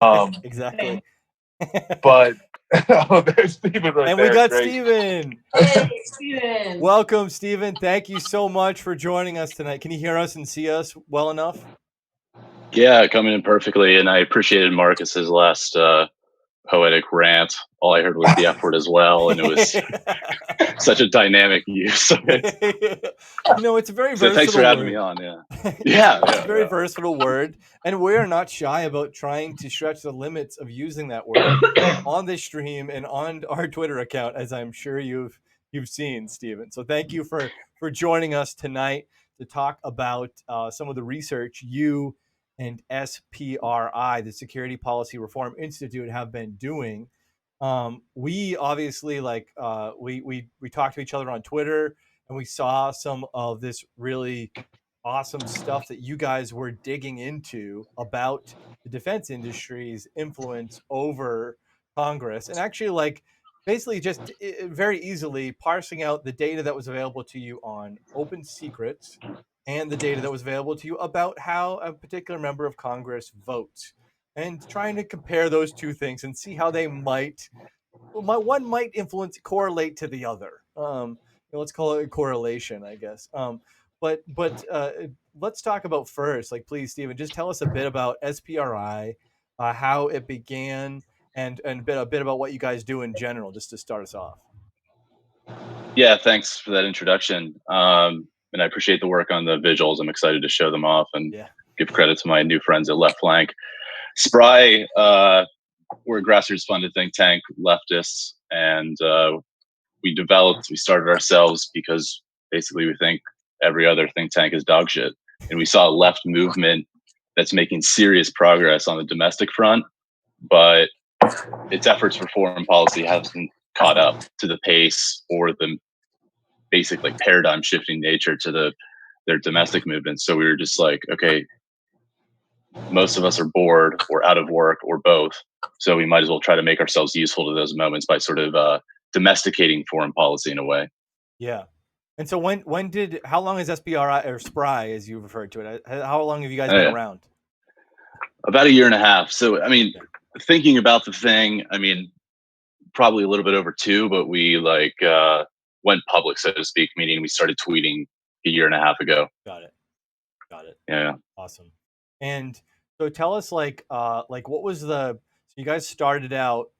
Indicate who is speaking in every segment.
Speaker 1: Exactly.
Speaker 2: But oh, there's Steven right
Speaker 1: And we
Speaker 2: there.
Speaker 1: got
Speaker 2: Great.
Speaker 1: Steven.
Speaker 3: Hey, Steven.
Speaker 1: Welcome, Steven. Thank you so much for joining us tonight. Can you hear us and see us well enough?
Speaker 4: Yeah, coming in perfectly. And I appreciated Marcus's last poetic rant. All I heard was the F word as well. And it was such a dynamic use of it.
Speaker 1: It's a very
Speaker 4: So thanks for
Speaker 1: versatile
Speaker 4: having
Speaker 1: word.
Speaker 4: me on. Yeah.
Speaker 1: It's a very versatile word, and we are not shy about trying to stretch the limits of using that word on this stream and on our Twitter account, as I'm sure you've seen, Stephen. So thank you for joining us tonight to talk about some of the research you and SPRI, the Security Policy Reform Institute, have been doing. We obviously we talked to each other on Twitter, and we saw some of this really awesome stuff that you guys were digging into about the defense industry's influence over Congress, and actually basically just very easily parsing out the data that was available to you on open secrets and the data that was available to you about how a particular member of Congress votes, and trying to compare those two things and see how they one might correlate to the other. Let's call it a correlation, I guess. But let's talk about first, please, Stephen, just tell us a bit about SPRI, how it began, and a bit about what you guys do in general, just to start us off.
Speaker 4: Yeah, thanks for that introduction. And I appreciate the work on the visuals. I'm excited to show them off and give credit to my new friends at Left Flank. SPRI, we're a grassroots funded think tank, leftists, and we started ourselves because basically we think every other think tank is dog shit. And we saw a left movement that's making serious progress on the domestic front, but its efforts for foreign policy hasn't caught up to the pace or the basic paradigm shifting nature to their domestic movements. So we were just like, okay, most of us are bored or out of work or both. So we might as well try to make ourselves useful to those moments by sort of domesticating foreign policy in a way.
Speaker 1: Yeah. And so how long is SPRI, or SPRI as you referred to it? How long have you guys been around?
Speaker 4: About a year and a half. So, I mean, thinking about the thing, I mean, probably a little bit over 2, but we went public, so to speak, meaning we started tweeting a year and a half ago.
Speaker 1: Got it.
Speaker 4: Yeah.
Speaker 1: Awesome. And so tell us what was so you guys started out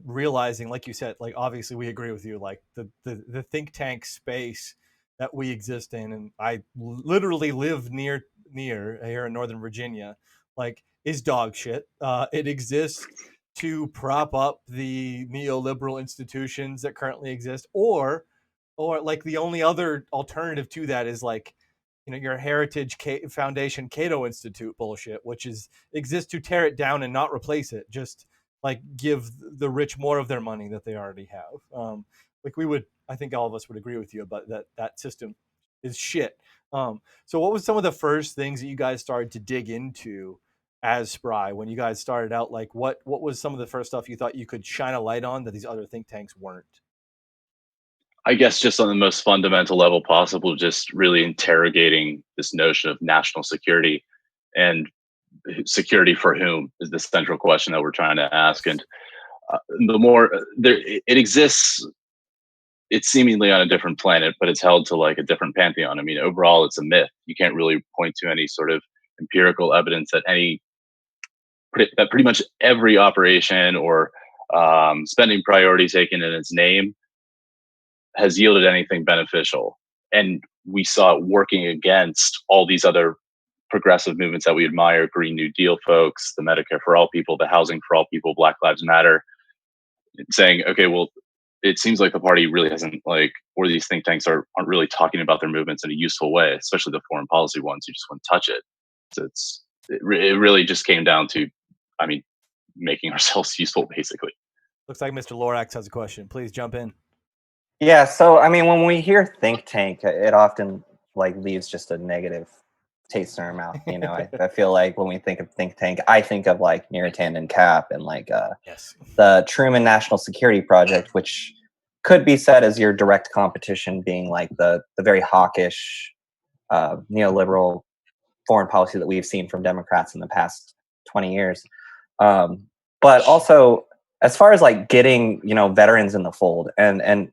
Speaker 1: realizing, like you said, obviously we agree with you, the think tank space that we exist in, and I literally live near here in Northern Virginia, is dog shit. It exists to prop up the neoliberal institutions that currently exist, or the only other alternative to that is your Heritage Foundation Cato Institute bullshit, which exists to tear it down and not replace it, just give the rich more of their money that they already have. I think all of us would agree with you about that system is shit. So what was some of the first things that you guys started to dig into as SPRI when you guys started out? What was some of the first stuff you thought you could shine a light on that these other think tanks weren't?
Speaker 4: I guess just on the most fundamental level possible, just really interrogating this notion of national security, and security for whom is the central question that we're trying to ask. And the more it exists, it's seemingly on a different planet, but it's held to a different pantheon. I mean, overall, it's a myth. You can't really point to any sort of empirical evidence that pretty much every operation or spending priority taken in its name has yielded anything beneficial. And we saw it working against all these other progressive movements that we admire: Green New Deal folks, the Medicare for all people, the housing for all people, Black Lives Matter, saying, okay, well, it seems like the party really hasn't or these think tanks aren't really talking about their movements in a useful way, especially the foreign policy ones. You just wouldn't touch it. So it really just came down to, I mean, making ourselves useful, basically.
Speaker 1: Looks like Mr. Lorax has a question. Please jump in.
Speaker 5: Yeah, so I mean, when we hear think tank, it often leaves just a negative taste in our mouth. I feel like when we think of think tank, I think of Nearatan and Cap and the Truman National Security Project, which could be said as your direct competition, being the very hawkish neoliberal foreign policy that we've seen from Democrats in the past 20 years. But also, as far as like getting, you know, veterans in the fold and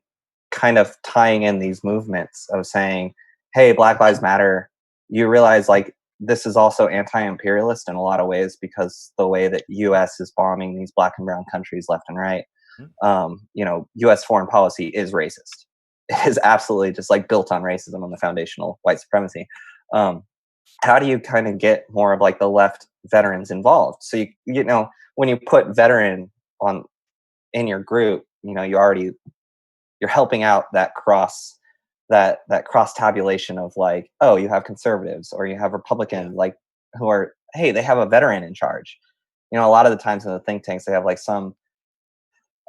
Speaker 5: kind of tying in these movements of saying, hey, Black Lives Matter, you realize like this is also anti-imperialist in a lot of ways, because the way that US is bombing these black and brown countries left and right, you know, US foreign policy is racist. It is absolutely just like built on racism, on the foundational white supremacy. How do you kind of get more of like the left veterans involved? So you know, when you put veteran on in your group, you know, you're helping out that cross tabulation of like, oh, you have conservatives or you have Republican, like, who are, hey, they have a veteran in charge. You know, a lot of the times in the think tanks, they have like some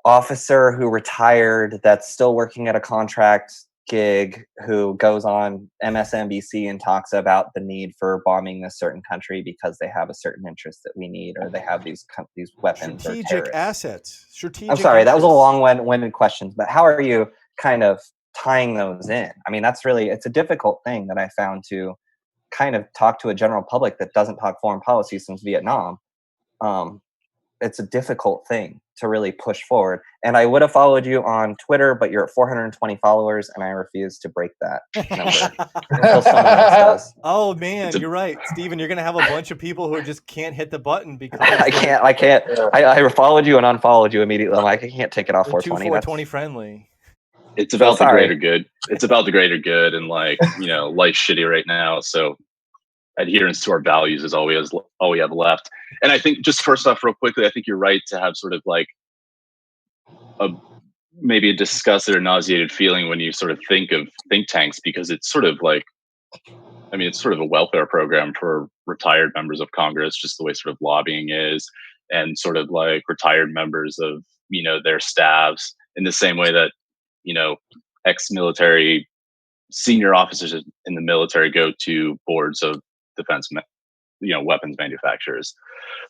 Speaker 5: officer who retired that's still working at a contract gig who goes on MSNBC and talks about the need for bombing a certain country because they have a certain interest that we need, or they have these weapons or
Speaker 1: strategic
Speaker 5: terrorists.
Speaker 1: assets. Strategic.
Speaker 5: I'm sorry, that was a
Speaker 1: interests.
Speaker 5: long-winded question, but how are you kind of tying those in? I mean, it's a difficult thing that I found to kind of talk to a general public that doesn't talk foreign policy since Vietnam. It's a difficult thing to really push forward. And I would have followed you on Twitter, but you're at 420 followers, and I refuse to break that number until someone else does.
Speaker 1: Oh man, you're right, Steven. You're gonna have a bunch of people who just can't hit the button because
Speaker 5: I can't. I followed you and unfollowed you immediately. I'm like, I can't take it off
Speaker 1: they're too
Speaker 5: 420.
Speaker 1: 420 friendly.
Speaker 4: It's about the greater good. It's about the greater good, and like, you know, life's shitty right now, so adherence to our values is all we have left. And I think, just first off, real quickly, I think you're right to have sort of like maybe a disgusted or nauseated feeling when you sort of think of think tanks, because it's sort of like, I mean, it's sort of a welfare program for retired members of Congress, just the way sort of lobbying is, and sort of like retired members of, you know, their staffs, in the same way that, you know, ex-military senior officers in the military go to boards of defense, you know, weapons manufacturers.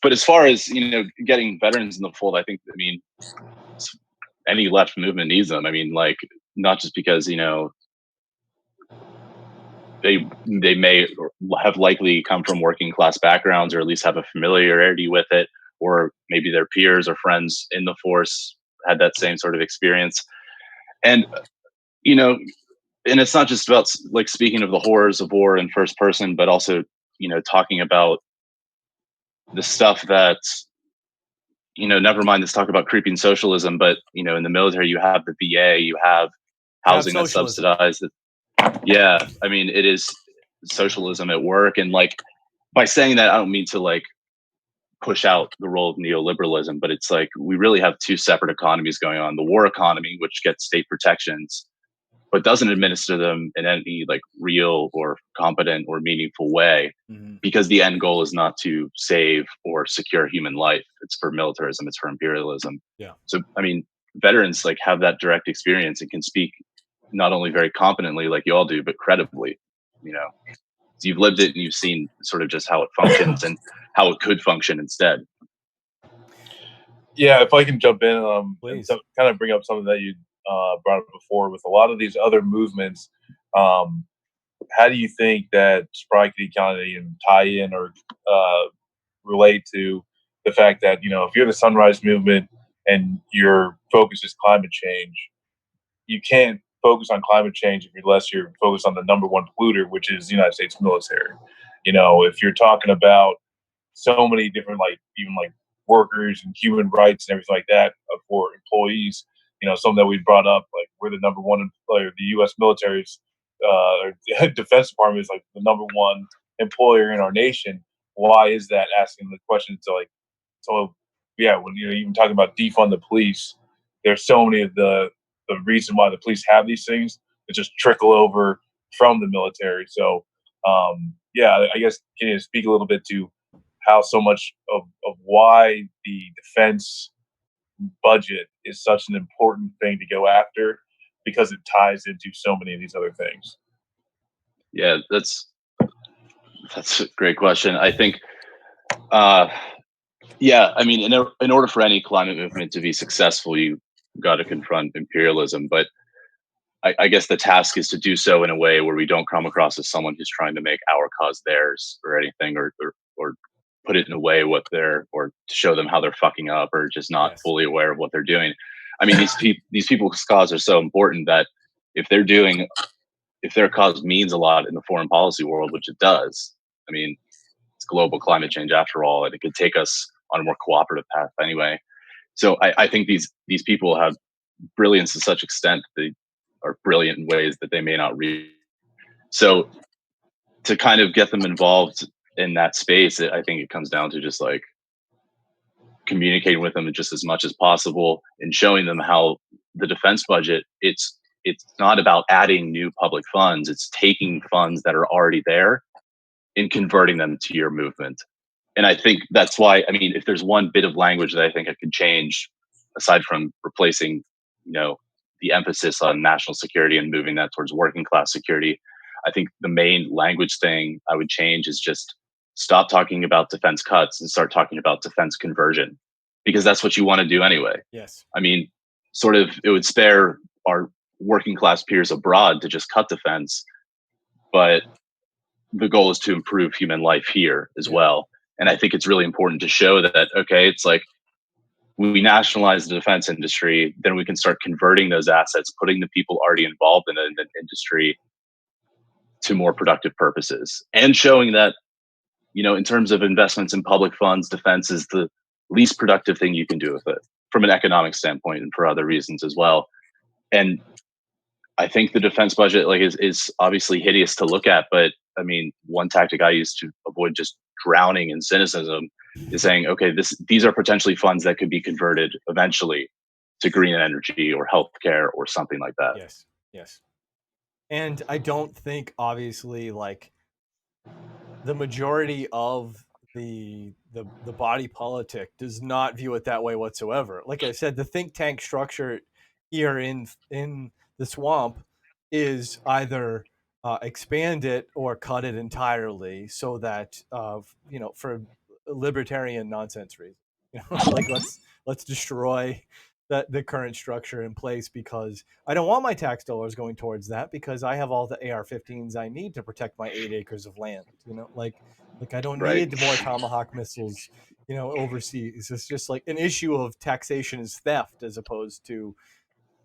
Speaker 4: But as far as, you know, getting veterans in the fold, I think, I mean, any left movement needs them. I mean, like, not just because, you know, they may have likely come from working class backgrounds, or at least have a familiarity with it, or maybe their peers or friends in the force had that same sort of experience. And, you know, and it's not just about like speaking of the horrors of war in first person, but also, you know, talking about the stuff that, you know, never mind this talk about creeping socialism, but, you know, in the military, you have the VA, you have housing that's subsidized. Yeah. I mean, it is socialism at work. And like, by saying that, I don't mean to like push out the role of neoliberalism, but it's like, we really have two separate economies going on: the war economy, which gets state protections, but doesn't administer them in any like real or competent or meaningful way, because the end goal is not to save or secure human life. It's for militarism. It's for imperialism.
Speaker 1: Yeah.
Speaker 4: So, I mean, veterans like have that direct experience and can speak not only very competently like you all do, but credibly, you know. So you've lived it and you've seen sort of just how it functions and how it could function instead.
Speaker 2: Yeah, if I can jump in,
Speaker 1: Please.
Speaker 2: and kind of bring up something that you brought up before with a lot of these other movements. How do you think that SPRI could kind of tie in or relate to the fact that, you know, if you're the Sunrise Movement and your focus is climate change, you can't focus on climate change unless you're focused on the number one polluter, which is the United States military. You know, if you're talking about so many different, like, even like workers and human rights and everything like that for employees, you know, something that we brought up, like we're the number one employer, the U.S. military's Defense Department is like the number one employer in our nation. Why is that? Asking the question to like, so yeah, when you're even talking about defund the police, there's so many of the reason why the police have these things that just trickle over from the military. So yeah, I guess can you speak a little bit to how so much of why the defense budget is such an important thing to go after, because it ties into so many of these other things.
Speaker 4: Yeah, that's a great question. I think, yeah, I mean, in order for any climate movement to be successful, you got to confront imperialism. But I guess the task is to do so in a way where we don't come across as someone who's trying to make our cause theirs or anything, or put it in a way or to show them how they're fucking up or just not
Speaker 1: Yes.
Speaker 4: fully aware of what they're doing. I mean, these people's cause are so important that if their cause means a lot in the foreign policy world, which it does, I mean, it's global climate change after all, and it could take us on a more cooperative path anyway. So I think these people have brilliance to such extent they are brilliant in ways that they may not read. So to kind of get them involved in that space, I think it comes down to just like communicating with them just as much as possible and showing them how the defense budget, it's not about adding new public funds, it's taking funds that are already there and converting them to your movement. And I think that's why, I mean, if there's one bit of language that I think I could change, aside from replacing, the emphasis on national security and moving that towards working class security, I think the main language thing I would change is just stop talking about defense cuts and start talking about defense conversion, because that's what you want to do anyway.
Speaker 1: Yes.
Speaker 4: I mean, sort of, it would spare our working class peers abroad to just cut defense, but the goal is to improve human life here as well. And I think it's really important to show that, okay, it's like we nationalize the defense industry, then we can start converting those assets, putting the people already involved in the industry to more productive purposes, and showing that, in terms of investments in public funds, defense is the least productive thing you can do with it from an economic standpoint and for other reasons as well. And I think the defense budget is obviously hideous to look at, but I mean, one tactic I use to avoid just drowning in cynicism is saying, okay, these are potentially funds that could be converted eventually to green energy or healthcare or something like that.
Speaker 1: Yes. Yes. And I don't think, obviously, like the majority of the body politic does not view it that way whatsoever. Like I said, the think tank structure here in the swamp is either expand it or cut it entirely, so that for libertarian nonsense reasons, like let's destroy the current structure in place, because I don't want my tax dollars going towards that, because I have all the AR-15s I need to protect my 8 acres of land. Like I don't
Speaker 4: Right.
Speaker 1: need more Tomahawk missiles, overseas. It's just like an issue of taxation is theft, as opposed to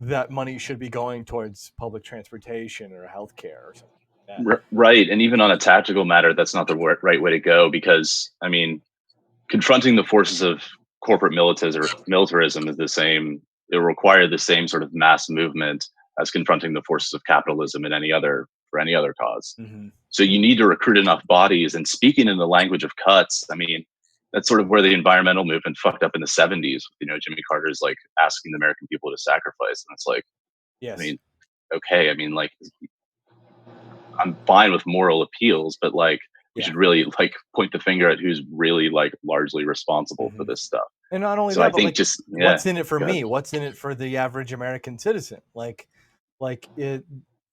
Speaker 1: that money should be going towards public transportation or healthcare or something like that.
Speaker 4: Right. And even on a tactical matter, that's not the right way to go, because, I mean, confronting the forces of corporate militarism is the same. It will require the same sort of mass movement as confronting the forces of capitalism in for any other cause.
Speaker 1: Mm-hmm.
Speaker 4: So you need to recruit enough bodies. And speaking in the language of cuts, I mean, that's sort of where the environmental movement fucked up in the 70s. Jimmy Carter's like asking the American people to sacrifice. And it's like,
Speaker 1: Yes.
Speaker 4: I mean, okay. I mean, like, I'm fine with moral appeals, but like, we should really like point the finger at who's really like largely responsible for this stuff.
Speaker 1: And not only
Speaker 4: So
Speaker 1: that,
Speaker 4: I
Speaker 1: but
Speaker 4: think
Speaker 1: like,
Speaker 4: just
Speaker 1: what's in it for me? What's in it for the average American citizen?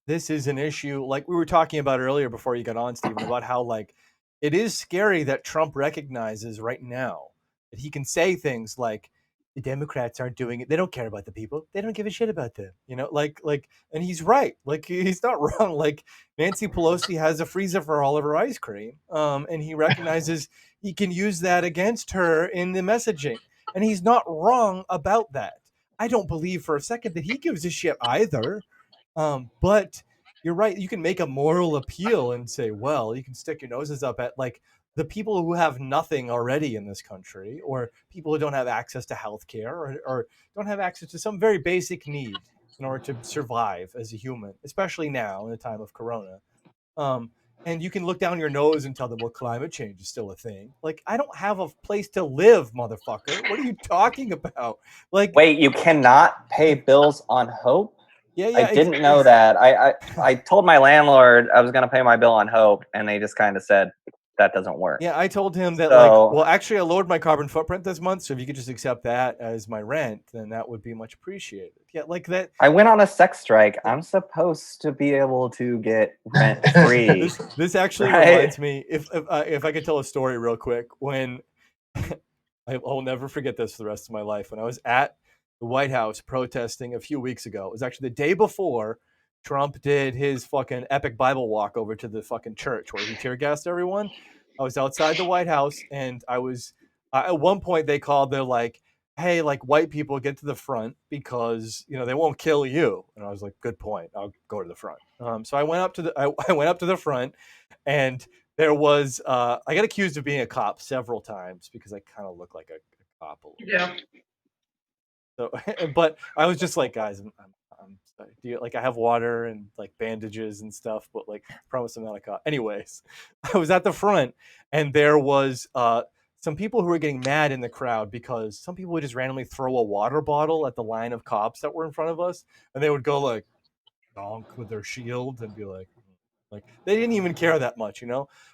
Speaker 1: This is an issue, like we were talking about earlier before you got on, Stephen, about how like it is scary that Trump recognizes right now that he can say things like the Democrats aren't doing it. They don't care about the people. They don't give a shit about them. And he's right. Like he's not wrong. Like Nancy Pelosi has a freezer for all of her ice cream. And he recognizes he can use that against her in the messaging. And he's not wrong about that. I don't believe for a second that he gives a shit either. But you're right. You can make a moral appeal and say, well, you can stick your noses up at like the people who have nothing already in this country, or people who don't have access to healthcare, or don't have access to some very basic need in order to survive as a human, especially now in the time of Corona. And you can look down your nose and tell them, well, climate change is still a thing. Like, I don't have a place to live, motherfucker. What are you talking about? Like,
Speaker 5: wait, you cannot pay bills on hope?
Speaker 1: Yeah,
Speaker 5: I didn't know that. I told my landlord I was going to pay my bill on hope, and they just kind of said that doesn't work.
Speaker 1: Yeah, I told him that well, actually, I lowered my carbon footprint this month, so if you could just accept that as my rent, then that would be much appreciated. Yeah, like that.
Speaker 5: I went on a sex strike. I'm supposed to be able to get rent free.
Speaker 1: This actually reminds me, if I could tell a story real quick, when I'll never forget this for the rest of my life. When I was at the White House protesting a few weeks ago, it was actually the day before Trump did his fucking epic Bible walk over to the fucking church where he tear gassed everyone. I was outside the White House, and I was at one point they called. They're like, "Hey, like white people, get to the front because they won't kill you." And I was like, "Good point. I'll go to the front." So I went up to I went up to the front, and there was I got accused of being a cop several times because I kind of look like a cop a little bit.
Speaker 3: Yeah.
Speaker 1: So, but I was just like, guys, I'm sorry. Like, I have water and like bandages and stuff, but like, I promise I'm not a cop. Anyways, I was at the front, and there was some people who were getting mad in the crowd because some people would just randomly throw a water bottle at the line of cops that were in front of us, and they would go like, donk with their shield and be like they didn't even care that much,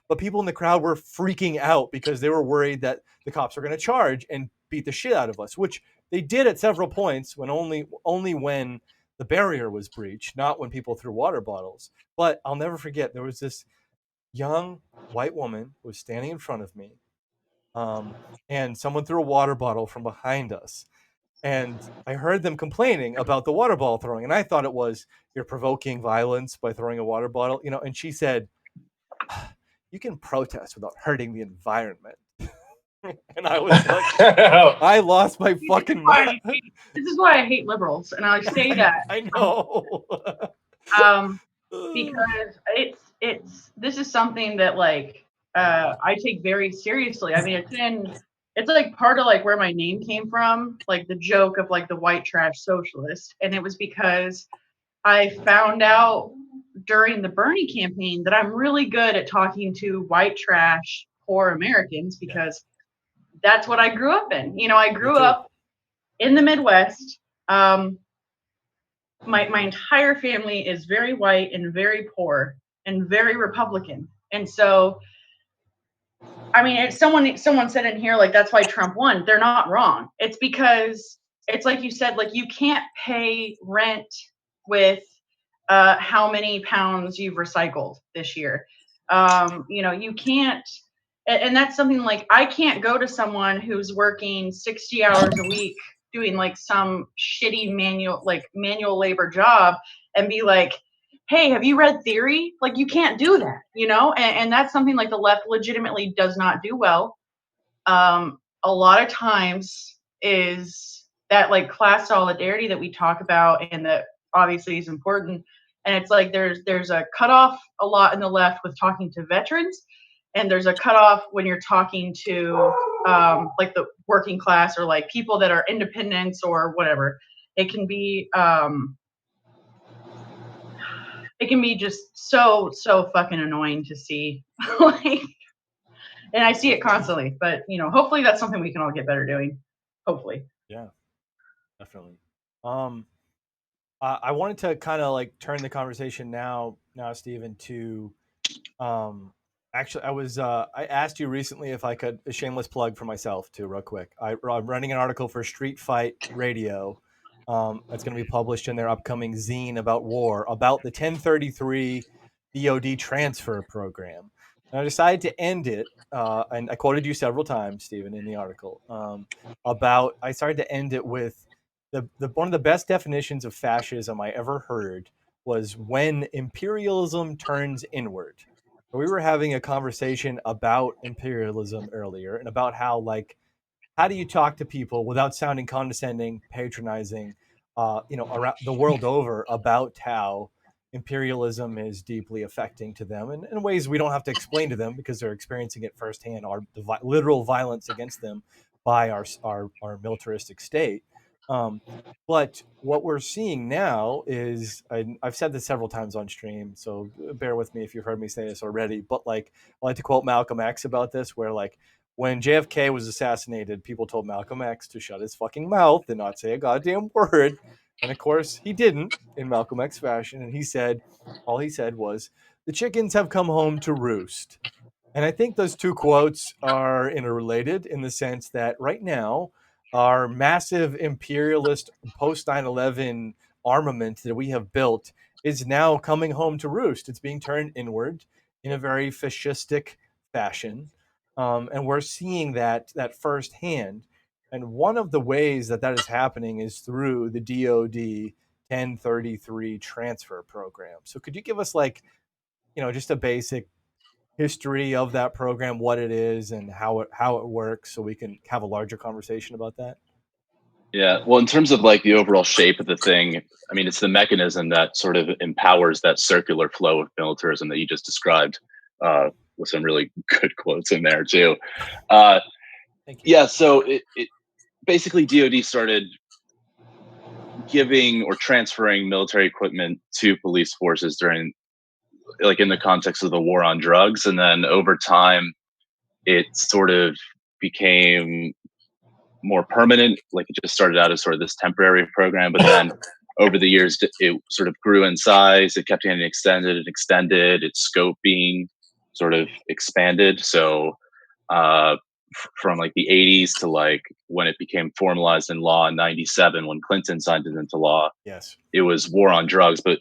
Speaker 1: But people in the crowd were freaking out because they were worried that the cops were going to charge and beat the shit out of us, which they did at several points when only when the barrier was breached, not when people threw water bottles. But I'll never forget, there was this young white woman who was standing in front of me, and someone threw a water bottle from behind us. And I heard them complaining about the water bottle throwing, and I thought it was, you're provoking violence by throwing a water bottle, And she said, "You can protest without hurting the environment." And I was like, I lost my fucking mind.
Speaker 3: This is why I hate liberals, and I say that.
Speaker 1: I know.
Speaker 3: Because this is something that like I take very seriously. I mean, it's like part of like where my name came from, like the joke of like the white trash socialist, and it was because I found out during the Bernie campaign that I'm really good at talking to white trash poor Americans because that's what I grew up in. I grew up in the Midwest. My entire family is very white and very poor and very Republican. And so, I mean, if someone said in here, like, that's why Trump won, they're not wrong. It's because it's like you said, like, you can't pay rent with how many pounds you've recycled this year. You can't, and that's something like I can't go to someone who's working 60 hours a week doing like some shitty manual labor job and be like, hey, have you read theory? Like, you can't do that, and that's something like the left legitimately does not do well. A lot of times is that like class solidarity that we talk about and that obviously is important. And it's like there's a cutoff a lot in the left with talking to veterans, and there's a cutoff when you're talking to like the working class or like people that are independents or whatever. It can be just so fucking annoying to see. Like, and I see it constantly, but hopefully that's something we can all get better doing. Hopefully.
Speaker 1: Yeah, definitely. I wanted to kind of like turn the conversation now, Stephen, to actually, I asked you recently if I could, a shameless plug for myself too, real quick. I'm running an article for Street Fight Radio. That's going to be published in their upcoming zine about war, about the 1033 DoD transfer program. And I decided to end it, and I quoted you several times, Stephen, in the article. I started to end it with the one of the best definitions of fascism I ever heard was when imperialism turns inward. We were having a conversation about imperialism earlier and about how do you talk to people without sounding condescending, patronizing, around the world over about how imperialism is deeply affecting to them in ways we don't have to explain to them because they're experiencing it firsthand, literal violence against them by our militaristic state. But what we're seeing now is, I've said this several times on stream, so bear with me if you've heard me say this already, but like, I like to quote Malcolm X about this, where like, when JFK was assassinated, people told Malcolm X to shut his fucking mouth and not say a goddamn word. And of course, he didn't in Malcolm X fashion. And all he said was, "The chickens have come home to roost." And I think those two quotes are interrelated in the sense that right now, our massive imperialist post 9/11 armament that we have built is now coming home to roost. It's being turned inward in a very fascistic fashion. And we're seeing that firsthand. And one of the ways that is happening is through the DoD 1033 transfer program. So could you give us just a basic history of that program, what it is, and how it works, so we can have a larger conversation about that?
Speaker 4: Yeah. Well, in terms of like the overall shape of the thing, I mean, it's the mechanism that sort of empowers that circular flow of militarism that you just described, with some really good quotes in there too. Uh,
Speaker 1: Thank you.
Speaker 4: yeah. So it basically DoD started giving or transferring military equipment to police forces during, like, in the context of the war on drugs, and then over time, it sort of became more permanent. Like, it just started out as sort of this temporary program, but then over the years, it sort of grew in size. It kept getting extended and extended. Its scope being sort of expanded. So, from like the 80s to like when it became formalized in law in 97, when Clinton signed it into law,
Speaker 1: Yes.
Speaker 4: it was war on drugs, but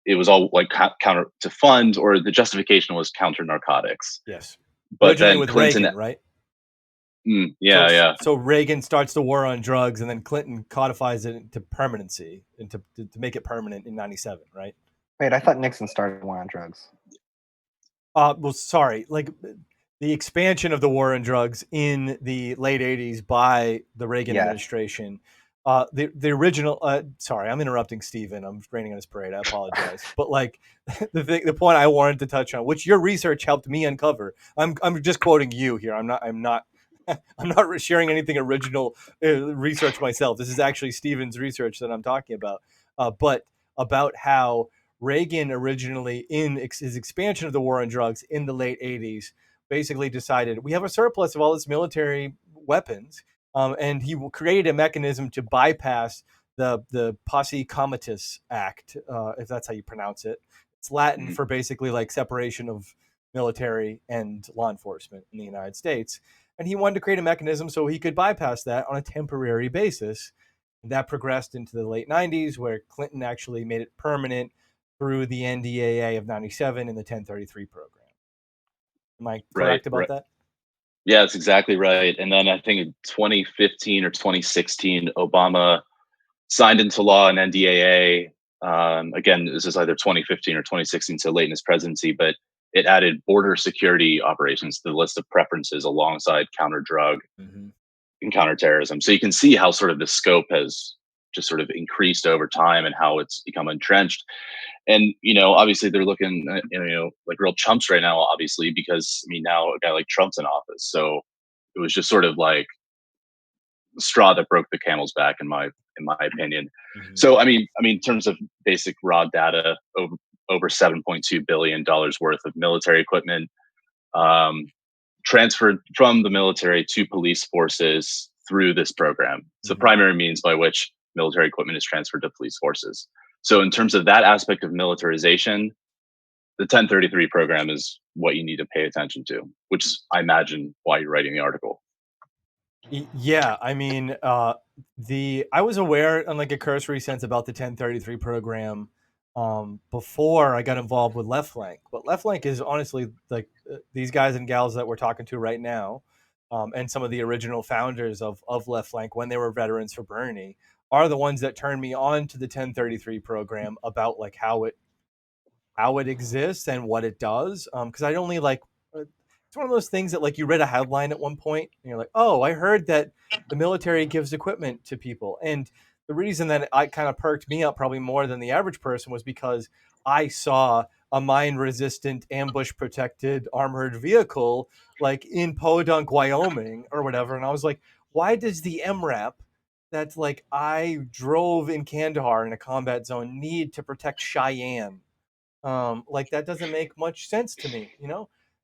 Speaker 4: it was all like counter to fund, or the justification was counter narcotics.
Speaker 1: Yes.
Speaker 4: But
Speaker 1: Originally
Speaker 4: then
Speaker 1: with
Speaker 4: Clinton,
Speaker 1: Reagan, right?
Speaker 4: yeah, yeah.
Speaker 1: So Reagan starts the war on drugs, and then Clinton codifies it into permanency, and to make it permanent in 97, right?
Speaker 5: Wait, I thought Nixon started war on drugs.
Speaker 1: Well, sorry, like the expansion of the war on drugs in the late 80s by the Reagan
Speaker 5: Yes.
Speaker 1: administration. The original, sorry, I'm interrupting Steven. I'm raining on his parade. I apologize. But like the point I wanted to touch on, which your research helped me uncover. I'm just quoting you here. I'm not I'm not sharing anything original research myself. This is actually Steven's research that I'm talking about. But about how Reagan originally, in his expansion of the war on drugs in the late 80s, basically decided we have a surplus of all this military weapons, and he created a mechanism to bypass the Posse Comitatus Act, if that's how you pronounce it. It's Latin for basically like separation of military and law enforcement in the United States. And he wanted to create a mechanism so he could bypass that on a temporary basis. And that progressed into the late 90s, where Clinton actually made it permanent through the NDAA of 97 and the 1033 program. Am I correct about that?
Speaker 4: Yeah, that's exactly right. And then I think in 2015 or 2016, Obama signed into law an NDAA. Again, this is either 2015 or 2016, so late in his presidency, but it added border security operations to the list of preferences alongside counter drug and counterterrorism. So you can see how sort of the scope has just sort of increased over time and how it's become entrenched. And, obviously they're looking at, like real chumps right now, obviously, because I mean, now a guy like Trump's in office. So it was just sort of like the straw that broke the camel's back, in my opinion. So I mean, in terms of basic raw data, over $7.2 billion worth of military equipment transferred from the military to police forces through this program. It's the primary means by which military equipment is transferred to police forces. So in terms of that aspect of militarization, the 1033 program is what you need to pay attention to, which is, I imagine, why you're writing the article.
Speaker 1: Yeah, I mean, I was aware on like a cursory sense about the 1033 program before I got involved with Left Flank. But Left Flank is honestly like these guys and gals that we're talking to right now, and some of the original founders of Left Flank when they were veterans for Bernie, are the ones that turned me on to the 1033 program, about like how it exists and what it does. Because I'd only like it's one of those things that like you read a headline at one point and you're like, oh, I heard that the military gives equipment to people. And the reason that I kind of perked me up probably more than the average person was because I saw a mine resistant, ambush protected armored vehicle like in Podunk, Wyoming or whatever. And I was like, why does the MRAP that like I drove in Kandahar in a combat zone need to protect Cheyenne? Like that doesn't make much sense to me,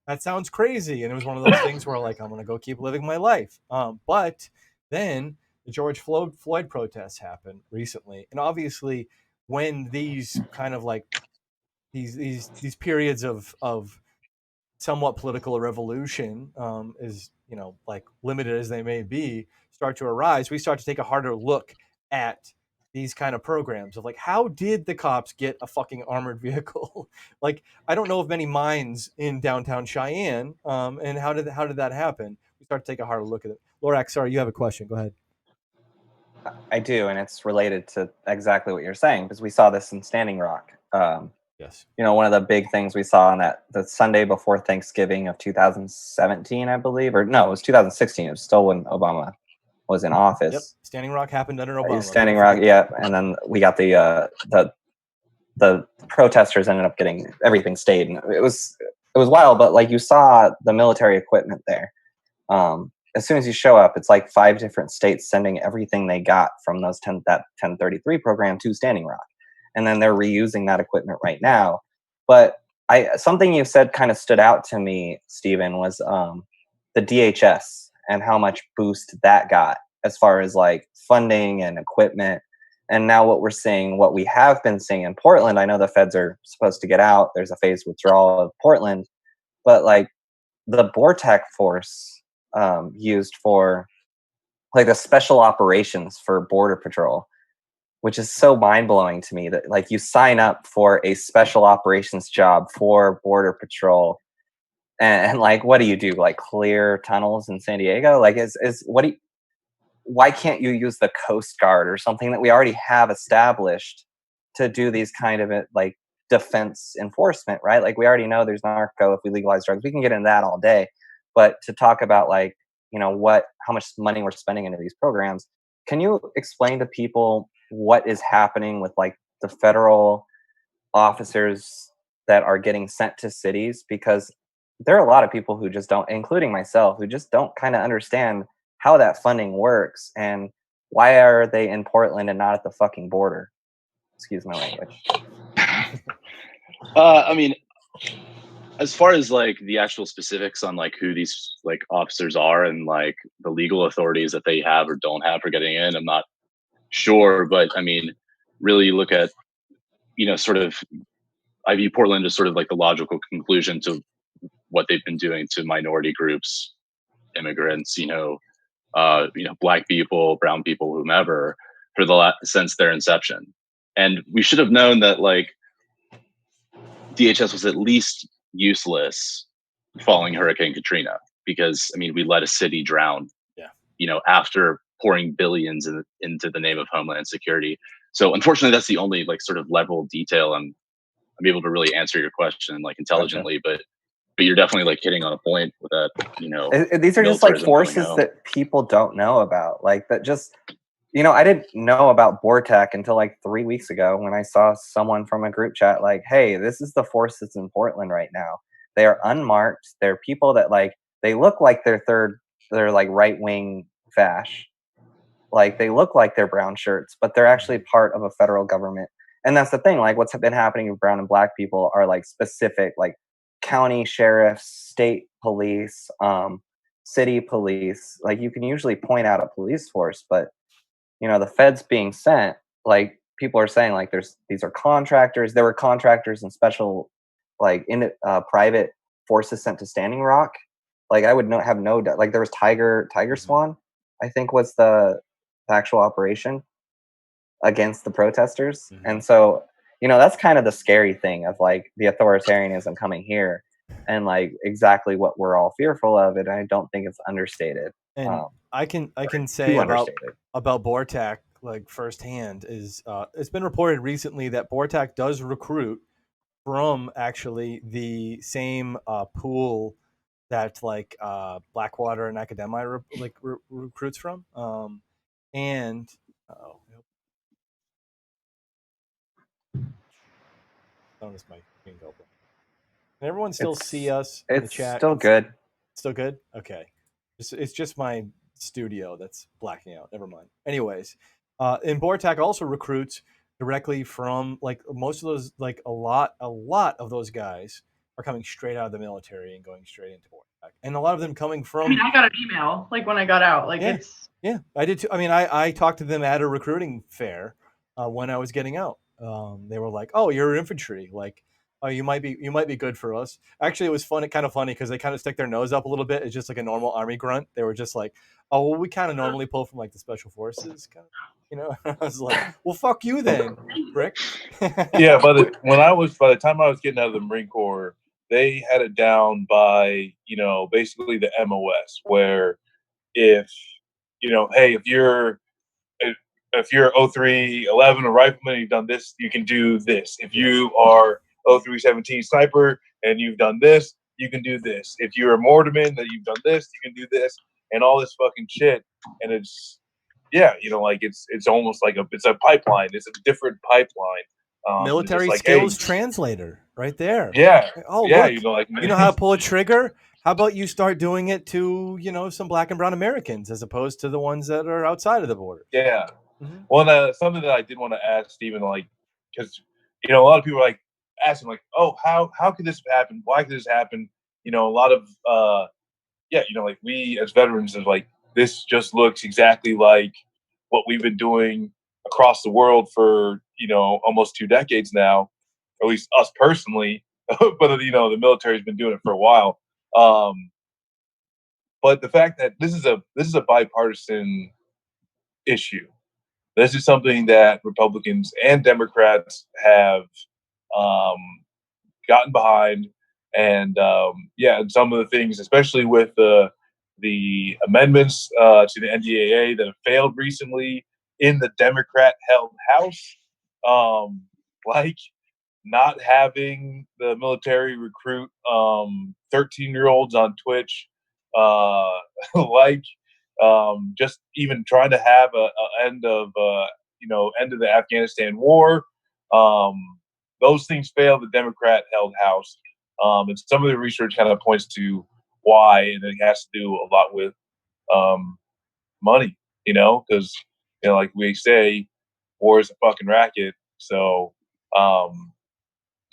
Speaker 1: that sounds crazy. And it was one of those things where like, I'm going to go keep living my life. But then the George Floyd protests happened recently. And obviously when these kind of like these periods of somewhat political revolution, is, like limited as they may be, start to arise, we start to take a harder look at these kind of programs of like, how did the cops get a fucking armored vehicle? Like, I don't know of many mines in downtown Cheyenne, and how did that happen? We start to take a harder look at it. Lorax, sorry, you have a question. Go ahead.
Speaker 5: I do, and it's related to exactly what you're saying, because we saw this in Standing Rock.
Speaker 1: Yes.
Speaker 5: You know, one of the big things we saw on the Sunday before Thanksgiving of 2017, I believe, or no, it was 2016. It was still when Obama was in office.
Speaker 1: Yep. Standing Rock happened under Obama.
Speaker 5: Standing Rock, yeah. And then we got the protesters ended up getting everything stayed, and it was wild. But like, you saw the military equipment there. As soon as you show up, it's like 5 different states sending everything they got from that 1033 program to Standing Rock, and then they're reusing that equipment right now. But something you said kind of stood out to me, Stephen, was the DHS and how much boost that got as far as like funding and equipment. And now what we have been seeing in Portland, I know the feds are supposed to get out. There's a phased withdrawal of Portland, but like the BORTAC force used for like the special operations for Border Patrol, which is so mind blowing to me that like you sign up for a special operations job for Border Patrol, and like, what do you do? Like clear tunnels in San Diego? Like, why can't you use the Coast Guard or something that we already have established to do these kind of like defense enforcement, right? Like, we already know there's narco if we legalize drugs. We can get into that all day, but to talk about like, you know, how much money we're spending into these programs, can you explain to people what is happening with like the federal officers that are getting sent to cities? Because there are a lot of people who just don't, including myself, who just don't kind of understand how that funding works and why are they in Portland and not at the fucking border? Excuse my language.
Speaker 4: I mean, as far as like the actual specifics on like who these like officers are and like the legal authorities that they have or don't have for getting in, I'm not sure. But I mean, really you look at, you know, sort of, I view Portland as sort of like the logical conclusion to what they've been doing to minority groups, immigrants, Black people, brown people, whomever, since their inception. And we should have known that like DHS was at least useless following Hurricane Katrina, because I mean, we let a city drown, after pouring billions into the name of Homeland Security. So unfortunately, that's the only like sort of level of detail I'm able to really answer your question like intelligently.
Speaker 5: Gotcha.
Speaker 4: But you're definitely like hitting on a point with that,
Speaker 5: These are just like
Speaker 4: militarism coming
Speaker 5: forces
Speaker 4: home.
Speaker 5: that people don't know about. Like that just, I didn't know about BORTAC until like 3 weeks ago when I saw someone from a group chat like, hey, this is the force that's in Portland right now. They are unmarked. They're people that like, they look like they're like right wing fash. Like they look like they're brown shirts, but they're actually part of a federal government. And that's the thing, like what's been happening with brown and Black people are like specific, like county sheriffs, state police, city police. Like you can usually point out a police force, but the feds being sent, like people are saying, like these are contractors. There were contractors and special, like private forces sent to Standing Rock. Like I would have no doubt. Like there was Tiger Swan, I think was the actual operation against the protesters. And so, that's kind of the scary thing of like the authoritarianism coming here and like exactly what we're all fearful of. And I don't think it's understated.
Speaker 1: And I can say about BORTAC like firsthand is it's been reported recently that BORTAC does recruit from actually the same pool that like Blackwater and Academi recruits from. And notice my screen go blank. Can everyone still see us in the chat?
Speaker 5: It's still good.
Speaker 1: Still good? Okay. It's just my studio that's blacking out. Never mind. Anyways, and BORTAC also recruits directly from like most of those, like a lot of those guys are coming straight out of the military and going straight into BORTAC, and a lot of them coming from.
Speaker 3: I mean, I got an email like when I got out. Like
Speaker 1: yeah, I did too. I mean, I talked to them at a recruiting fair when I was getting out. They were like, "Oh, you're infantry. Like, oh, you might be good for us." Actually, it was kind of funny because they kind of stick their nose up a little bit. It's just like a normal army grunt. They were just like, "Oh, well, we kind of normally pull from like the special forces, kind of." I was like, "Well, fuck you then, Rick."
Speaker 2: Yeah, by the time I was getting out of the Marine Corps, they had it down by basically the MOS, where if hey, if you're 0311 a rifleman, you've done this, you can do this. If you are 0317 sniper and you've done this, you can do this. If you're a mortarman, that you've done this, you can do this, and all this fucking shit. And it's, yeah, like it's almost like it's a pipeline. It's a different pipeline.
Speaker 1: Military
Speaker 2: like,
Speaker 1: skills
Speaker 2: hey,
Speaker 1: translator right there.
Speaker 2: Yeah.
Speaker 1: Oh,
Speaker 2: yeah,
Speaker 1: look, you know how to pull a trigger? How about you start doing it to, some black and brown Americans as opposed to the ones that are outside of the border?
Speaker 2: Yeah.
Speaker 1: Mm-hmm.
Speaker 2: Well, something that I did want to ask Stephen, because, a lot of people are asking oh, how could this happen? Why could this happen? A lot of, we as veterans are this just looks exactly like what we've been doing across the world for, almost 2 decades now, or at least us personally, but, the military's been doing it for a while. But the fact that this is a bipartisan issue. This is something that Republicans and Democrats have gotten behind, and and some of the things, especially with the amendments to the NDAA that have failed recently in the Democrat-held House, like not having the military recruit 13-year-olds on Twitch, like just even trying to have a end of end of the Afghanistan war. Those things failed the Democrat-held House, and some of the research kind of points to why, and it has to do a lot with money, because like we say, war is a fucking racket. So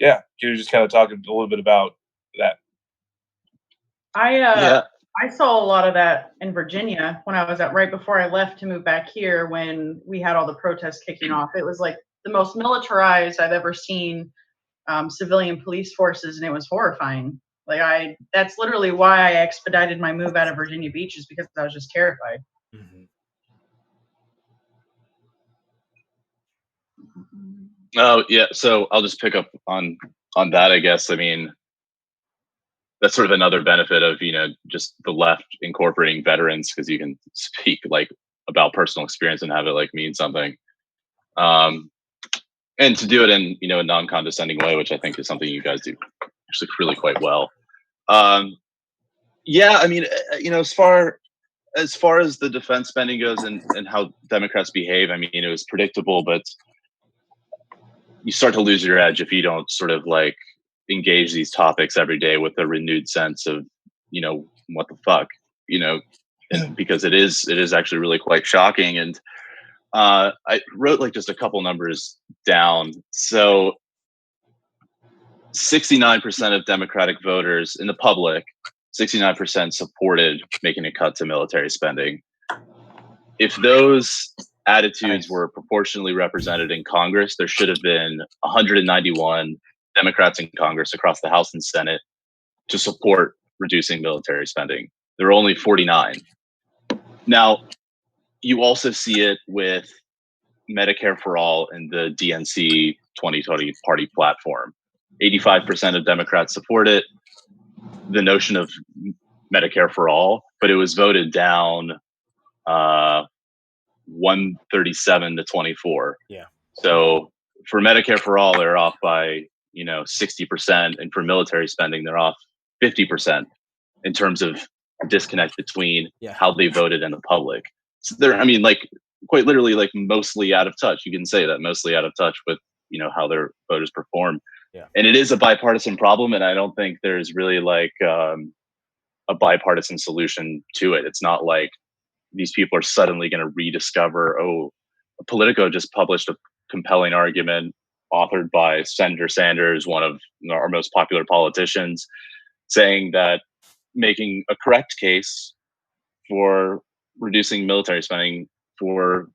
Speaker 2: yeah, can you just kind of talk a little bit about that?
Speaker 3: I saw a lot of that in Virginia when I was right before I left to move back here, when we had all the protests kicking off. It was like the most militarized I've ever seen civilian police forces, and it was horrifying. That's literally why I expedited my move out of Virginia Beach, is because I was just terrified.
Speaker 1: Mm-hmm.
Speaker 4: Oh yeah, so I'll just pick up on that, I guess. I mean, that's sort of another benefit of just the left incorporating veterans, because you can speak about personal experience and have it mean something, and to do it in a non-condescending way, which I think is something you guys do actually really quite well. Yeah, I mean, as far as the defense spending goes and how Democrats behave, I mean, it was predictable, but you start to lose your edge if you don't sort of engage these topics every day with a renewed sense of, what the fuck, because it is actually really quite shocking. And I wrote just a couple numbers down. So 69% of Democratic voters in the public, 69% supported making a cut to military spending. If those attitudes were proportionally represented in Congress, there should have been 191 Democrats in Congress across the House and Senate to support reducing military spending. There are only 49. Now, you also see it with Medicare for All and the DNC 2020 party platform. 85% of Democrats support it, the notion of Medicare for All, but it was voted down 137 to 24.
Speaker 1: Yeah.
Speaker 4: So for Medicare for All, they're off by 60%, and for military spending, they're off 50% in terms of disconnect between how they voted and the public. So they're, I mean, quite literally, mostly out of touch. You can say that, mostly out of touch with how their voters perform.
Speaker 1: Yeah.
Speaker 4: And it is a bipartisan problem, and I don't think there's really a bipartisan solution to it. It's not like these people are suddenly going to rediscover, Politico just published a compelling argument authored by Senator Sanders, one of our most popular politicians, saying that making a correct case for reducing military spending for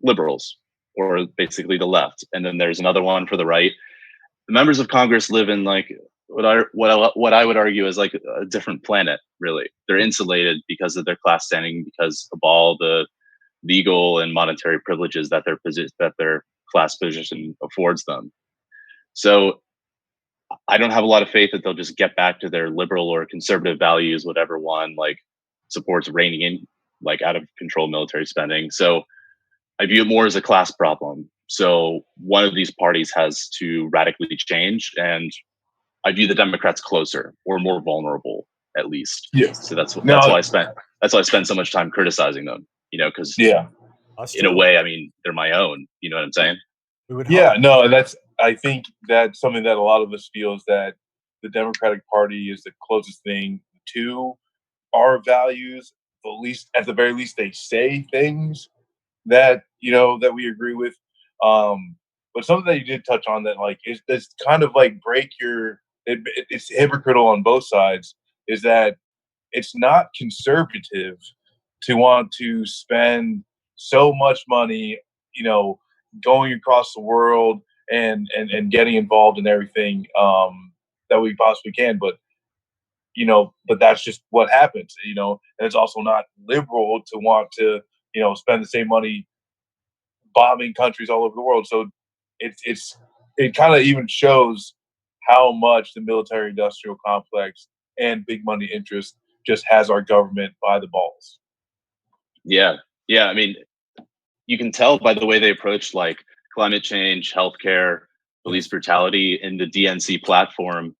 Speaker 4: liberals, or basically the left. And then there's another one for the right. The members of Congress live in what I would argue is a different planet, really. They're insulated because of their class standing, because of all the legal and monetary privileges that their class position affords them. So I don't have a lot of faith that they'll just get back to their liberal or conservative values, whatever one supports reining in out of control military spending. So I view it more as a class problem. So one of these parties has to radically change, and I view the Democrats closer or more vulnerable, at least.
Speaker 2: Yeah.
Speaker 4: So that's
Speaker 2: No.
Speaker 4: why I spend so much time criticizing them. Because
Speaker 2: Yeah.
Speaker 1: Us
Speaker 4: in a
Speaker 1: too.
Speaker 4: way, I mean, they're my own. You know what I'm saying?
Speaker 1: We would
Speaker 2: Yeah,
Speaker 1: hope.
Speaker 2: no, and I think that's something that a lot of us feel, is that the Democratic Party is the closest thing to our values. At the very least, they say things that that we agree with. But something that you did touch on that is kind of like it's hypocritical on both sides, is that it's not conservative to want to spend so much money, going across the world and getting involved in everything that we possibly can. But that's just what happens, and it's also not liberal to want to, spend the same money bombing countries all over the world. So it kind of even shows how much the military industrial complex and big money interest just has our government by the balls.
Speaker 4: Yeah. Yeah. I mean, you can tell by the way they approach like climate change, healthcare, police brutality in the DNC platform,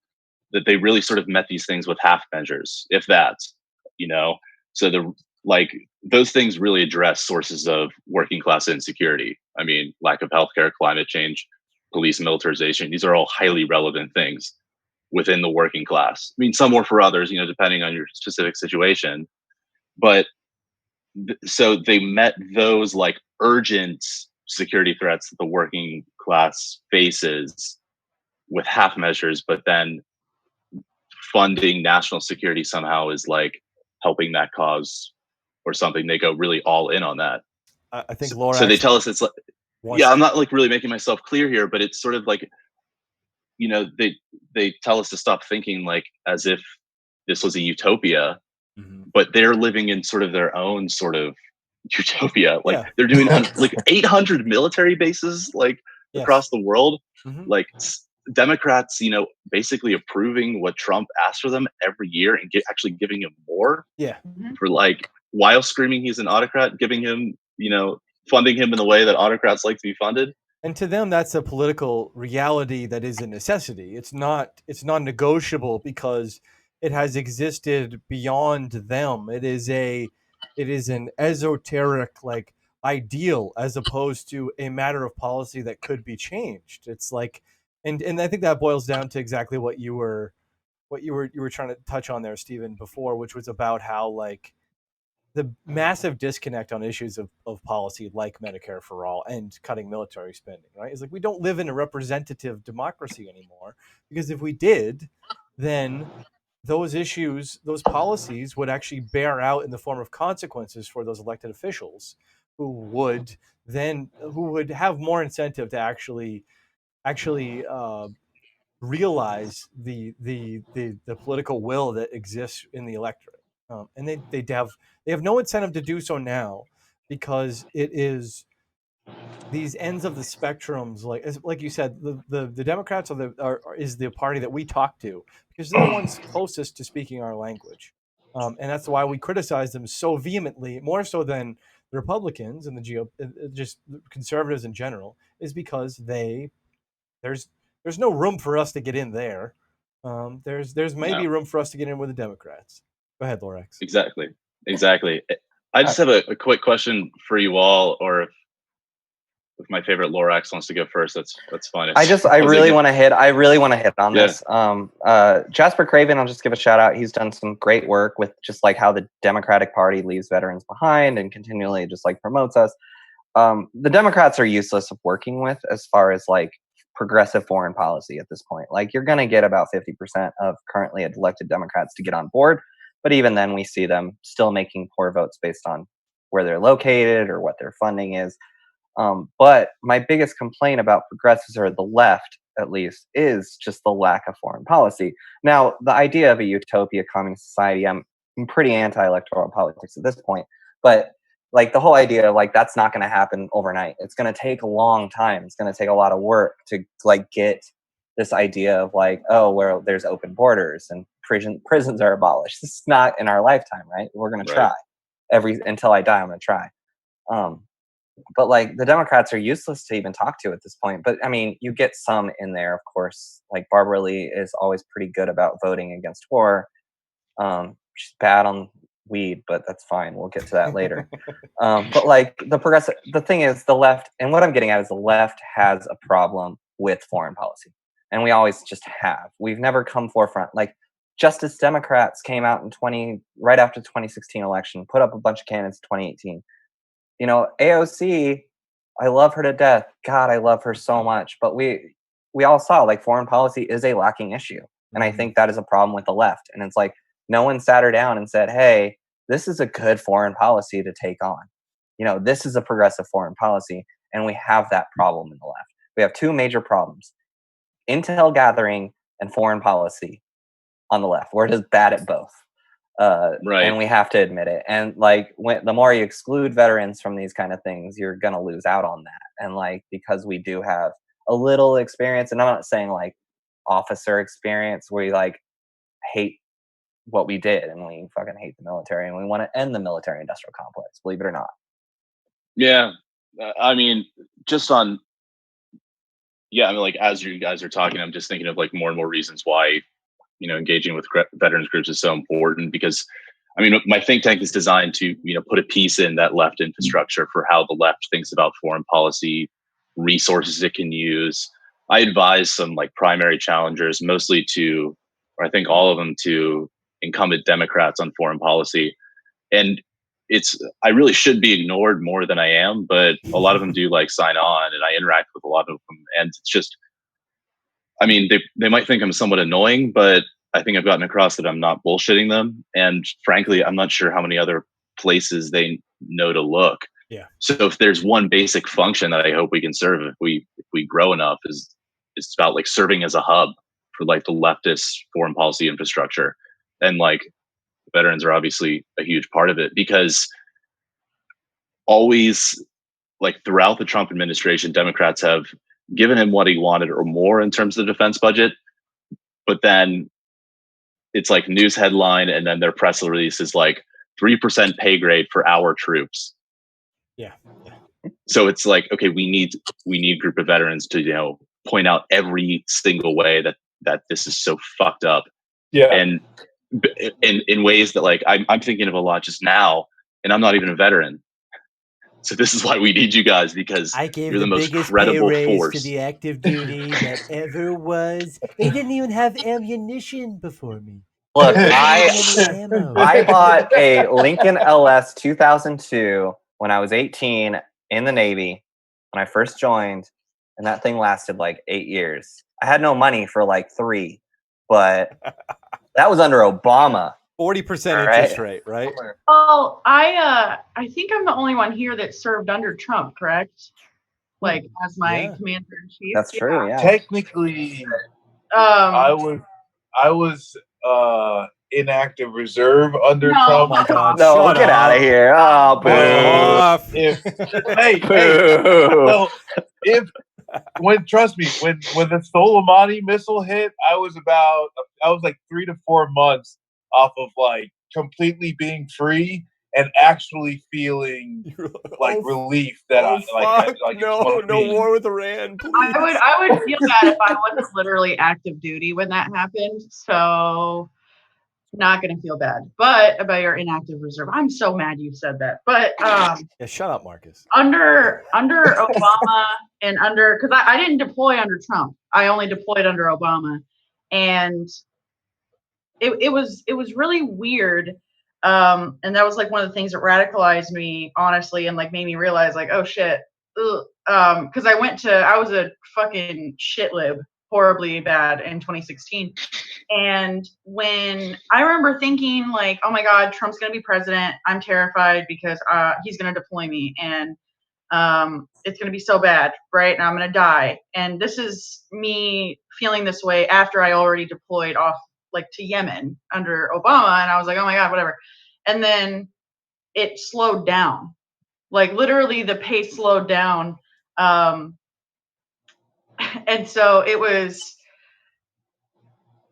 Speaker 4: that they really sort of met these things with half measures, if that, you know. So those things really address sources of working class insecurity. I mean, lack of healthcare, climate change, police militarization. These are all highly relevant things within the working class. I mean, some more for others, depending on your specific situation. But so they met those like urgent security threats that the working class faces with half measures, but then funding national security somehow is like helping that cause or something. They go really all in on that.
Speaker 1: I think
Speaker 4: So they
Speaker 1: Lorax
Speaker 4: tell us it's like,
Speaker 1: wants.
Speaker 4: I'm not like really making myself clear here, but it's sort of like, they tell us to stop thinking like as if this was a utopia, but they're living in sort of their own sort of utopia. Like they're doing like 800 military bases like across the world. Like Democrats, basically approving what Trump asked for them every year and actually giving him more.
Speaker 1: Yeah.
Speaker 4: For like, while screaming he's an autocrat, giving him, funding him in the way that autocrats like to be funded.
Speaker 1: And to them, that's a political reality that is a necessity. It's non-negotiable because it has existed beyond them. It is an esoteric like ideal as opposed to a matter of policy that could be changed. It's like, and I think that boils down to exactly what you were trying to touch on there, Stephen, before, which was about how like the massive disconnect on issues of policy like Medicare for all and cutting military spending, right? It's like we don't live in a representative democracy anymore, because if we did, then those issues, those policies would actually bear out in the form of consequences for those elected officials who would have more incentive to actually realize the political will that exists in the electorate, and they have no incentive to do so now, because it is these ends of the spectrums, like you said, the Democrats is the party that we talk to, because they're the ones closest to speaking our language, and that's why we criticize them so vehemently, more so than the Republicans and just conservatives in general, is because there's no room for us to get in there. There's maybe room for us to get in with the Democrats. Go ahead, Lorax.
Speaker 4: Exactly. I just have a quick question for you all, or if my favorite Lorax wants to go first, that's fine.
Speaker 5: I really want to hit on this. Jasper Craven, I'll just give a shout out. He's done some great work with just like how the Democratic Party leaves veterans behind and continually just like promotes us. The Democrats are useless of working with as far as like progressive foreign policy at this point. Like you're going to get about 50% of currently elected Democrats to get on board. But even then we see them still making poor votes based on where they're located or what their funding is. But my biggest complaint about progressives, or the left at least, is just the lack of foreign policy. Now, the idea of a utopia communist society, I'm pretty anti-electoral politics at this point, but like the whole idea, like that's not going to happen overnight. It's going to take a long time. It's going to take a lot of work to like get this idea of like, oh, where there's open borders and prisons are abolished. It's not in our lifetime, right? We're going to try until I die. I'm going to try. but like the Democrats are useless to even talk to at this point. But I mean, you get some in there, of course. Like Barbara Lee is always pretty good about voting against war. She's bad on weed, but that's fine. We'll get to that later. But like the thing is, the left, and what I'm getting at is the left has a problem with foreign policy, and we always just have. We've never come forefront. Like Justice Democrats came out in right after the 2016 election, put up a bunch of candidates in 2018. You know, AOC, I love her to death. God, I love her so much. But we all saw like foreign policy is a lacking issue. And I think that is a problem with the left. And it's like no one sat her down and said, hey, this is a good foreign policy to take on. You know, this is a progressive foreign policy. And we have that problem in the left. We have two major problems: intel gathering and foreign policy on the left. We're just bad at both.
Speaker 4: Right.
Speaker 5: And we have to admit it. And like the more you exclude veterans from these kind of things, you're going to lose out on that. And like, because we do have a little experience, and I'm not saying like officer experience where you like hate what we did and we fucking hate the military and we want to end the military industrial complex, believe it or not.
Speaker 4: Yeah. I mean, like as you guys are talking, I'm just thinking of like more and more reasons why, you know, engaging with veterans groups is so important, because I mean, my think tank is designed to, you know, put a piece in that left infrastructure for how the left thinks about foreign policy, resources it can use. I advise some like primary challengers, mostly to, or I think all of them, to incumbent Democrats on foreign policy. And I really should be ignored more than I am, but a lot of them do like sign on, and I interact with a lot of them. And it's just, I mean, they might think I'm somewhat annoying, but I think I've gotten across that I'm not bullshitting them. And frankly, I'm not sure how many other places they know to look.
Speaker 1: Yeah.
Speaker 4: So if there's one basic function that I hope we can serve if we grow enough, is it's about like serving as a hub for like the leftist foreign policy infrastructure. And like veterans are obviously a huge part of it, because always, like throughout the Trump administration, Democrats have given him what he wanted or more in terms of the defense budget. But then it's like news headline, and then their press release is like 3% pay grade for our troops.
Speaker 1: Yeah.
Speaker 4: So it's like, okay, we need a group of veterans to, you know, point out every single way that this is so fucked up.
Speaker 2: Yeah.
Speaker 4: And in ways that like I'm thinking of a lot just now, and I'm not even a veteran. So this is why we need you guys, because
Speaker 1: I gave
Speaker 4: you're the most
Speaker 1: biggest
Speaker 4: credible
Speaker 1: pay raise
Speaker 4: force.
Speaker 1: to the active duty that ever was. They didn't even have ammunition before me.
Speaker 5: Look,
Speaker 1: They didn't have any ammo.
Speaker 5: I bought a Lincoln LS 2002 when I was 18 in the Navy when I first joined, and that thing lasted like 8 years. I had no money for like 3, but that was under Obama.
Speaker 1: 40%
Speaker 5: All
Speaker 1: interest
Speaker 5: right.
Speaker 1: rate, right?
Speaker 3: Well, I think I'm the only one here that served under Trump, correct? Like as my commander in chief.
Speaker 5: That's true. Yeah.
Speaker 2: Technically, I was inactive reserve under
Speaker 3: No.
Speaker 2: Trump.
Speaker 1: Oh my God!
Speaker 5: No,
Speaker 1: shut
Speaker 5: get
Speaker 1: up.
Speaker 5: out of here. Oh, boo.
Speaker 1: Off.
Speaker 2: Well, trust me, when the Soleimani missile hit, I was like 3 to 4 months off of like completely being free and actually feeling like relief that
Speaker 1: no war with Iran, please.
Speaker 3: I would feel bad if I wasn't literally active duty when that happened. So not gonna feel bad. But about your inactive reserve, I'm so mad you said that. But
Speaker 1: yeah, shut up, Marcus.
Speaker 3: Under Obama and because I didn't deploy under Trump. I only deployed under Obama, and it was really weird. And that was like one of the things that radicalized me, honestly, and like made me realize like, oh shit. Because I was a fucking shit lib, horribly bad in 2016. And when I remember thinking like, oh my God, Trump's going to be president. I'm terrified because he's going to deploy me, and it's going to be so bad, right? And I'm going to die. And this is me feeling this way after I already deployed off like to Yemen under Obama. And I was like, oh my God, whatever. And then it slowed down. Like literally the pace slowed down. And so it was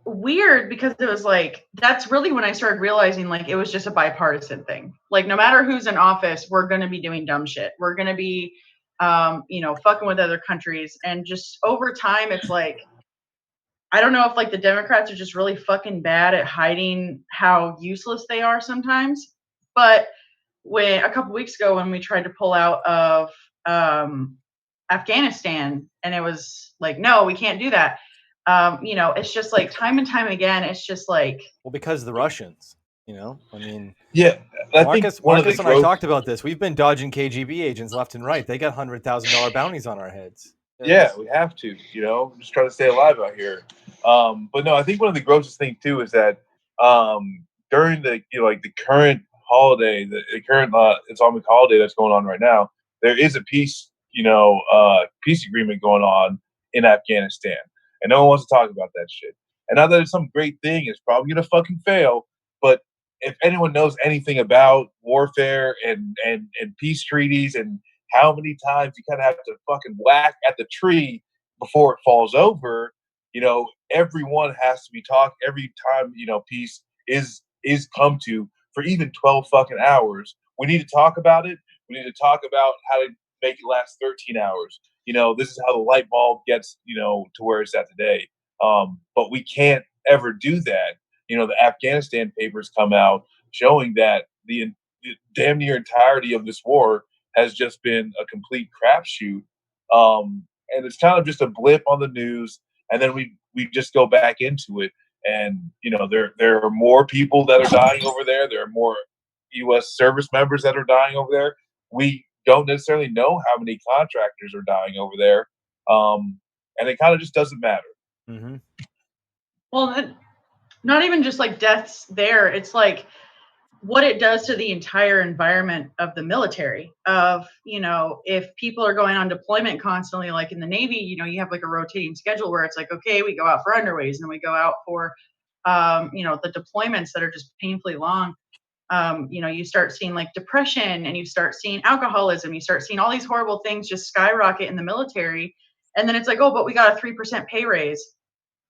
Speaker 3: weird because it was like, that's really when I started realizing like it was just a bipartisan thing. Like no matter who's in office, we're going to be doing dumb shit. We're going to be, fucking with other countries. And just over time, it's like, I don't know if like the Democrats are just really fucking bad at hiding how useless they are sometimes. But when a couple weeks ago when we tried to pull out of Afghanistan, and it was like, no, we can't do that. It's just like time and time again. It's just like,
Speaker 1: Well, because the Russians, I mean,
Speaker 2: Yeah, I think
Speaker 1: Marcus and I talked about this. We've been dodging KGB agents left and right. They got $100,000 bounties on our heads.
Speaker 2: Yeah, we have to, just try to stay alive out here. But no, I think one of the grossest things too is that during the like the current holiday, the current Islamic holiday that's going on right now, there is a peace peace agreement going on in Afghanistan, and no one wants to talk about that shit. And now that it's some great thing, it's probably gonna fucking fail. But if anyone knows anything about warfare and peace treaties and how many times you kind of have to fucking whack at the tree before it falls over. Everyone has to be talked every time, peace is come to for even 12 fucking hours. We need to talk about it. We need to talk about how to make it last 13 hours. This is how the light bulb gets, to where it's at today. But we can't ever do that. The Afghanistan papers come out showing that the damn near entirety of this war has just been a complete crapshoot. And it's kind of just a blip on the news, and then we just go back into it. And there are more people that are dying over there. There are more U.S. service members that are dying over there. We don't necessarily know how many contractors are dying over there, and it kind of just doesn't matter.
Speaker 1: Mm-hmm.
Speaker 3: Well, not even just like deaths there. It's like what it does to the entire environment of the military. Of if people are going on deployment constantly, like in the Navy, you have like a rotating schedule where it's like, okay, we go out for underways, and then we go out for the deployments that are just painfully long. You start seeing like depression, and you start seeing alcoholism, you start seeing all these horrible things just skyrocket in the military. And then it's like, oh, but we got a 3% pay raise.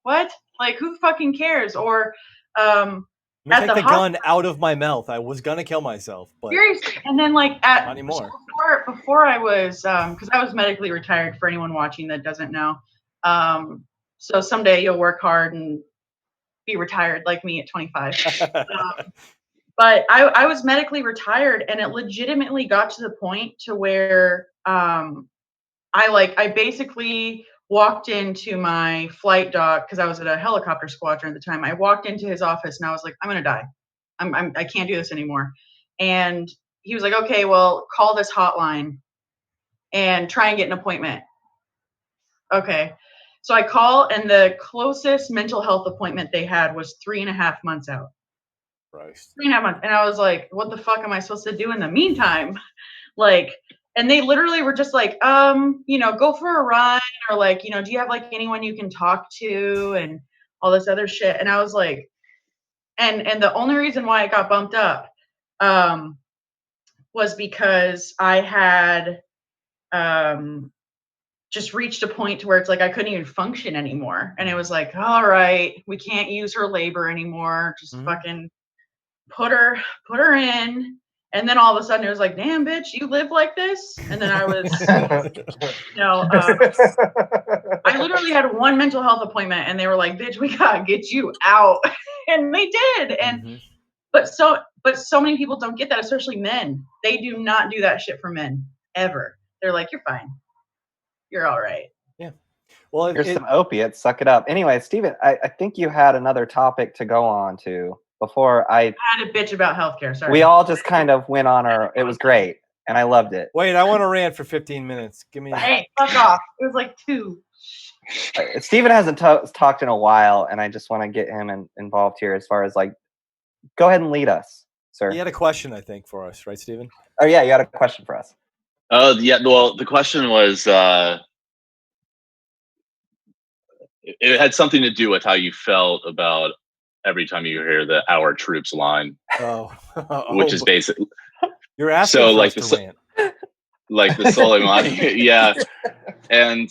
Speaker 3: What? Like, who fucking cares? Or
Speaker 1: Let me take the gun out of my mouth. I was gonna kill myself, but
Speaker 3: seriously. And then like not
Speaker 1: anymore.
Speaker 3: Before I was because I was medically retired, for anyone watching that doesn't know. So someday you'll work hard and be retired like me at 25. But I was medically retired, and it legitimately got to the point to where I basically walked into my flight dock because I was at a helicopter squadron at the time. I walked into his office and I was like, I'm gonna die. I can't do this anymore. And he was like, okay, well, call this hotline and try and get an appointment. Okay. So I call, and the closest mental health appointment they had was 3.5 months out.
Speaker 1: Right.
Speaker 3: 3.5 months. And I was like, what the fuck am I supposed to do in the meantime? Like, and they literally were just like, go for a run, or like, do you have like anyone you can talk to, and all this other shit. And I was like, and the only reason why it got bumped up was because I had just reached a point to where it's like I couldn't even function anymore. And it was like, all right, we can't use her labor anymore. Just fucking put her in. And then all of a sudden it was like, damn, bitch, you live like this? And then I was, I literally had one mental health appointment, and they were like, bitch, we gotta get you out. And they did. And but so many people don't get that, especially men. They do not do that shit for men ever. They're like, you're fine. You're all right.
Speaker 1: Yeah. Well,
Speaker 5: here's some opiates. Suck it up. Anyway, Steven, I think you had another topic to go on to before I
Speaker 3: had a bitch about healthcare. Sorry.
Speaker 5: We all just kind of went on it was great, and I loved it.
Speaker 1: Wait, I want to rant for 15 minutes. Give me.
Speaker 3: Hey, fuck off. It was like 2.
Speaker 5: Steven hasn't talked in a while, and I just want to get him involved here as far as like, go ahead and lead us, sir.
Speaker 1: You had a question, I think, for us, right, Steven?
Speaker 5: Oh yeah, you had a question for us.
Speaker 4: Yeah. Well, the question was, it had something to do with how you felt about every time you hear the "Our Troops" line. Which is basically
Speaker 1: you're asking for us to rant.
Speaker 4: Like the Soleimani, yeah. And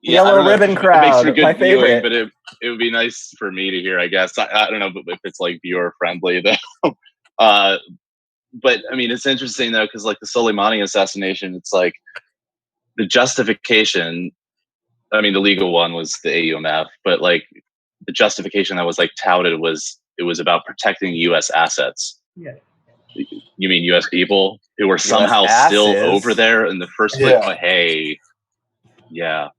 Speaker 4: Yeah, I
Speaker 5: Yellow
Speaker 4: don't know
Speaker 5: ribbon
Speaker 4: if it makes for
Speaker 5: crowd,
Speaker 4: good
Speaker 5: my
Speaker 4: viewing,
Speaker 5: favorite.
Speaker 4: but it would be nice for me to hear, I guess. I don't know if it's like viewer friendly though. But I mean, it's interesting though, because like the Soleimani assassination, it's like the justification. I mean, the legal one was the AUMF, but like the justification that was like touted was it was about protecting U.S. assets.
Speaker 3: Yeah.
Speaker 4: You mean U.S. people who were somehow still
Speaker 5: asses.
Speaker 4: over there in the first place?
Speaker 2: Yeah.
Speaker 4: Oh, hey, yeah.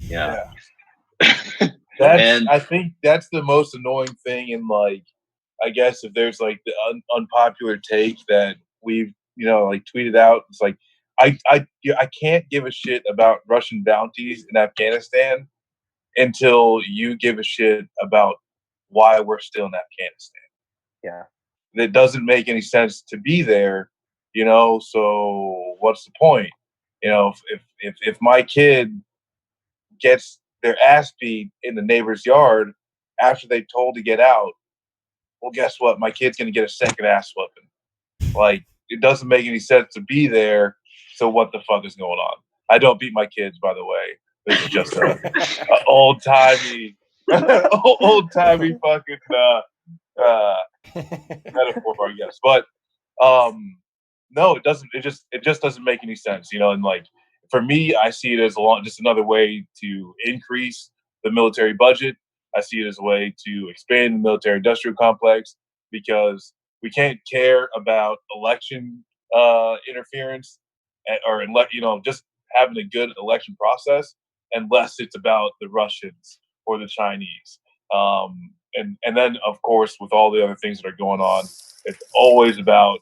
Speaker 2: That's
Speaker 4: And
Speaker 2: I think that's the most annoying thing. In like, I guess if there's like the unpopular take that we've like tweeted out, it's like I can't give a shit about Russian bounties in Afghanistan until you give a shit about why we're still in Afghanistan.
Speaker 5: Yeah.
Speaker 2: It doesn't make any sense to be there, so what's the point? If my kid gets their ass beat in the neighbor's yard after they told to get out, well, guess what? My kid's going to get a second ass whooping. Like, it doesn't make any sense to be there. So what the fuck is going on? I don't beat my kids, by the way. This is just a old timey fucking metaphor, I guess. But no, it doesn't. It just doesn't make any sense, And like for me, I see it as just another way to increase the military budget. I see it as a way to expand the military-industrial complex because we can't care about election interference or just having a good election process unless it's about the Russians or the Chinese. And then of course with all the other things that are going on, it's always about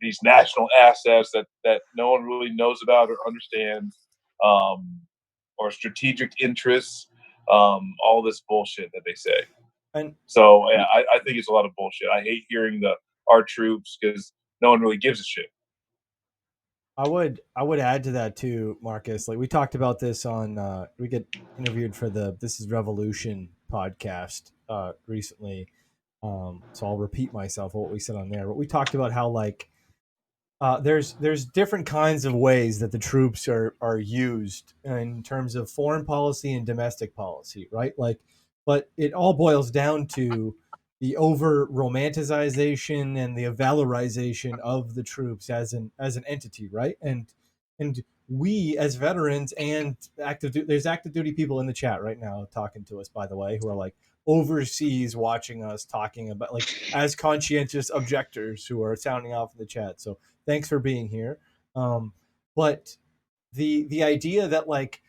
Speaker 2: these national assets that no one really knows about or understands, or strategic interests, all this bullshit that they say.
Speaker 1: And
Speaker 2: so yeah, I think it's a lot of bullshit. I hate hearing our troops because no one really gives a shit.
Speaker 1: I would add to that too, Marcus. Like we talked about this on we get interviewed for the This Is Revolution podcast recently. So I'll repeat myself what we said on there. But we talked about how like there's different kinds of ways that the troops are used in terms of foreign policy and domestic policy, right? Like, but it all boils down to the over romanticization and the valorization of the troops as an entity, right? And we as veterans and there's active duty people in the chat right now talking to us, by the way, who are like overseas watching us talking about like as conscientious objectors who are sounding off in the chat. So thanks for being here. But the idea that like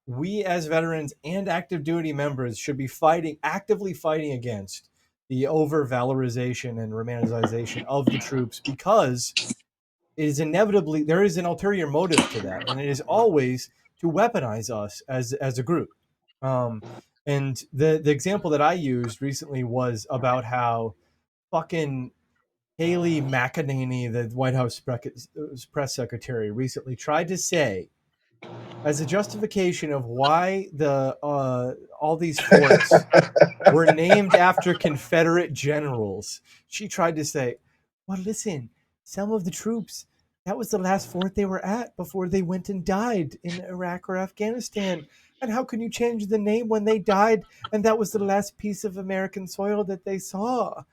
Speaker 1: we as veterans and active duty members should be actively fighting against the over valorization and romanticization of the troops, because it is inevitably there is an ulterior motive to that, and it is always to weaponize us as a group. And the example that I used recently was about how fucking Haley McEnany, the White House press secretary, recently tried to say, as a justification of why all these forts were named after Confederate generals, she tried to say, "Well, listen, some of the troops, that was the last fort they were at before they went and died in Iraq or Afghanistan. And how can you change the name when they died and that was the last piece of American soil that they saw?"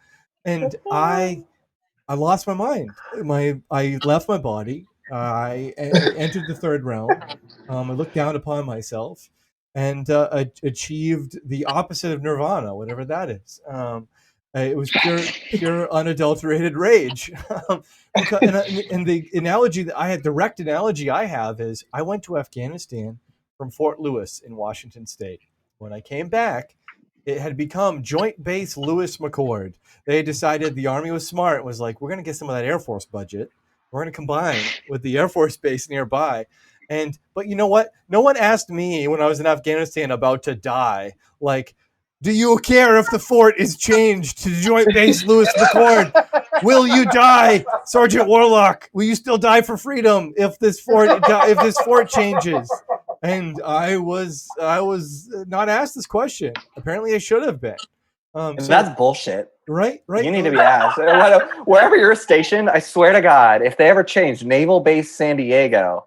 Speaker 1: And I lost my mind. I left my body. I entered the third realm. I looked down upon myself and achieved the opposite of nirvana, whatever that is. It was pure, unadulterated rage. Because, and the analogy that I had, direct analogy I have is I went to Afghanistan from Fort Lewis in Washington State. When I came back, it had become Joint Base Lewis McChord. They decided the Army was smart and was like, we're going to get some of that Air Force budget. We're going to combine with the Air Force base nearby. But you know what? No one asked me when I was in Afghanistan about to die, like, do you care if the fort is changed to Joint Base Lewis McChord? Will you die, Sergeant Warlock? Will you still die for freedom if this fort changes? And I was not asked this question. Apparently, I should have been.
Speaker 5: And that's bullshit.
Speaker 1: Right.
Speaker 5: You need to be asked. Wherever you're stationed, I swear to God, if they ever changed Naval Base San Diego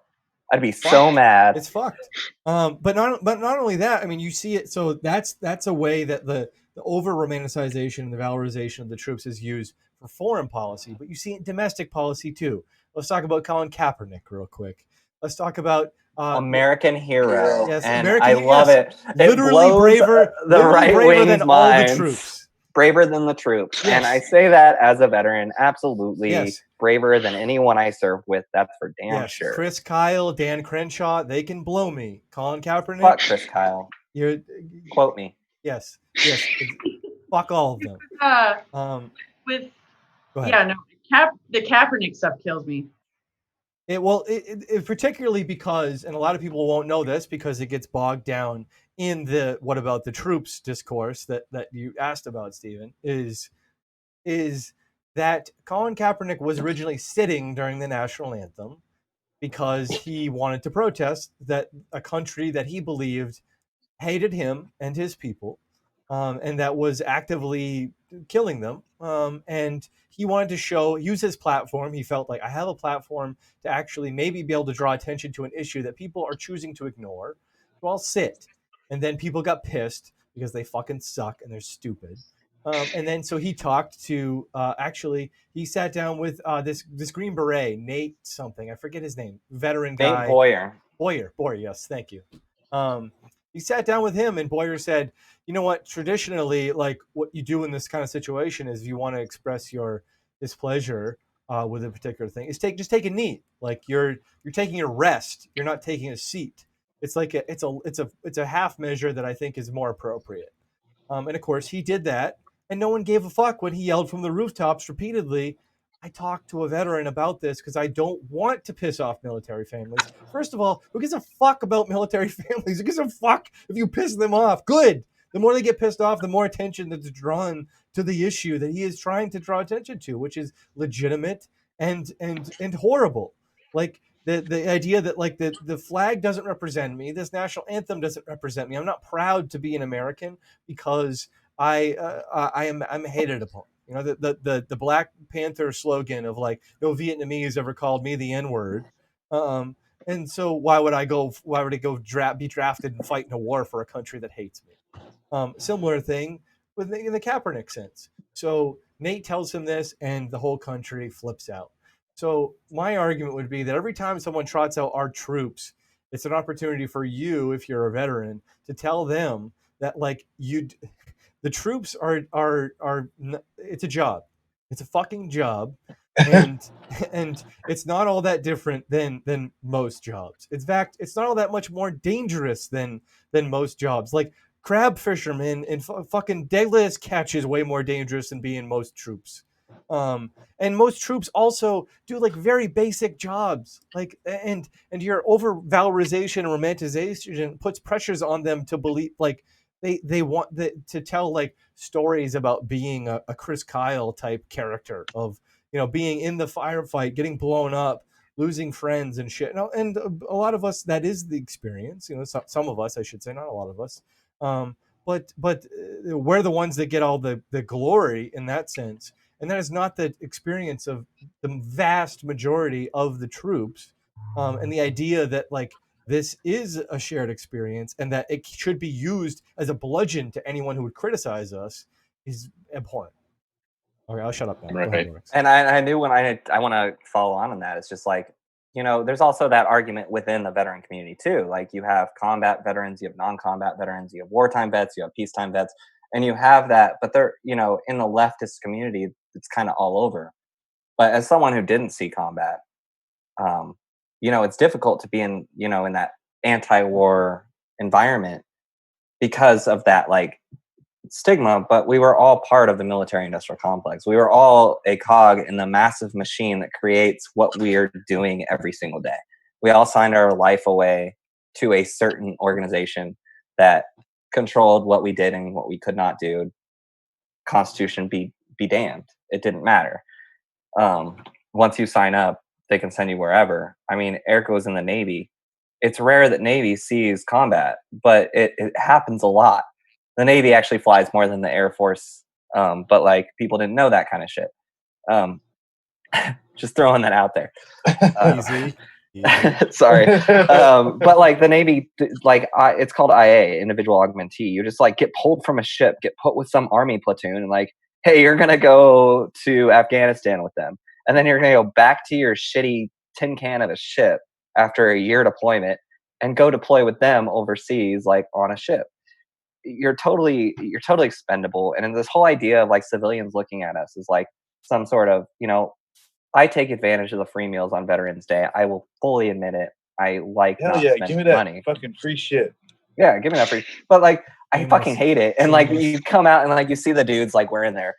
Speaker 5: I'd be so mad.
Speaker 1: It's fucked. But not only that. I mean, you see it. So that's a way that the over romanticization and the valorization of the troops is used for foreign policy. But you see it in domestic policy too. Let's talk about Colin Kaepernick real quick. Let's talk about
Speaker 5: American hero.
Speaker 1: Yes,
Speaker 5: and
Speaker 1: American,
Speaker 5: I love it. It
Speaker 1: literally
Speaker 5: blows
Speaker 1: braver,
Speaker 5: the
Speaker 1: literally
Speaker 5: right
Speaker 1: braver than
Speaker 5: wing's
Speaker 1: all the
Speaker 5: minds.
Speaker 1: troops.
Speaker 5: Braver than the troops.
Speaker 1: Yes.
Speaker 5: And I say that as a veteran, absolutely
Speaker 1: Yes.
Speaker 5: braver than anyone I served with. That's for damn
Speaker 1: Yes.
Speaker 5: sure.
Speaker 1: Chris Kyle, Dan Crenshaw, they can blow me. Colin Kaepernick.
Speaker 5: Fuck Chris Kyle.
Speaker 1: You're
Speaker 5: Quote me.
Speaker 1: Yes. Fuck all of them.
Speaker 3: With
Speaker 1: Go ahead.
Speaker 3: yeah, no, the Kaepernick stuff kills me.
Speaker 1: It particularly because, and a lot of people won't know this because it gets bogged down in the what about the troops discourse that you asked about, Stephen, is that Colin Kaepernick was originally sitting during the national anthem because he wanted to protest that a country that he believed hated him and his people, and that was actively killing them. And he wanted to use his platform. He felt like, I have a platform to actually maybe be able to draw attention to an issue that people are choosing to ignore. So I'll sit. And then people got pissed because they fucking suck and they're stupid. And then so he talked to he sat down with this Green Beret, Nate something, I forget his name, veteran guy.
Speaker 5: Nate
Speaker 1: Boyer, yes, thank you. He sat down with him, and Boyer said, you know what, traditionally, like what you do in this kind of situation is if you want to express your displeasure with a particular thing, is just take a knee. Like you're taking a rest. You're not taking a seat. It's like it's a half measure that I think is more appropriate. And of course, he did that, and no one gave a fuck when he yelled from the rooftops repeatedly, I talked to a veteran about this because I don't want to piss off military families. First of all, who gives a fuck about military families? Who gives a fuck if you piss them off? Good. The more they get pissed off, the more attention that's drawn to the issue that he is trying to draw attention to, which is legitimate and horrible. Like the idea that like the flag doesn't represent me, this national anthem doesn't represent me. I'm not proud to be an American because I'm hated upon. You know, the Black Panther slogan of like, no Vietnamese ever called me the N-word. And so why would I go be drafted and fight in a war for a country that hates me? Similar thing in the Kaepernick sense. So Nate tells him this and the whole country flips out. So my argument would be that every time someone trots out our troops, it's an opportunity for you, if you're a veteran, to tell them that like the troops are it's a job. It's a fucking job. And it's not all that different than most jobs. In fact, it's not all that much more dangerous than most jobs. Like crab fishermen and fucking deadlift catch is way more dangerous than being most troops. And most troops also do like very basic jobs. Like and your over valorization and romanticization puts pressures on them to believe like they want to tell like stories about being a Chris Kyle type character of, you know, being in the firefight, getting blown up, losing friends and shit. And a lot of us, that is the experience. You know, some of us, I should say, not a lot of us. But we're the ones that get all the glory in that sense. And that is not the experience of the vast majority of the troops. And the idea that like this is a shared experience and that it should be used as a bludgeon to anyone who would criticize us is abhorrent. Okay, I'll shut up now.
Speaker 4: Right.
Speaker 1: Go ahead, Lawrence.
Speaker 5: And I knew when I want to follow on that, it's just like, you know, there's also that argument within the veteran community too. Like you have combat veterans, you have non-combat veterans, you have wartime vets, you have peacetime vets, and you have that, but they're, you know, in the leftist community, it's kind of all over. But as someone who didn't see combat, you know, it's difficult to be in, you know, in that anti-war environment because of that like stigma. But we were all part of the military industrial complex. We were all a cog in the massive machine that creates what we are doing every single day. We all signed our life away to a certain organization that controlled what we did and what we could not do. Constitution be damned. It didn't matter. Once you sign up, they can send you wherever. I mean, Eric was in the Navy. It's rare that Navy sees combat, but it happens a lot. The Navy actually flies more than the Air Force, but like people didn't know that kind of shit. Just throwing that out there. Sorry. But like the Navy, like it's called IA, individual augmentee. You just like get pulled from a ship, get put with some army platoon, and like, hey, you're gonna go to Afghanistan with them, and then you're gonna go back to your shitty tin can of a ship after a year deployment and go deploy with them overseas, like on a ship. You're totally expendable. And in this whole idea of like civilians looking at us as like some sort of, I take advantage of the free meals on Veterans Day. I will fully admit it. I like
Speaker 2: Hell
Speaker 5: not
Speaker 2: yeah,
Speaker 5: spending
Speaker 2: give me that
Speaker 5: money.
Speaker 2: fucking free shit.
Speaker 5: Yeah, give me that free. But like, I
Speaker 1: Shameless.
Speaker 5: fucking hate it. And like,
Speaker 1: Shameless.
Speaker 5: you come out and like you see the dudes like wearing their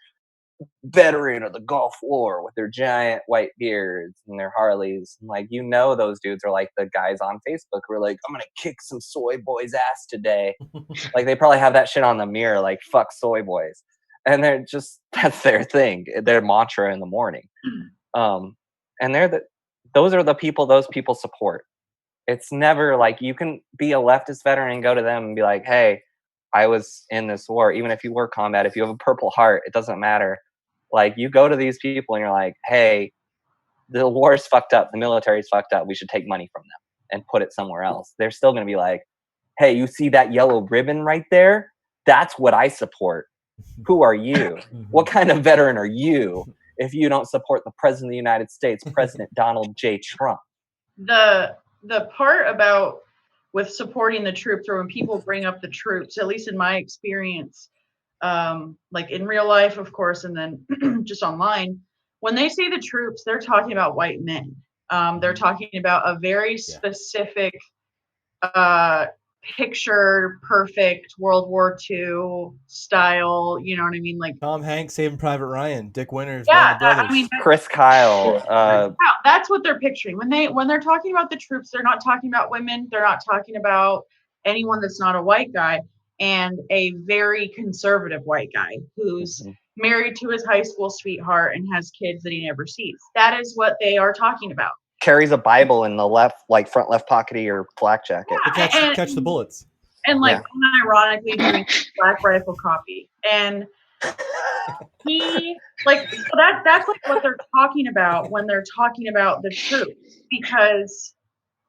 Speaker 5: veteran of the Gulf War with their giant white beards and their Harleys. And like, those dudes are like the guys on Facebook who are like, I'm gonna kick some soy boys' ass today. Like they probably have that shit on the mirror, like fuck soy boys. And they're just, that's their thing, their mantra in the morning. And those are the people those people support. It's never like you can be a leftist veteran and go to them and be like, hey, I was in this war. Even if you were combat, if you have a Purple Heart, it doesn't matter. Like you go to these people and you're like, hey, the war's fucked up. The military's fucked up. We should take money from them and put it somewhere else. They're still going to be like, hey, you see that yellow ribbon right there? That's what I support. Who are you? What kind of veteran are you if you don't support the President of the United States, President Donald J. Trump?
Speaker 3: The part about with supporting the troops, or when people bring up the troops, at least in my experience, like in real life, of course, and then just online, when they say the troops, they're talking about white men. They're talking about a very specific picture perfect World War II style, you know what I mean? Like
Speaker 1: Tom Hanks, Saving Private Ryan, Dick Winters, Band of Brothers.
Speaker 3: I mean,
Speaker 5: Chris Kyle.
Speaker 3: that's what they're picturing when they're talking about the troops. They're not talking about women. They're not talking about anyone that's not a white guy, and a very conservative white guy who's married to his high school sweetheart and has kids that he never sees. That is what they are talking about.
Speaker 5: Carries a Bible in the left, like front left pocket of your flak jacket.
Speaker 1: To catch the bullets.
Speaker 3: And like unironically drinking Black Rifle coffee. And he that's like what they're talking about when they're talking about the troops, because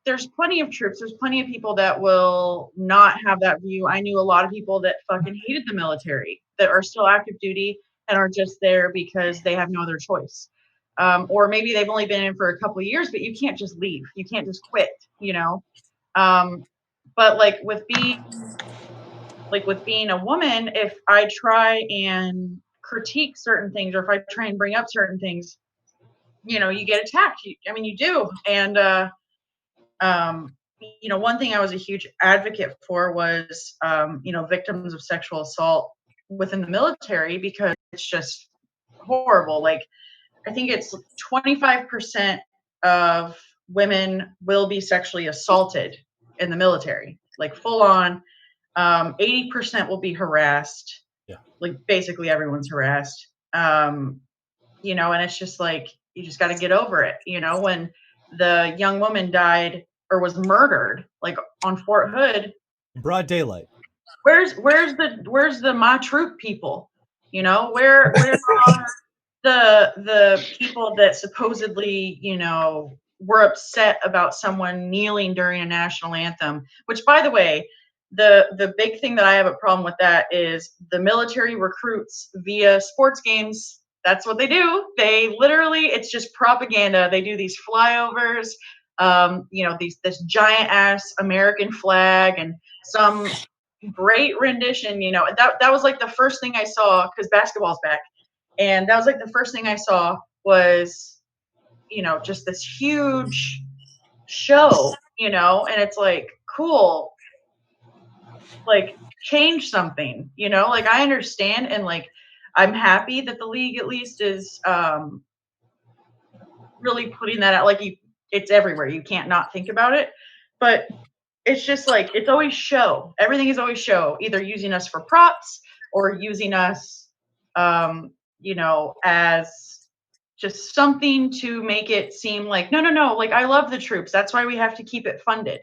Speaker 3: there's plenty of troops. There's plenty of people that will not have that view. I knew a lot of people that fucking hated the military that are still active duty and are just there because they have no other choice. Or maybe they've only been in for a couple of years, but you can't just leave. You can't just quit, But like with being a woman, if I try and critique certain things, or if I try and bring up certain things, you get attacked. You do. And, one thing I was a huge advocate for was, victims of sexual assault within the military, because it's just horrible. Like, I think it's 25% of women will be sexually assaulted in the military, like full on. 80% will be harassed.
Speaker 1: Yeah.
Speaker 3: Like basically everyone's harassed. And it's just like, you just got to get over it. When the young woman died or was murdered, like on Fort Hood,
Speaker 1: in broad daylight.
Speaker 3: Where's the my troop people? Where are the people that supposedly, were upset about someone kneeling during a national anthem? Which, by the way, the big thing that I have a problem with that is the military recruits via sports games. That's what they do. They literally, it's just propaganda. They do these flyovers, this giant ass American flag and some great rendition. That was like the first thing I saw, because basketball's back. And that was like the first thing I saw was, just this huge show, and it's like, cool, like change something, like I understand. And like, I'm happy that the league at least is really putting that out. Like it's everywhere. You can't not think about it. But it's just like, it's always show. Everything is always show, either using us for props or using us, as just something to make it seem like, no, like I love the troops. That's why we have to keep it funded.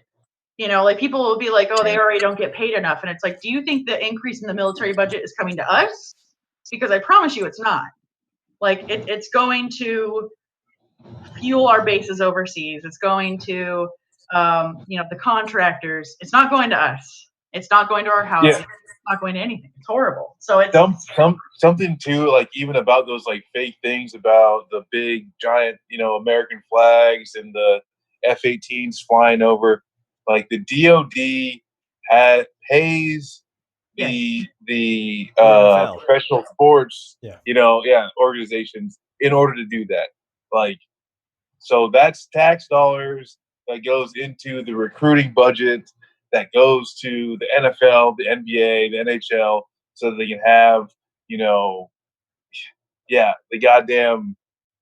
Speaker 3: Like people will be like, oh, they already don't get paid enough. And it's like, do you think the increase in the military budget is coming to us? Because I promise you it's not. Like it's going to fuel our bases overseas. It's going to, the contractors. It's not going to us. It's not going to our houses.
Speaker 2: Yeah.
Speaker 3: It's not going to anything. It's horrible. So it's
Speaker 2: something too, like even about those like fake things about the big giant, American flags and the F-18s flying over. Like the DoD pays the
Speaker 1: NFL.
Speaker 2: professional sports,
Speaker 1: Yeah.
Speaker 2: organizations in order to do that. Like, so that's tax dollars that goes into the recruiting budget that goes to the NFL, the NBA, the NHL, so that they can have, the goddamn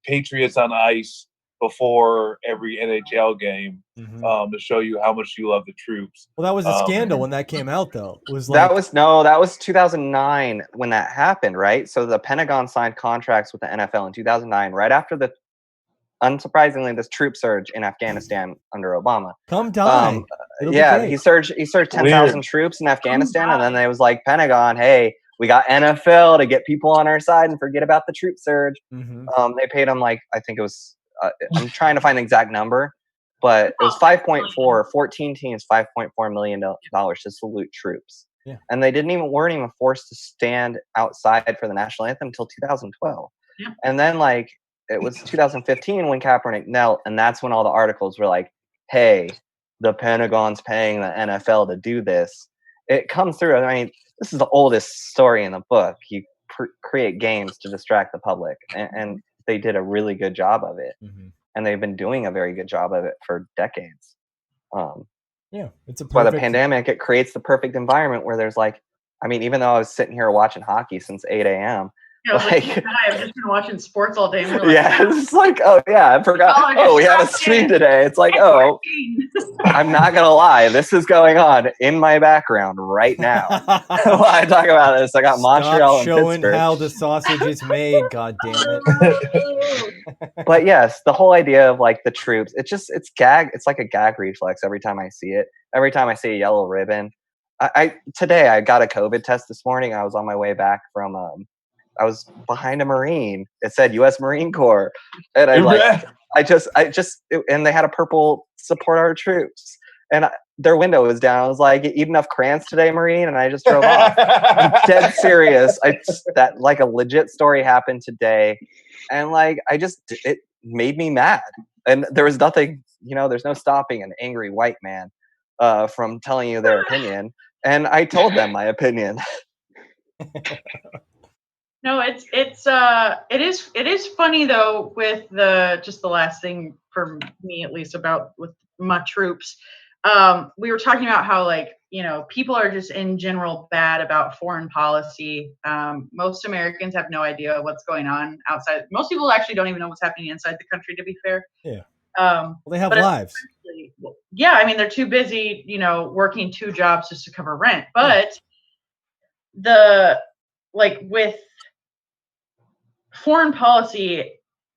Speaker 2: Patriots on ice before every NHL game to show you how much you love the troops.
Speaker 1: Well, that was a scandal when that came out, though. It was
Speaker 5: that was 2009 when that happened, right? So the Pentagon signed contracts with the NFL in 2009, right after the, unsurprisingly, this troop surge in Afghanistan under Obama.
Speaker 1: Come die.
Speaker 5: He surged 10,000 troops in Afghanistan, and then they was like, Pentagon, hey, we got NFL to get people on our side and forget about the troop surge. They paid him I think it was, I'm trying to find the exact number, but it was 14 teams, $5.4 million to salute troops.
Speaker 1: Yeah.
Speaker 5: And they weren't even forced to stand outside for the national anthem until 2012.
Speaker 3: Yeah.
Speaker 5: And then it was 2015 when Kaepernick knelt, and that's when all the articles were like, hey, the Pentagon's paying the NFL to do this. It comes through. I mean, this is the oldest story in the book. You create games to distract the public, and they did a really good job of it. And they've been doing a very good job of it for decades.
Speaker 1: It's a
Speaker 5: by the pandemic, it creates the perfect environment where there's even though I was sitting here watching hockey since 8 a.m.,
Speaker 3: I've just been watching sports all day. And
Speaker 5: it's oh yeah, I forgot. We have a stream today. It's I'm not gonna lie, this is going on in my background right now. While I talk about this, I got Montreal and
Speaker 1: showing
Speaker 5: Pittsburgh.
Speaker 1: how the sausage is made. God damn it!
Speaker 5: But yes, the whole idea of the troops, it's like a gag reflex every time I see it. Every time I see a yellow ribbon. Today I got a COVID test this morning. I was on my way back from I was behind a Marine. It said U.S. Marine Corps, and and they had a purple support our troops, and their window was down. I was like, eat enough crayons today, Marine, and I just drove off. I'm dead serious. That a legit story happened today, and it made me mad. And there was nothing, there's no stopping an angry white man from telling you their opinion, and I told them my opinion.
Speaker 3: No, it is funny though with the last thing for me at least about with my troops. We were talking about how people are just in general bad about foreign policy. Most Americans have no idea what's going on outside. Most people actually don't even know what's happening inside the country, to be fair.
Speaker 1: Yeah. Well, they have lives.
Speaker 3: Yeah, I mean they're too busy, working 2 jobs just to cover rent. But with foreign policy,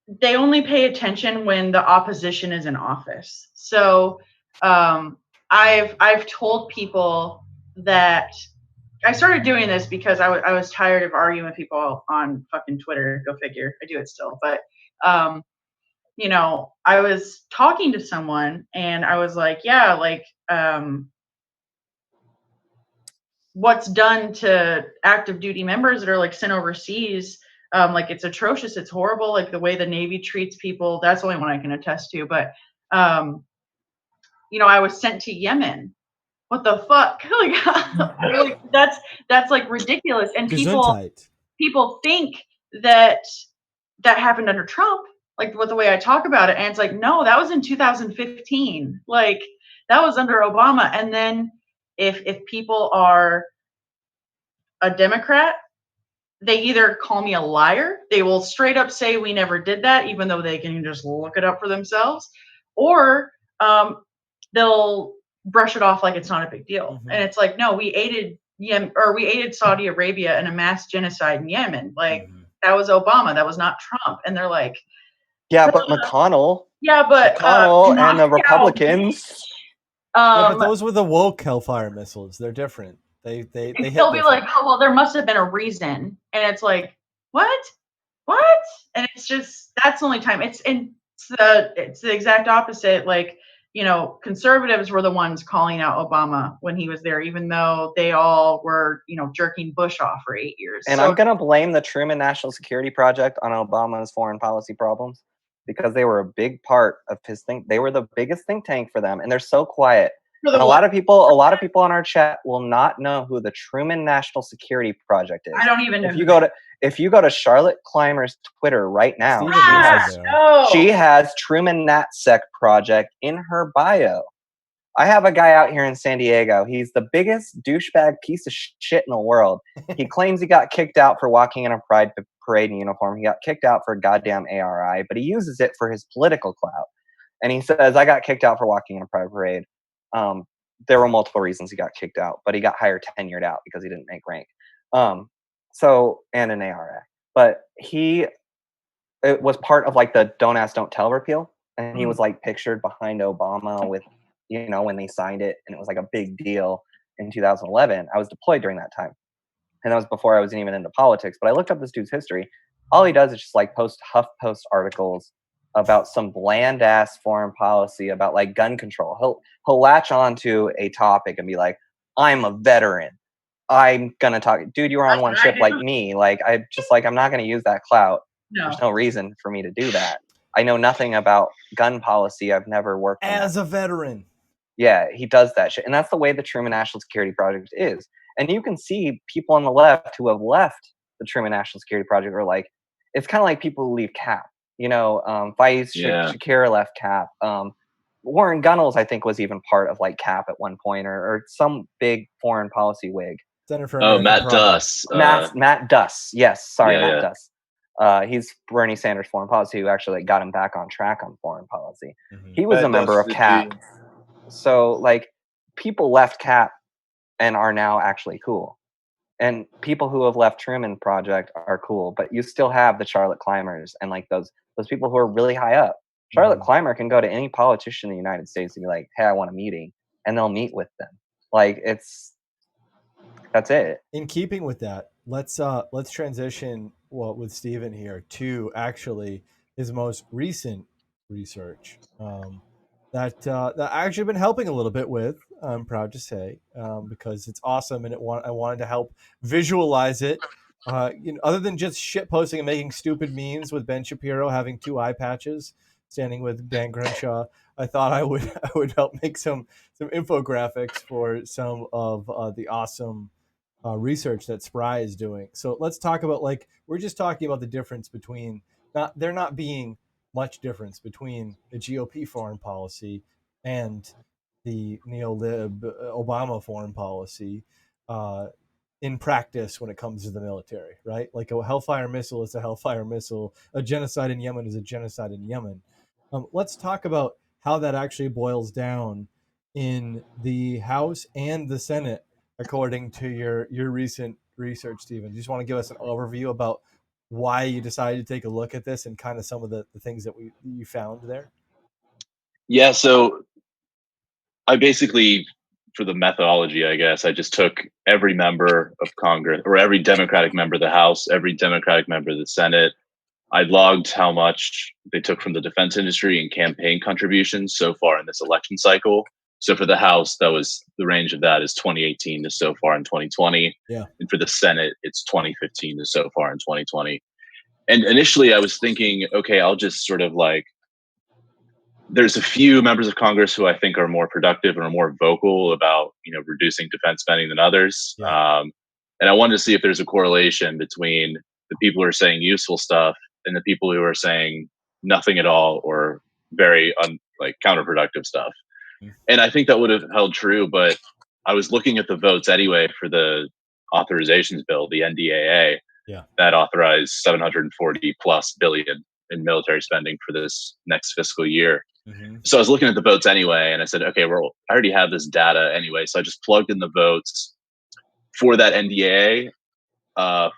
Speaker 3: they only pay attention when the opposition is in office. So I've told people that I started doing this because I was tired of arguing with people on fucking Twitter. Go figure. I do it still, but I was talking to someone and I was like, what's done to active duty members that are sent overseas, it's atrocious. It's horrible. The way the Navy treats people, that's the only one I can attest to. But, I was sent to Yemen. What the fuck? That's ridiculous. And people think that happened under Trump, with the way I talk about it. And it's no, that was in 2015. That was under Obama. And then if people are a Democrat, they either call me a liar, they will straight up say we never did that, even though they can just look it up for themselves, or they'll brush it off like it's not a big deal. And it's no, we aided Saudi Arabia in a mass genocide in Yemen. That was Obama, that was not Trump. And they're like,
Speaker 5: yeah, but McConnell.
Speaker 3: Yeah, but
Speaker 5: McConnell and the Republicans.
Speaker 1: But those were the woke Hellfire missiles. They're different. They
Speaker 3: still be like, oh well, there must have been a reason, and it's what? And it's just that's the only time. It's the exact opposite. Like, you know, conservatives were the ones calling out Obama when he was there, even though they all were, you know, jerking Bush off for 8 years.
Speaker 5: And I'm going to blame the Truman National Security Project on Obama's foreign policy problems because they were a big part of his think. They were the biggest think tank for them, and they're so quiet. And a lot of people on our chat will not know who the Truman National Security Project is.
Speaker 3: I don't even know.
Speaker 5: If you go to Charlotte Clymer's Twitter right now, she has Truman NatSec Project in her bio. I have a guy out here in San Diego. He's the biggest douchebag piece of shit in the world. He claims he got kicked out for walking in a pride parade in uniform. He got kicked out for a goddamn ARI, but he uses it for his political clout. And he says, I got kicked out for walking in a pride parade. There were multiple reasons he got kicked out, but he got higher tenured out because he didn't make rank. And an ARI. But it was part of like the Don't Ask, Don't Tell repeal. And he was like pictured behind Obama with, you know, when they signed it, and it was like a big deal in 2011. I was deployed during that time. And that was before I was even into politics. But I looked up this dude's history. All he does is just like post HuffPost articles about some bland ass foreign policy about like gun control. He'll latch on to a topic and be like, I'm a veteran. I'm gonna talk. Dude, you were on one ship like me. Like I'm not gonna use that clout.
Speaker 3: No.
Speaker 5: There's no reason for me to do that. I know nothing about gun policy. I've never worked
Speaker 1: as a veteran.
Speaker 5: Yeah, he does that shit. And that's the way the Truman National Security Project is. And you can see people on the left who have left the Truman National Security Project are like, it's kind of like people who leave CAP. You know, Faiz Shakir left CAP. Warren Gunnels, I think, was even part of like CAP at one point, or some big foreign policy wig.
Speaker 4: Matt Duss.
Speaker 5: Matt Duss. Yes, sorry, Matt Duss. He's Bernie Sanders' foreign policy, who actually got him back on track on foreign policy. He was a member of CAP. So, like, people left CAP and are now actually cool. And people who have left Truman Project are cool, but you still have the Charlotte Clymers and, like, those people who are really high up. Charlotte Clymer can go to any politician in the United States and be like, hey, I want a meeting. And they'll meet with them. Like, that's it.
Speaker 1: In keeping with that, let's transition with Stephen here to actually his most recent research. That actually been helping a little bit with, I'm proud to say, because it's awesome, and I wanted to help visualize it. Other than just shit posting and making stupid memes with Ben Shapiro having 2 eye patches, standing with Dan Crenshaw, I thought I would help make some infographics for some of the awesome research that SPRI is doing. So let's talk about, like, we're just talking about the difference between there not being much difference between the GOP foreign policy and the neo-lib Obama foreign policy in practice when it comes to the military, right? Like a Hellfire missile is a Hellfire missile. A genocide in Yemen is a genocide in Yemen. Let's talk about how that actually boils down in the House and the Senate, according to your recent research, Stephen. Do you just want to give us an overview about why you decided to take a look at this and kind of some of the things that you found there?
Speaker 4: Yeah, so I basically, for the methodology, I guess, I just took every member of Congress, or every Democratic member of the House, every Democratic member of the Senate. I logged how much they took from the defense industry and campaign contributions so far in this election cycle. So for the House, that was the range of that is 2018 to so far in 2020.
Speaker 1: Yeah.
Speaker 4: And for the Senate, it's 2015 to so far in 2020. And initially I was thinking, okay, I'll just sort of like, there's a few members of Congress who I think are more productive and are more vocal about, reducing defense spending than others.
Speaker 1: Yeah.
Speaker 4: And I wanted to see if there's a correlation between the people who are saying useful stuff and the people who are saying nothing at all or very counterproductive stuff. And I think that would have held true, but I was looking at the votes anyway for the authorizations bill, the NDAA, that authorized 740 plus billion in military spending for this next fiscal year. So I was looking at the votes anyway, and I said, okay, well, I already have this data anyway. So I just plugged in the votes for that NDAA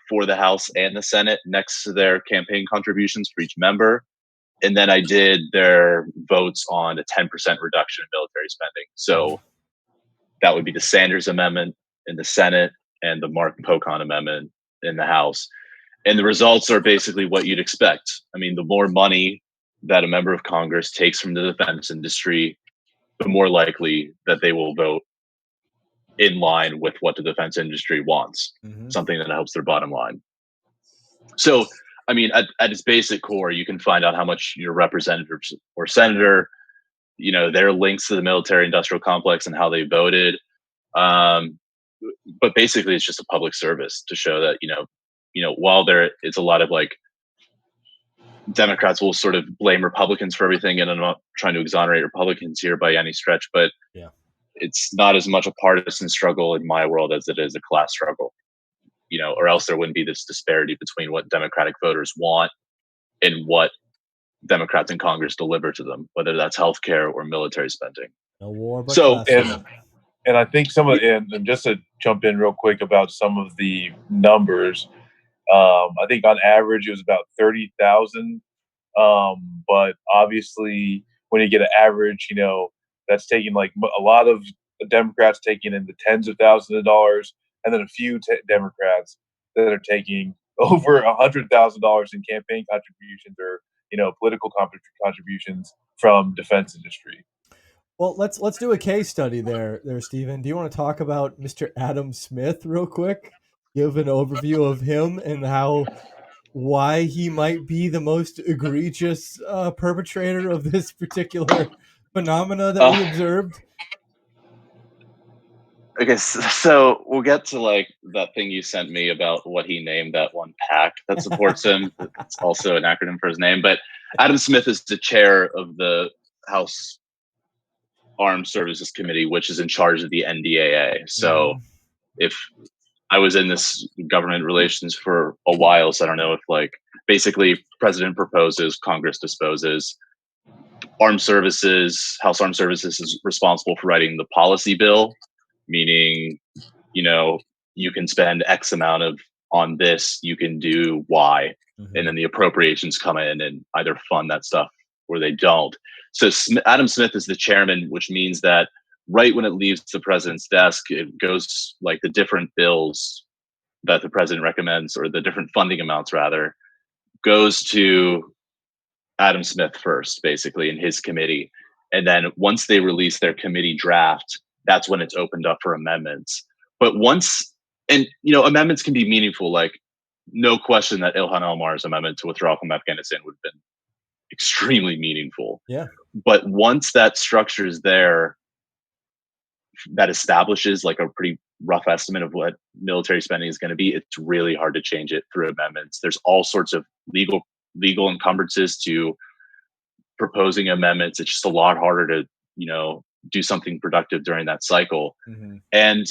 Speaker 4: for the House and the Senate next to their campaign contributions for each member. And then I did their votes on a 10% reduction in military spending. So that would be the Sanders Amendment in the Senate and the Mark Pocan Amendment in the House. And the results are basically what you'd expect. I mean, the more money that a member of Congress takes from the defense industry, the more likely that they will vote in line with what the defense industry wants, something that helps their bottom line. So, I mean, at its basic core, you can find out how much your representative or senator, their links to the military industrial complex and how they voted. But basically, it's just a public service to show that, while it's a lot of like Democrats will sort of blame Republicans for everything, and I'm not trying to exonerate Republicans here by any stretch, but
Speaker 1: yeah,
Speaker 4: it's not as much a partisan struggle in my world as it is a class struggle, or else there wouldn't be this disparity between what Democratic voters want and what Democrats in Congress deliver to them, whether that's healthcare or military spending.
Speaker 1: no war but
Speaker 4: So,
Speaker 1: class.
Speaker 2: And I think and just to jump in real quick about some of the numbers, I think on average it was about 30,000. But obviously, when you get an average, that's taking like a lot of Democrats taking in the tens of thousands of dollars, and then a few Democrats that are taking over $100,000 in campaign contributions or political contributions from defense industry.
Speaker 1: Well, let's do a case study there, Stephen. Do you want to talk about Mr. Adam Smith real quick? Give an overview of him and why he might be the most egregious perpetrator of this particular phenomena that we observed.
Speaker 4: Okay, so we'll get to like that thing you sent me about what he named that one PAC that supports him. It's also an acronym for his name. But Adam Smith is the chair of the House Armed Services Committee, which is in charge of the NDAA. So if I was in this government relations for a while, so I don't know if like basically president proposes, Congress disposes. Armed Services, House Armed Services is responsible for writing the policy bill, meaning, you can spend X amount on this, you can do Y, and then the appropriations come in and either fund that stuff or they don't. So Adam Smith is the chairman, which means that right when it leaves the president's desk, it goes like the different bills that the president recommends, or the different funding amounts rather, goes to Adam Smith first, basically, in his committee. And then once they release their committee draft, that's when it's opened up for amendments. But amendments can be meaningful. Like, no question that Ilhan Omar's amendment to withdraw from Afghanistan would have been extremely meaningful.
Speaker 1: Yeah.
Speaker 4: But once that structure is there, that establishes like a pretty rough estimate of what military spending is going to be, it's really hard to change it through amendments. There's all sorts of legal encumbrances to proposing amendments. It's just a lot harder to, do something productive during that cycle. And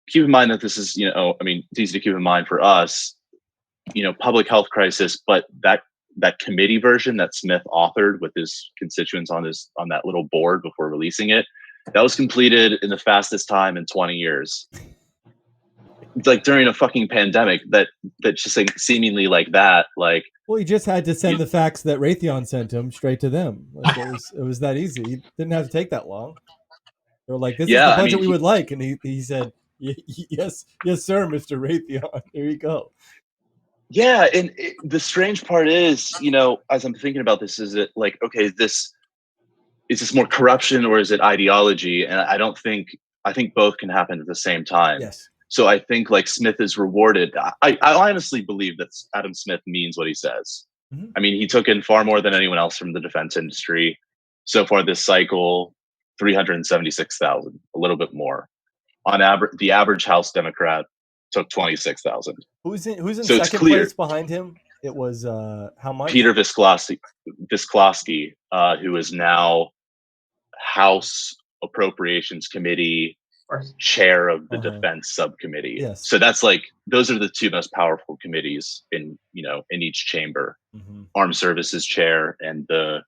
Speaker 4: keep in mind that this is, it's easy to keep in mind for us, public health crisis, but that committee version that Smith authored with his constituents on that little board before releasing it, that was completed in the fastest time in 20 years. Like during a fucking pandemic, that just like seemingly like that, like.
Speaker 1: Well, he just had to send the facts that Raytheon sent him straight to them. Like it was that easy. He didn't have to take that long. They were like, "This is the budget we would like," and he said, "Yes, sir, Mr. Raytheon. There you go."
Speaker 4: Yeah, and the strange part is, as I'm thinking about this, is it like, okay, is this more corruption or is it ideology? And I think both can happen at the same time.
Speaker 1: Yes.
Speaker 4: So I think like Smith is rewarded. I honestly believe that Adam Smith means what he says. I mean, he took in far more than anyone else from the defense industry. So far this cycle, 376,000, a little bit more. On average, the average House Democrat took 26,000.
Speaker 1: Who's in second place behind him? It was how much?
Speaker 4: Peter Visclosky, who is now House Appropriations Committee chair of the Defense Subcommittee.
Speaker 1: Yes.
Speaker 4: So that's like, those are the two most powerful committees in each chamber. Armed Services chair and the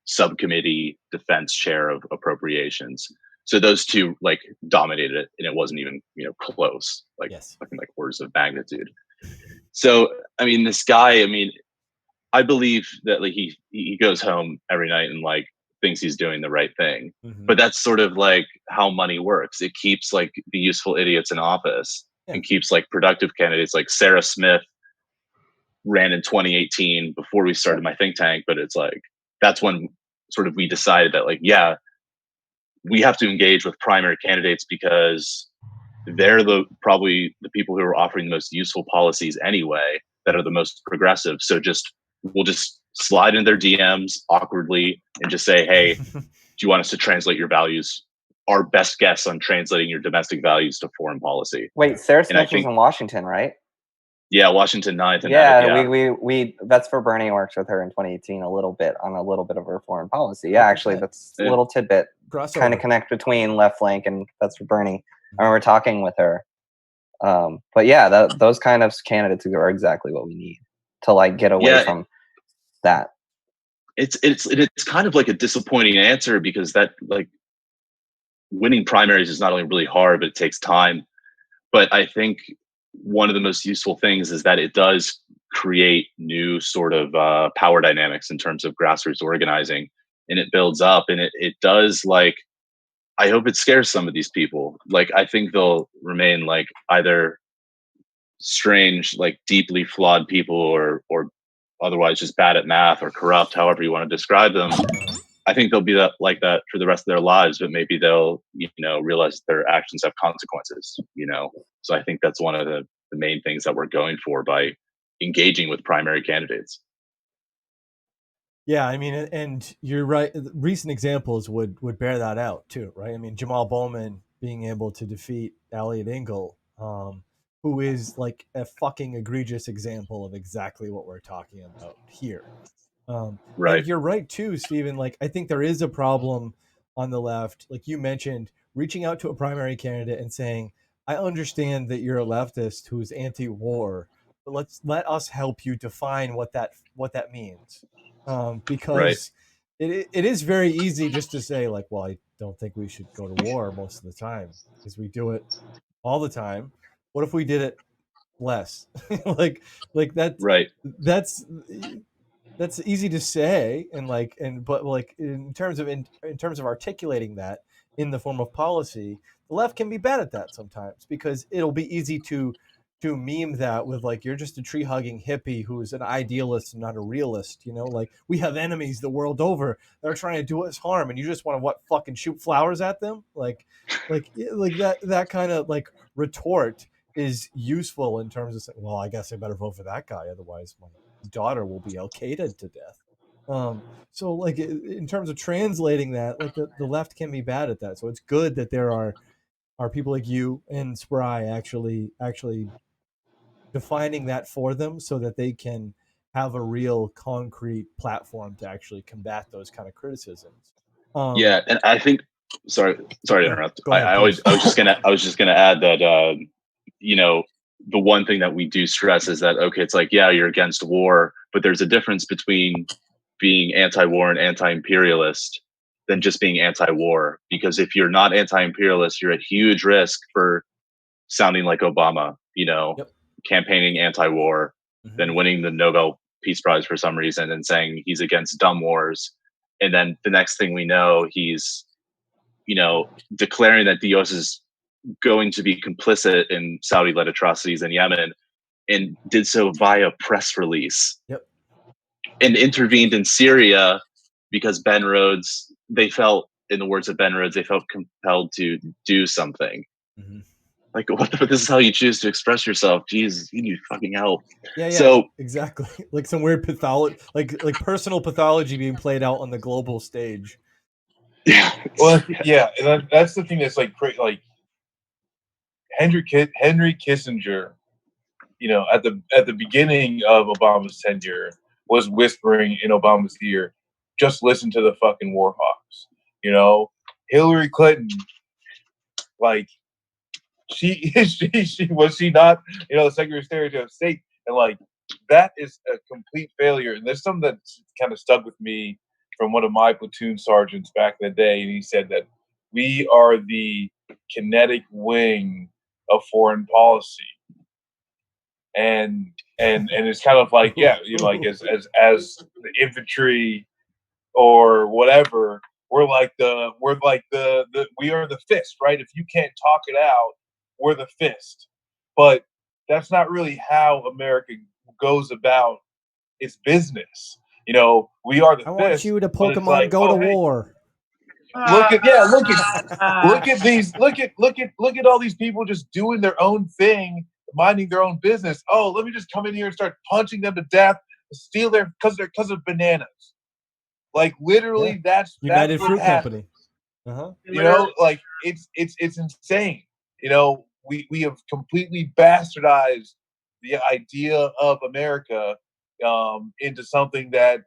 Speaker 4: Subcommittee Defense chair of Appropriations. So those two like dominated it, and it wasn't even close, like fucking like orders of magnitude. So I mean, this guy, I believe that like he goes home every night and like thinks he's doing the right thing. But that's sort of like how money works. It keeps like the useful idiots in office and keeps like productive candidates like Sarah Smith ran in 2018 before we started my think tank, but it's like that's when sort of we decided that like, yeah, we have to engage with primary candidates because they're probably the people who are offering the most useful policies anyway, that are the most progressive. So we'll just slide in their DMs awkwardly and just say, hey, do you want us to translate your values? Our best guess on translating your domestic values to foreign policy.
Speaker 5: Wait, Sarah
Speaker 4: And I
Speaker 5: Smith was
Speaker 4: think,
Speaker 5: in Washington, right?
Speaker 4: yeah, Washington 9th. And
Speaker 5: Yeah, we Vets for Bernie worked with her in 2018 a little bit on a little bit of her foreign policy. Yeah, actually, that's a little tidbit. Kind of connect between Left Flank and Vets for Bernie. I remember talking with her. But yeah, those kind of candidates are exactly what we need to like get away from that.
Speaker 4: It's kind of like a disappointing answer because that like winning primaries is not only really hard, but it takes time. But I think one of the most useful things is that it does create new sort of power dynamics in terms of grassroots organizing, and it builds up, and it does like, I hope it scares some of these people. Like, I think they'll remain like either strange, like deeply flawed people, or otherwise just bad at math or corrupt, however you want to describe them. I think they'll be like that for the rest of their lives, but maybe they'll, realize their actions have consequences, So I think that's one of the main things that we're going for by engaging with primary candidates.
Speaker 1: Yeah, I mean, and you're right. Recent examples would bear that out too, right? I mean, Jamal Bowman being able to defeat Elliot Engel, who is like a fucking egregious example of exactly what we're talking about here.
Speaker 4: Right.
Speaker 1: And you're right too, Stephen. Like, I think there is a problem on the left, like you mentioned, reaching out to a primary candidate and saying, "I understand that you're a leftist who's anti-war, but let us help you define what that means." Because it is very easy just to say like, well, I don't think we should go to war most of the time because we do it all the time. What if we did it less? like that.
Speaker 4: Right.
Speaker 1: That's easy to say, but like in terms of articulating that in the form of policy, the left can be bad at that sometimes because it'll be easy to meme that with like, you're just a tree hugging hippie who's an idealist and not a realist, like we have enemies the world over that are trying to do us harm and you just want to fucking shoot flowers at them, like that kind of like retort is useful in terms of saying, well, I guess I better vote for that guy, otherwise my daughter will be al-Qaeda to death. So like in terms of translating that, like the left can be bad at that. So it's good that there are people like you and SPRI actually defining that for them so that they can have a real concrete platform to actually combat those kind of criticisms.
Speaker 4: Yeah, and I think sorry to interrupt.
Speaker 1: Go ahead,
Speaker 4: I was just gonna add that the one thing that we do stress is that, okay, it's like, yeah, you're against war, but there's a difference between being anti-war and anti-imperialist than just being anti-war. Because if you're not anti-imperialist, you're at huge risk for sounding like Obama,
Speaker 1: Yep.
Speaker 4: campaigning anti-war, then winning the Nobel Peace Prize for some reason and saying he's against dumb wars. And then the next thing we know, he's, declaring that the US is going to be complicit in Saudi-led atrocities in Yemen, and did so via press release.
Speaker 1: Yep.
Speaker 4: And intervened in Syria because Ben Rhodes, they felt, in the words of Ben Rhodes, they felt compelled to do something. Mm-hmm. Like, what this is how you choose to express yourself. Jeez, you need fucking help.
Speaker 1: Yeah,
Speaker 4: so
Speaker 1: exactly. Like some weird pathology, like personal pathology being played out on the global stage.
Speaker 2: Yeah. Well, yeah, and that's the thing that's like Henry Kissinger, at the beginning of Obama's tenure, was whispering in Obama's ear, "Just listen to the fucking war hawks." Hillary Clinton, like she was she not, the Secretary of State, and like that is a complete failure. And there's something that kind of stuck with me from one of my platoon sergeants back in the day, and he said that we are the kinetic wing of foreign policy. And it's kind of like, yeah, like as the infantry or whatever, we are the fist, right? If you can't talk it out, we're the fist. But that's not really how America goes about its business. You know, we are the
Speaker 1: I want
Speaker 2: fist,
Speaker 1: you to
Speaker 2: but it's
Speaker 1: Pokemon
Speaker 2: like,
Speaker 1: go to
Speaker 2: hey,
Speaker 1: war.
Speaker 2: look at these, look at all these people just doing their own thing, minding their own business. Oh, let me just come in here and start punching them to death, steal their because of bananas. Like literally, that's
Speaker 1: United
Speaker 2: what
Speaker 1: Fruit
Speaker 2: happened.
Speaker 1: Company.
Speaker 2: You know, like it's insane. You know, we have completely bastardized the idea of America into something that,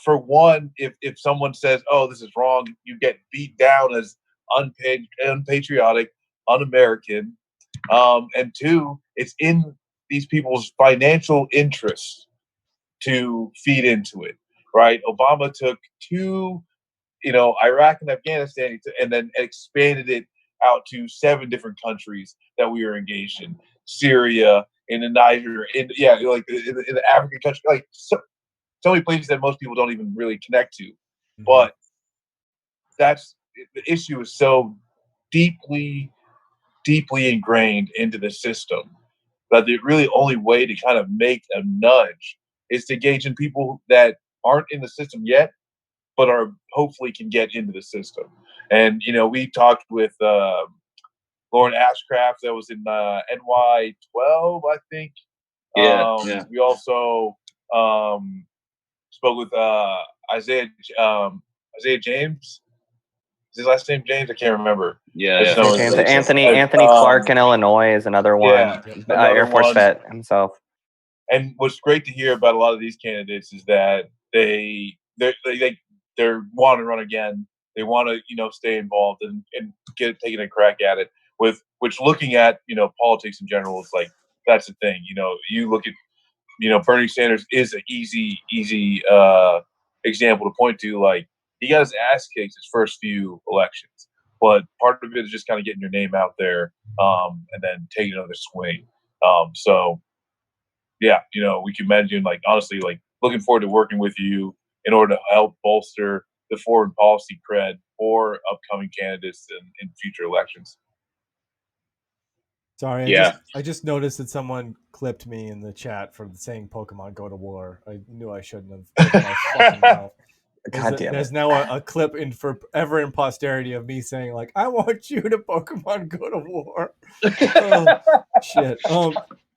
Speaker 2: for one, if someone says, "Oh, this is wrong," you get beat down as unpatriotic, un-American, and two, it's in these people's financial interests to feed into it, right? Obama took two, Iraq and Afghanistan, and then expanded it out to 7 different countries that we are engaged in: Syria, in the Niger, in the African country, like so many places that most people don't even really connect to.
Speaker 1: Mm-hmm.
Speaker 2: But that's the issue is so deeply ingrained into the system that the really only way to kind of make a nudge is to engage in people that aren't in the system yet, but are hopefully can get into the system. And we talked with Lauren Ashcraft that was in NY12, I think.
Speaker 4: Yeah.
Speaker 2: We also spoke with Isaiah James. Is his last name James? I can't remember.
Speaker 4: Yeah.
Speaker 5: James, Anthony Clark in Illinois is another one.
Speaker 2: Yeah,
Speaker 5: Air Force vet himself.
Speaker 2: And what's great to hear about a lot of these candidates is that they want to run again. They want to stay involved and taking a crack at it. Which looking at politics in general is like that's the thing. You look at Bernie Sanders is an easy example to point to. Like he got his ass kicked his first few elections, but part of it is just kind of getting your name out there and then taking another swing. So yeah, we can imagine, like, honestly, like looking forward to working with you in order to help bolster the foreign policy cred for upcoming candidates in future elections.
Speaker 1: Sorry,
Speaker 4: Yeah.
Speaker 1: I just noticed that someone clipped me in the chat for saying Pokemon go to war. I knew I shouldn't have opened my fucking mouth.
Speaker 5: God damn it.
Speaker 1: There's now a clip in forever in posterity of me saying, like, I want you to Pokemon go to war. Oh, shit.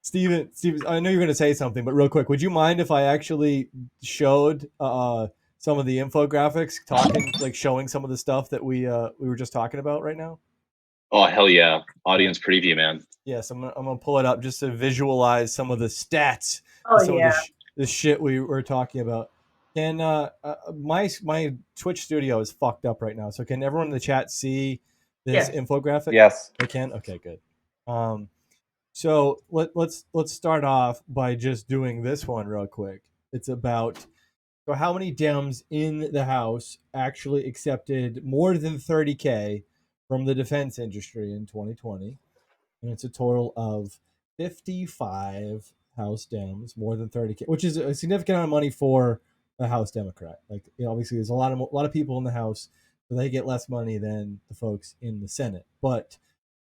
Speaker 1: Steven, I know you're going to say something, but real quick, would you mind if I actually showed some of the infographics, showing some of the stuff that we were just talking about right now?
Speaker 4: Oh, hell yeah. Audience preview, man.
Speaker 1: Yes, I'm gonna pull it up just to visualize some of the stats,
Speaker 3: Oh, yeah.
Speaker 1: the shit we were talking about. And my Twitch studio is fucked up right now. So can everyone in the chat see this infographic?
Speaker 5: Yes.
Speaker 1: They can. Okay, good. So let's start off by just doing this one real quick. It's about how many Dems in the House actually accepted more than $30K from the defense industry in 2020. And it's a total of 55 House Dems, more than $30K, which is a significant amount of money for a House Democrat. Like, obviously, there's a lot of people in the House, so they get less money than the folks in the Senate. But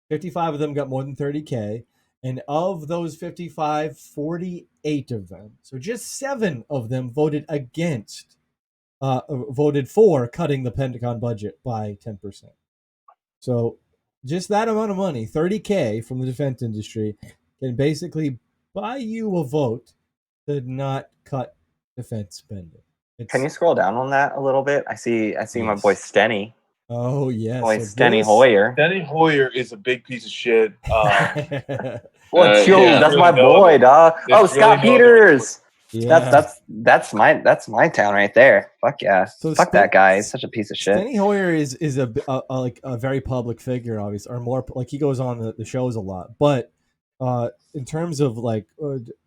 Speaker 1: 55 of them got more than $30K, and of those 55, 48 of them, so just 7 of them voted for cutting the Pentagon budget by 10%. So just that amount of money, $30K from the defense industry, can basically buy you a vote to not cut defense spending.
Speaker 5: Can you scroll down on that a little bit? I see my boy Steny.
Speaker 1: Oh, yes.
Speaker 5: Boy, Steny Hoyer.
Speaker 2: Steny Hoyer is a big piece of shit.
Speaker 5: What's
Speaker 4: yeah.
Speaker 5: That's my boy, dog. Oh, Scott Peters.
Speaker 1: Yeah.
Speaker 5: That's my town right there. Fuck yeah.
Speaker 1: So
Speaker 5: fuck that guy. He's such a piece of shit.
Speaker 1: Steny Hoyer is a very public figure, obviously, or more like he goes on the shows a lot. But in terms of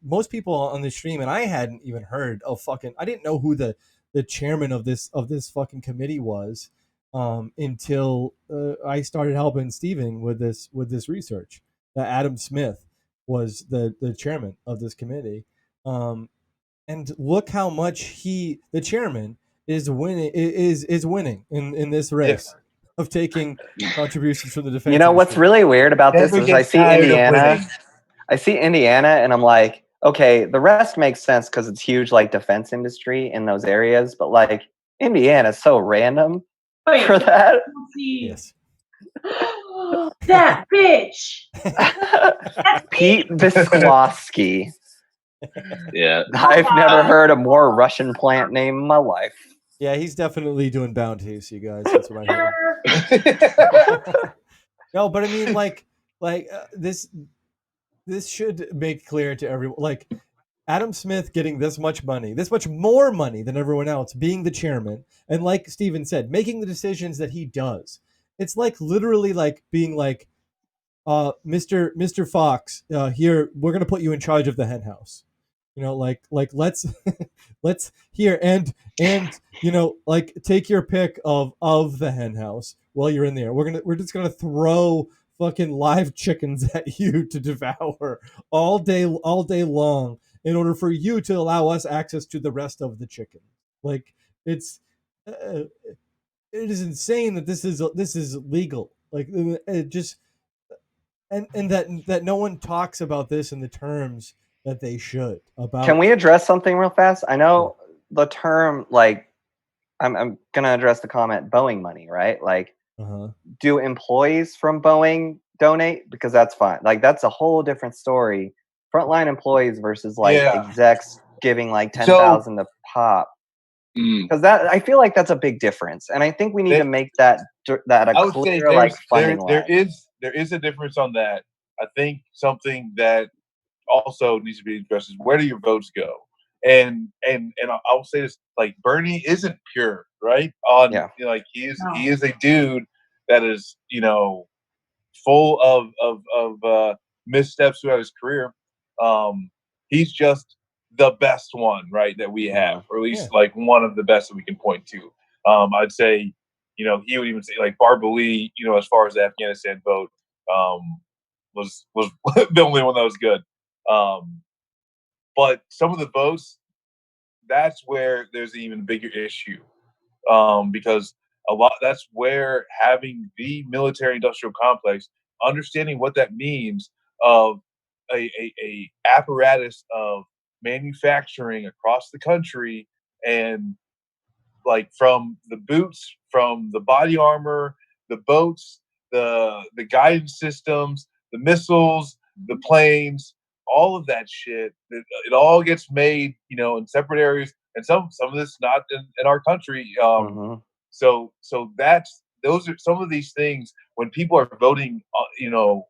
Speaker 1: most people on the stream, and I hadn't even heard of I didn't know who the chairman of this fucking committee was until I started helping Steven with this research. That Adam Smith was the chairman of this committee. And look how much the chairman is winning in this race of taking contributions from the defense.
Speaker 5: What's really weird about this is I see Indiana and I'm like, okay, the rest makes sense because it's huge, like defense industry in those areas. But like Indiana's so random
Speaker 3: Wait,
Speaker 5: for that.
Speaker 3: let's see.
Speaker 1: Yes.
Speaker 3: That bitch.
Speaker 5: Pete Bisklowski.
Speaker 4: Yeah.
Speaker 5: I've never heard a more Russian plant name in my life.
Speaker 1: Yeah, he's definitely doing bounties, you guys. That's what I heard. No, but I mean, this should make clear to everyone. Like Adam Smith getting this much money, this much more money than everyone else, being the chairman, and like Steven said, making the decisions that he does. It's like literally like being like, Mr. Fox, here we're gonna put you in charge of the hen house. You know, like let's let's here and you know, like take your pick of the hen house while you're in there. We're just gonna throw fucking live chickens at you to devour all day long in order for you to allow us access to the rest of the chicken. Like it's it is insane that this is legal. Like it just and that no one talks about this in the terms that they should about.
Speaker 5: Can we address something real fast? I know the term, like, I'm gonna address the comment Boeing money, right? Like, do employees from Boeing donate? Because that's fine. Like, that's a whole different story. Frontline employees versus like execs giving like 10,000 to pop. Because that, I feel like that's a big difference, and I think we need to make that a clear like funding line.
Speaker 2: There is a difference on that. I think something that also needs to be addressed is where do your votes go? And I'll say this: like Bernie isn't pure, right? You know, like he is a dude that is, you know, full of missteps throughout his career. He's just the best one, right, that we have, or at least like one of the best that we can point to. I'd say, you know, he would even say like Barbara Lee, you know, as far as the Afghanistan vote, was the only one that was good. But some of the votes, that's where there's an even bigger issue, because that's where having the military industrial complex, understanding what that means of a apparatus of manufacturing across the country, and like from the boots, from the body armor, the boats, the guidance systems, the missiles, the planes, all of that shit. It all gets made, you know, in separate areas, and some of this not in our country. So those are some of these things when people are voting, you know,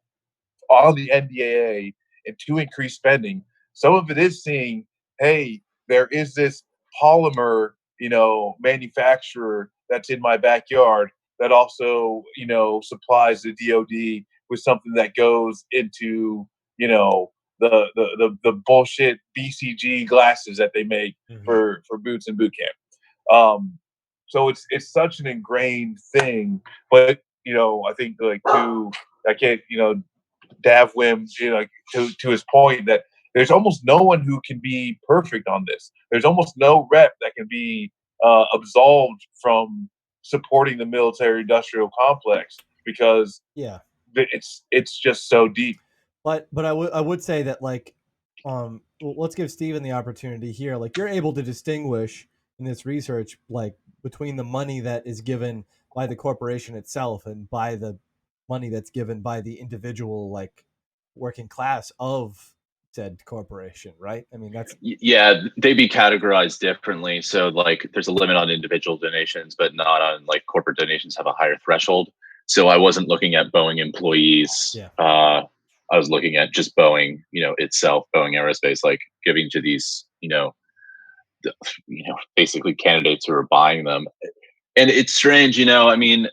Speaker 2: on the NDAA and to increase spending. Some of it is seeing, hey, there is this polymer, you know, manufacturer that's in my backyard that also, you know, supplies the DoD with something that goes into, you know, the bullshit BCG glasses that they make for boots and boot camp. So it's such an ingrained thing, but you know, I think like I can't, you know, Davwim, you know, like, to his point that there's almost no one who can be perfect on this. There's almost no rep that can be absolved from supporting the military-industrial complex, because it's just so deep.
Speaker 1: But I would say that like, let's give Steven the opportunity here. Like you're able to distinguish in this research like between the money that is given by the corporation itself and by the money that's given by the individual like working class of said corporation, right? I mean that's
Speaker 4: they'd be categorized differently. So like there's a limit on individual donations, but not on like corporate donations have a higher threshold. So I wasn't looking at Boeing employees. I was looking at just Boeing, you know, itself, Boeing Aerospace, like giving to these, you know, basically candidates who are buying them. And it's strange, you know, I mean,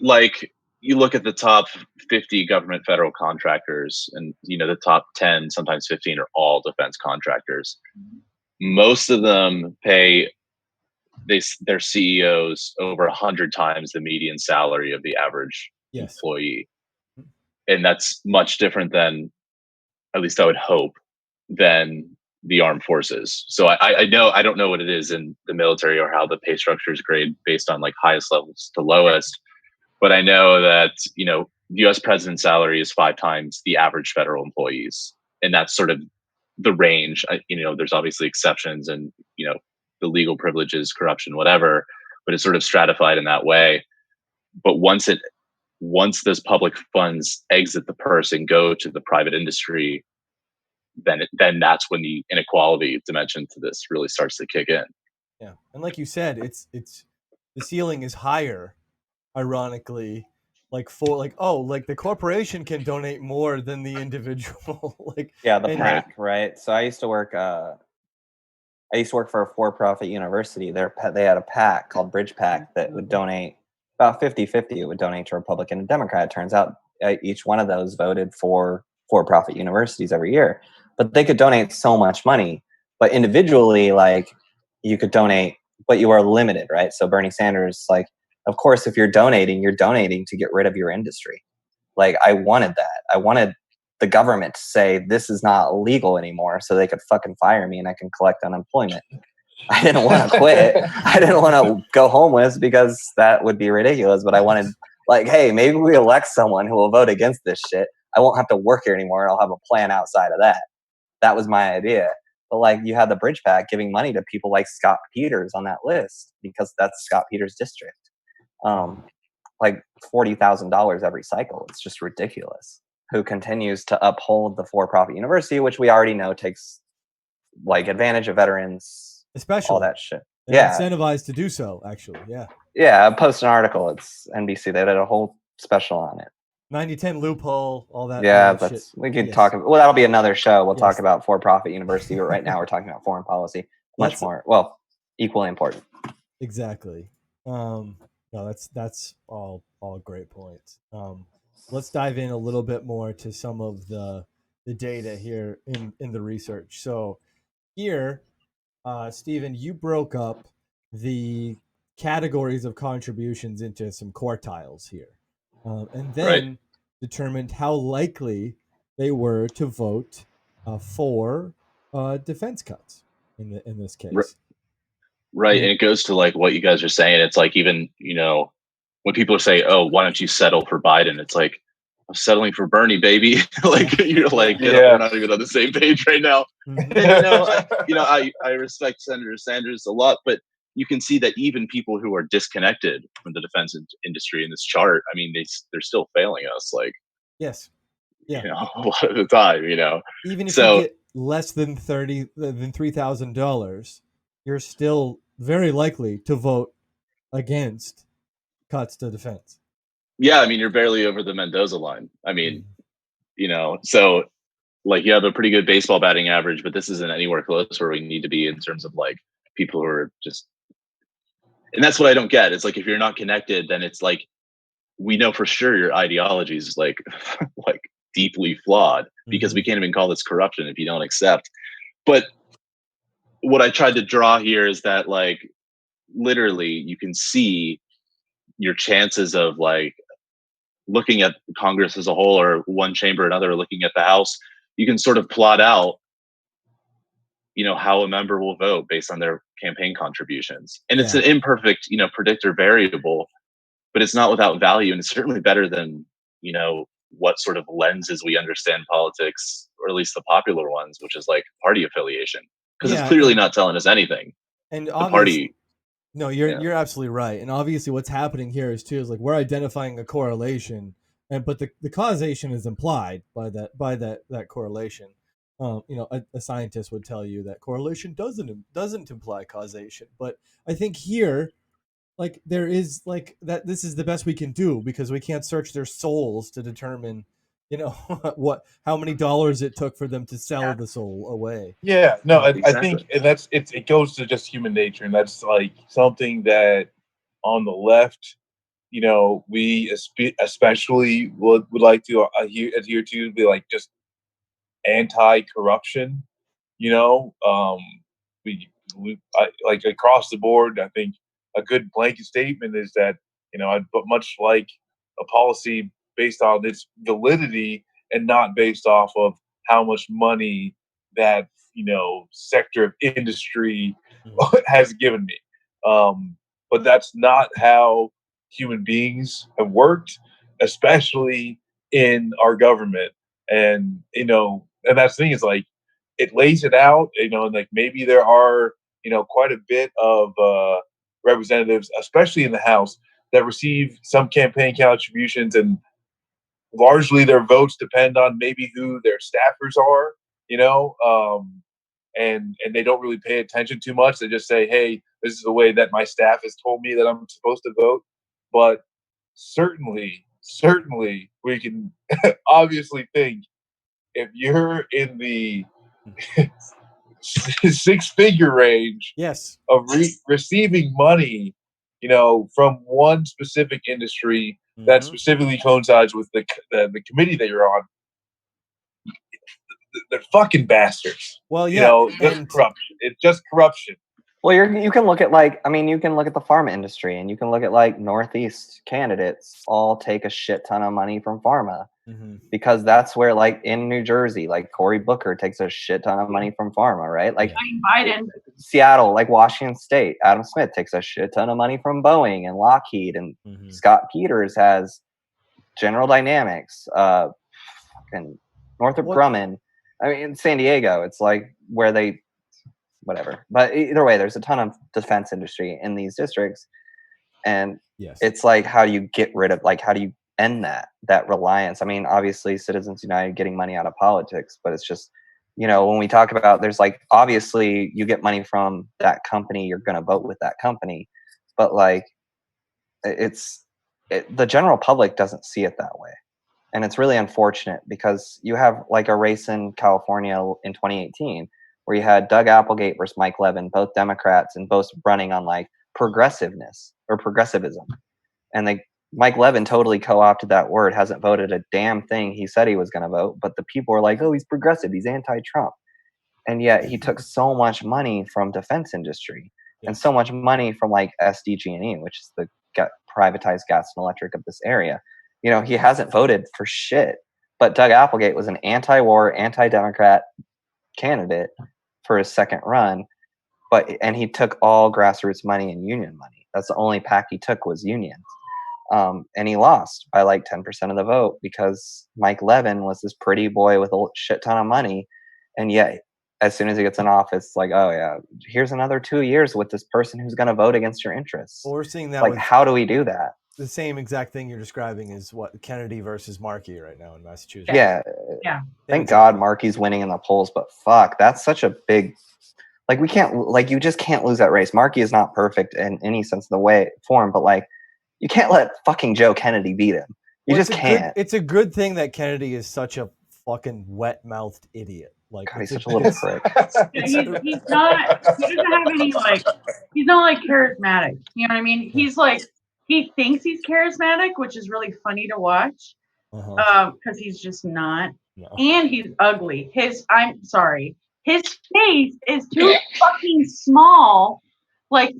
Speaker 4: like you look at the top 50 government federal contractors, and you know the top 10, sometimes 15 are all defense contractors. Most of them pay their CEOs over 100 times the median salary of the average employee, and that's much different than, at least I would hope, than the armed forces. So I don't know what it is in the military or how the pay structure is graded based on like highest levels to lowest. But I know that, you know, the U.S. president's salary is 5 times the average federal employees. and that's sort of the range. There's obviously exceptions, and the legal privileges, corruption, whatever, but it's sort of stratified in that way. But once those public funds exit the purse and go to the private industry, then that's when the inequality dimension to this really starts to kick in.
Speaker 1: Yeah, and like you said, it's the ceiling is higher, ironically. Like the corporation can donate more than the individual.
Speaker 5: The PAC, right? So I used to work for a for-profit university. They had a PAC called Bridge PAC that would donate about 50-50. It would donate to Republican and Democrat. It turns out each one of those voted for for-profit universities every year. But they could donate so much money. But individually, like, you could donate, but you are limited, right? So Bernie Sanders, like, of course, if you're donating to get rid of your industry. Like, I wanted that. I wanted the government to say this is not legal anymore, so they could fucking fire me and I can collect unemployment. I didn't want to quit. I didn't want to go homeless because that would be ridiculous. But I wanted, like, hey, maybe we elect someone who will vote against this shit. I won't have to work here anymore, and I'll have a plan outside of that. That was my idea. But like, you had the Bridge PAC giving money to people like Scott Peters on that list because that's Scott Peters' district. Like $40,000 every cycle. It's just ridiculous. Who continues to uphold the for-profit university, which we already know takes like advantage of veterans,
Speaker 1: especially
Speaker 5: all that shit.
Speaker 1: They're incentivized to do so, actually.
Speaker 5: Yeah, I posted an article. It's NBC. They did a whole special on it.
Speaker 1: 90/10 loophole, all that.
Speaker 5: Yeah,
Speaker 1: all that
Speaker 5: that's
Speaker 1: shit.
Speaker 5: we could talk about. Well, that'll be another show. We'll talk about for-profit university, but right now we're talking about foreign policy. Much more, well, equally important.
Speaker 1: Exactly. No, that's all great points. Let's dive in a little bit more to some of the data here in the research. So here, Stephen, you broke up the categories of contributions into some quartiles here, and then determined how likely they were to vote for defense cuts in this case.
Speaker 4: Right. And it goes to like what you guys are saying. It's like, even, when people say, oh, why don't you settle for Biden? It's like, I'm settling for Bernie, baby. Like, you're like, we're not even on the same page right now. And, I respect Senator Sanders a lot, but you can see that even people who are disconnected from the defense industry in this chart, I mean, they're still failing us. Like,
Speaker 1: yes. Yeah.
Speaker 4: A lot of the time,
Speaker 1: Even if you get less than $3,000, you're still very likely to vote against cuts to defense.
Speaker 4: Yeah, I mean, you're barely over the Mendoza line. I mean, so like you have a pretty good baseball batting average, but this isn't anywhere close where we need to be in terms of like people who are just, and that's what I don't get. It's like, if you're not connected, then it's like, we know for sure your ideology is like deeply flawed, because we can't even call this corruption if you don't accept. But what I tried to draw here is that, like, literally you can see your chances of like looking at Congress as a whole, or one chamber or another, looking at the House, you can sort of plot out, how a member will vote based on their campaign contributions. And it's an imperfect, predictor variable, but it's not without value. And it's certainly better than, what sort of lenses we understand politics, or at least the popular ones, which is like party affiliation, because it's clearly not telling us anything.
Speaker 1: And
Speaker 4: the party.
Speaker 1: No, you're absolutely right. And obviously what's happening here is like we're identifying a correlation, but the causation is implied by that correlation. A scientist would tell you that correlation doesn't imply causation. But I think here, like, there is like that this is the best we can do, because we can't search their souls to determine how many dollars it took for them to sell the soul away.
Speaker 2: Yeah, no, I think, and it goes to just human nature, and that's like something that on the left, we especially would like to adhere to, be like just anti-corruption. Like across the board, I think a good blanket statement is that but much like a policy based on its validity and not based off of how much money that sector of industry has given me. But that's not how human beings have worked, especially in our government. And and that's the thing is like it lays it out, and like maybe there are quite a bit of representatives, especially in the House, that receive some campaign contributions, and largely their votes depend on maybe who their staffers are, and they don't really pay attention too much. They just say, "Hey, this is the way that my staff has told me that I'm supposed to vote." But certainly, we can obviously think if you're in the six-figure range
Speaker 1: Yes.
Speaker 2: of receiving money, from one specific industry that specifically coincides with the committee that you're on, they're fucking bastards.
Speaker 1: Well, yeah,
Speaker 2: just corruption. It's just corruption.
Speaker 5: Well, you can look at you can look at the pharma industry, and you can look at Northeast candidates all take a shit ton of money from pharma, because that's where in New Jersey, Cory Booker takes a shit ton of money from pharma, right?
Speaker 3: Biden.
Speaker 5: Seattle, Washington State, Adam Smith takes a shit ton of money from Boeing and Lockheed, and Scott Peters has General Dynamics, and Northrop Grumman. I mean, in San Diego, it's where they. Whatever, but either way, there's a ton of defense industry in these districts, and it's how do you get rid of how do you end that reliance? I mean, obviously, Citizens United getting money out of politics, but it's just when we talk about there's obviously you get money from that company, you're going to vote with that company, but the general public doesn't see it that way, and it's really unfortunate because you have a race in California in 2018. Where you had Doug Applegate versus Mike Levin, both Democrats, and both running on progressiveness or progressivism. And Mike Levin totally co-opted that word, hasn't voted a damn thing he said he was going to vote, but the people were like, oh, he's progressive, he's anti-Trump. And yet he took so much money from defense industry and so much money from SDG&E, which is the privatized gas and electric of this area. He hasn't voted for shit. But Doug Applegate was an anti-war, anti-Democrat candidate for his second run, and he took all grassroots money and union money. That's the only pack he took was unions, and he lost by 10% of the vote because Mike Levin was this pretty boy with a shit ton of money, and yet as soon as he gets in office, oh yeah, here's another 2 years with this person who's going to vote against your interests.
Speaker 1: Well, we're seeing that.
Speaker 5: How do we do that?
Speaker 1: The same exact thing you're describing is what Kennedy versus Markey right now in Massachusetts.
Speaker 5: Yeah. Thank God Markey's winning in the polls, but fuck, that's such a big. We can't. You just can't lose that race. Markey is not perfect in any sense of the form, but you can't let fucking Joe Kennedy beat him. You just can't.
Speaker 1: It's a good thing that Kennedy is such a fucking wet-mouthed idiot.
Speaker 5: God, he's such a little prick.
Speaker 3: He's not. He doesn't have any He's not charismatic. You know what I mean? He's he thinks he's charismatic, which is really funny to watch. Because he's just not. No. And he's ugly. I'm sorry. His face is too fucking small.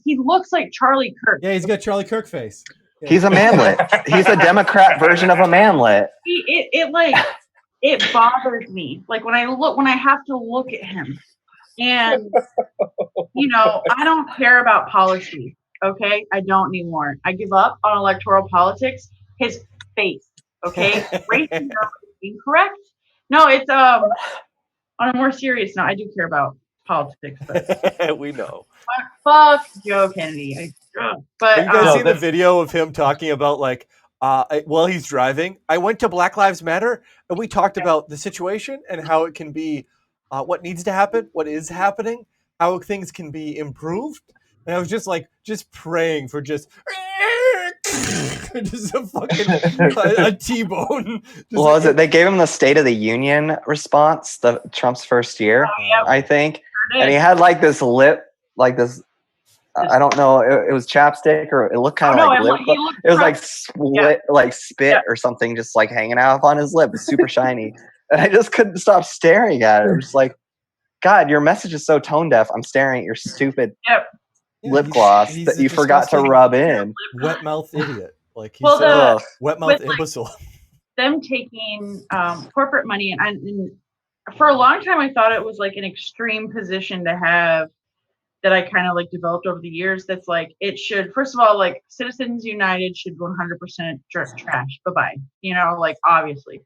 Speaker 3: He looks like Charlie Kirk.
Speaker 1: Yeah, he's got Charlie Kirk face. Yeah.
Speaker 5: He's a manlet. He's a Democrat version of a manlet.
Speaker 3: It bothers me. When I have to look at him, and I don't care about policy. Okay, I don't anymore. I give up on electoral politics. His face. Okay, racism is incorrect. No, it's on a more serious note. I do care about politics, but
Speaker 1: we know.
Speaker 3: Fuck Joe Kennedy. But
Speaker 1: have you guys seen the video of him talking about while he's driving? I went to Black Lives Matter and we talked about the situation and how it can be, what needs to happen, what is happening, how things can be improved. And I was just praying for just a fucking a T-bone.
Speaker 5: Well, is it? They gave him the State of the Union response, Trump's first year, I think, and he had this lip, this. I don't know. It was chapstick, or it looked kind of lip. It was split, spit or something, just hanging out on his lip. It's super shiny, and I just couldn't stop staring at it. I'm just God, your message is so tone deaf. I'm staring at your stupid lip gloss that you forgot to rub in.
Speaker 1: Wet mouth idiot. He's a wet mouth imbecile.
Speaker 3: Them taking corporate money, and for a long time, I thought it was an extreme position to have that I kind of developed over the years. That's it should, first of all, Citizens United should 100% trash. Bye-bye. Obviously.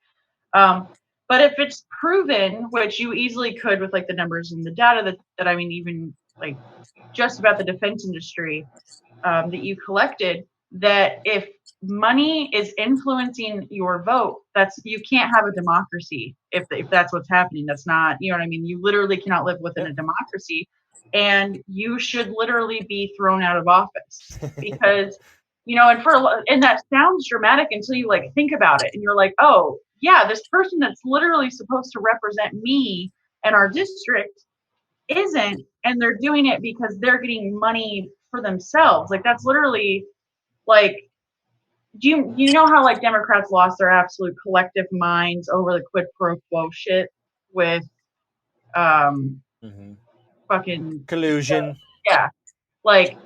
Speaker 3: But if it's proven, which you easily could with like the numbers and the data that I mean, even like just about the defense industry that you collected, that if money is influencing your vote, you can't have a democracy if that's what's happening. That's not, you know what I mean? You literally cannot live within a democracy, and you should literally be thrown out of office because, you know, and that sounds dramatic until you like think about it and you're like, oh yeah, this person that's literally supposed to represent me and our district isn't, and they're doing it because they're getting money for themselves. Like that's literally like, do you know how like Democrats lost their absolute collective minds over the quid pro quo shit with fucking
Speaker 1: Collusion.
Speaker 3: yeah, like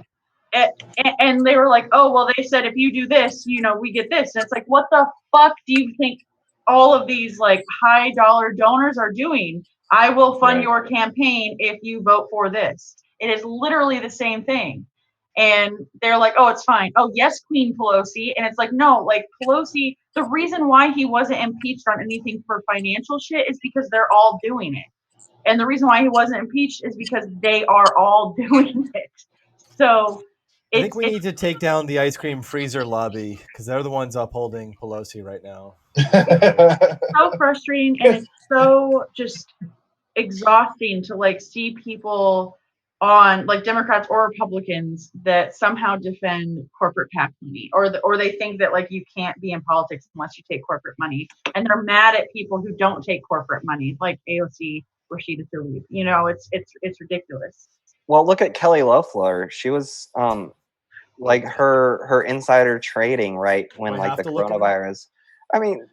Speaker 3: and they were like, oh well, they said if you do this, you know, we get this, and it's like, what the fuck do you think all of these like high dollar donors are doing? I will fund your campaign if you vote for this. It is literally the same thing. And they're like, oh, it's fine. Oh, yes, Queen Pelosi. And it's like, no, like Pelosi, the reason why he wasn't impeached on anything for financial shit is because they're all doing it. And the reason why he wasn't impeached is because they are all doing it. So
Speaker 1: I think we need to take down the ice cream freezer lobby because they're the ones upholding Pelosi right now.
Speaker 3: So frustrating, and it's so just exhausting to like see people on like Democrats or Republicans that somehow defend corporate PAC money, or they think that like you can't be in politics unless you take corporate money, and they're mad at people who don't take corporate money, like AOC Rashida Tlaib. You know, it's ridiculous.
Speaker 5: Well, look at Kelly Loeffler. She was like her insider trading right when like the coronavirus. I mean,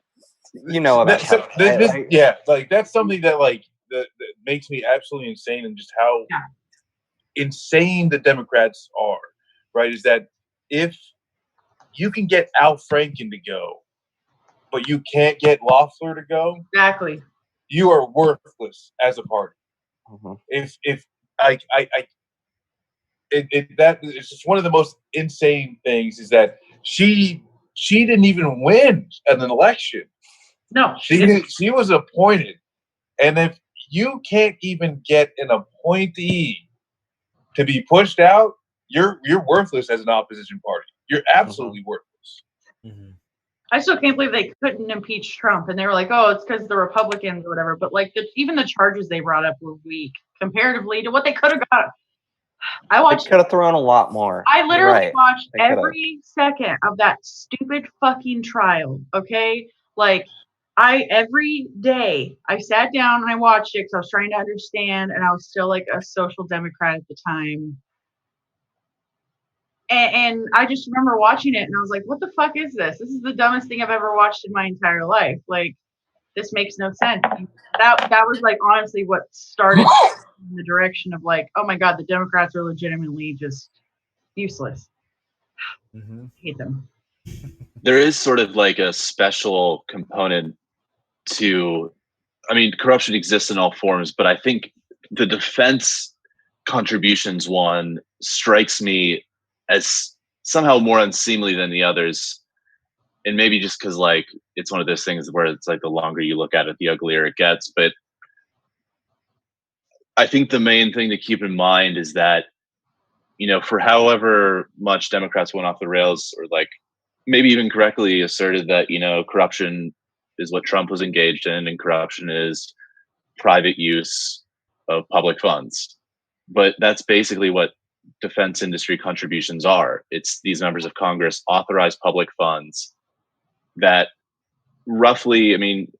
Speaker 5: you know about
Speaker 2: right? Yeah, like that's something that like that makes me absolutely insane, and just how insane the Democrats are, right? Is that if you can get Al Franken to go, but you can't get Loeffler to go,
Speaker 3: exactly,
Speaker 2: you are worthless as a party.
Speaker 5: Mm-hmm.
Speaker 2: If that is just one of the most insane things is that she didn't even win an election.
Speaker 3: No,
Speaker 2: she was appointed, and if you can't even get an appointee to be pushed out, you're worthless as an opposition party. You're absolutely worthless.
Speaker 1: Mm-hmm.
Speaker 3: I still can't believe they couldn't impeach Trump, and they were like, "Oh, it's because the Republicans or whatever." But like, even the charges they brought up were weak comparatively to what they could have got. I watched.
Speaker 5: They could have thrown a lot more.
Speaker 3: I literally watched every second of that stupid fucking trial. Okay, like every day I sat down and I watched it because I was trying to understand, and I was still like a social democrat at the time. And I just remember watching it, and I was like, "What the fuck is this? This is the dumbest thing I've ever watched in my entire life. Like, this makes no sense." That was like honestly what started in the direction of like, oh my god, the Democrats are legitimately just useless.
Speaker 1: Mm-hmm.
Speaker 3: Hate them.
Speaker 4: There is sort of like a special component to, I mean, corruption exists in all forms, but I think the defense contributions one strikes me as somehow more unseemly than the others. And maybe just because like it's one of those things where it's like the longer you look at it, the uglier it gets. But I think the main thing to keep in mind is that, you know, for however much Democrats went off the rails, or like maybe even correctly asserted that, you know, corruption is what Trump was engaged in, and corruption is private use of public funds. But that's basically what defense industry contributions are. It's these members of Congress authorize public funds that roughly, I mean,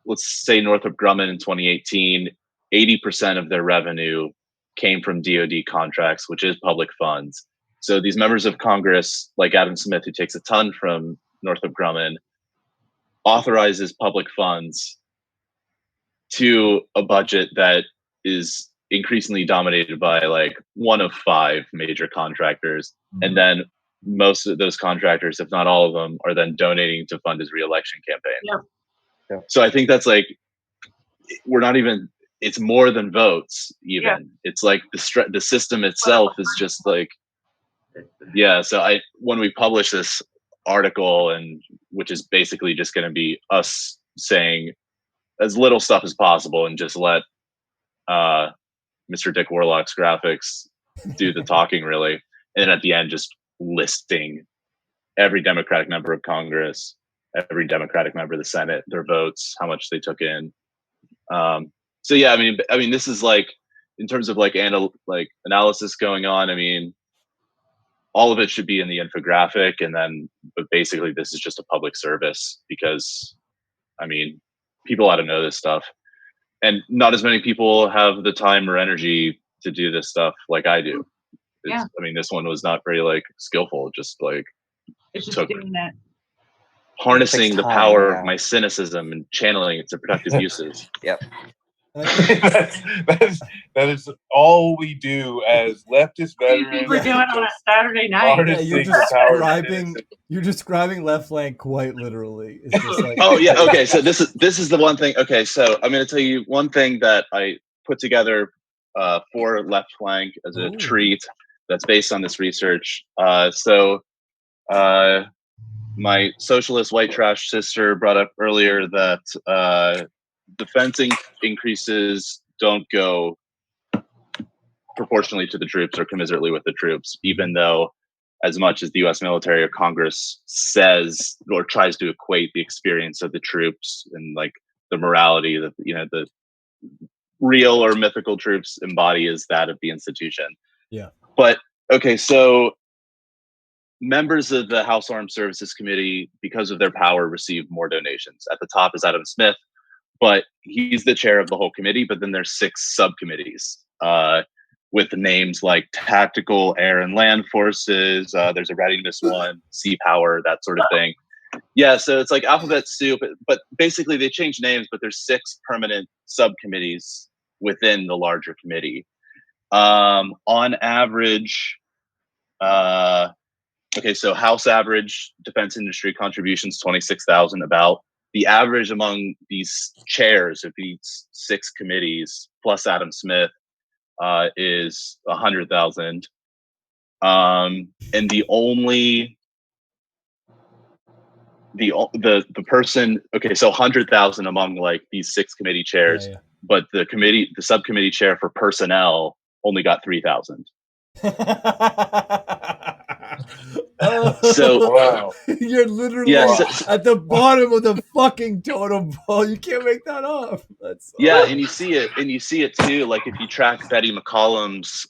Speaker 4: let's say Northrop Grumman in 2018, 80% of their revenue came from DoD contracts, which is public funds. So these members of Congress, like Adam Smith, who takes a ton from Northrop Grumman, authorizes public funds to a budget that is increasingly dominated by like one of 5 major contractors. And then most of those contractors, if not all of them, are then donating to fund his reelection campaign.
Speaker 3: Yeah.
Speaker 4: So I think that's like, we're not even, it's more than votes even. Yeah. It's like the system itself is just like, yeah. So when we publish this article, and which is basically just going to be us saying, as little stuff as possible and just let Mr. Dick Warlock's graphics do the talking, really. And then at the end, just listing every Democratic member of Congress, every Democratic member of the Senate, their votes, how much they took in. So yeah, I mean, this is like, in terms of like analysis going on. I mean, all of it should be in the infographic, and then, but basically, this is just a public service because, I mean, people ought to know this stuff, and not as many people have the time or energy to do this stuff like I do.
Speaker 3: Yeah.
Speaker 4: I mean, this one was not very like skillful. Just like
Speaker 3: It's just
Speaker 4: took
Speaker 3: doing that.
Speaker 4: harnessing the
Speaker 5: time,
Speaker 4: power
Speaker 5: yeah.
Speaker 4: of my cynicism and channeling it to productive uses.
Speaker 5: Yep.
Speaker 2: that is all we do as leftist
Speaker 3: What do you think
Speaker 2: veterans.
Speaker 3: we're doing on a Saturday night?
Speaker 2: Harnessing
Speaker 1: you're
Speaker 2: the power of
Speaker 1: you're describing left flank quite literally. It's just like,
Speaker 4: Oh yeah, okay. So this is the one thing. Okay, so I'm going to tell you one thing that I put together for Left Flank as a treat that's based on this research. My socialist white trash sister brought up earlier that defense increases don't go proportionally to the troops or commiserately with the troops, even though as much as the U.S. military or Congress says or tries to equate the experience of the troops and like the morality that, you know, the real or mythical troops embody is that of the institution.
Speaker 1: Yeah.
Speaker 4: But okay, so members of the House Armed Services Committee, because of their power, receive more donations. At the top is Adam Smith, but he's the chair of the whole committee. But then there's 6 subcommittees with names like Tactical Air and Land Forces. There's a Readiness one, Sea Power, that sort of thing. Yeah, so it's like alphabet soup, but basically they change names, but there's 6 permanent subcommittees within the larger committee. On average, okay, so House average defense industry contributions 26,000 about. The average among these chairs of these 6 committees plus Adam Smith is 100,000. And the only the person, okay, so 100,000 among like these 6 committee chairs, but the subcommittee chair for personnel only got 3,000. So
Speaker 2: wow,
Speaker 1: you're literally at the bottom of the fucking totem pole. You can't make that up.
Speaker 4: And you see it too. Like if you track Betty McCollum's,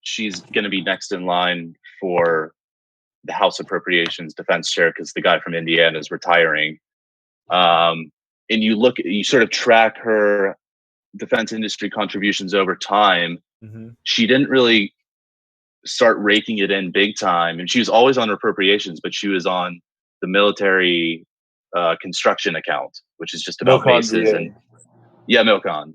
Speaker 4: she's going to be next in line for the House Appropriations Defense Chair because the guy from Indiana is retiring. And you sort of track her defense industry contributions over time. Mm-hmm. She didn't really start raking it in big time, and she was always on appropriations, but she was on the military construction account, which is just about bases and Milcon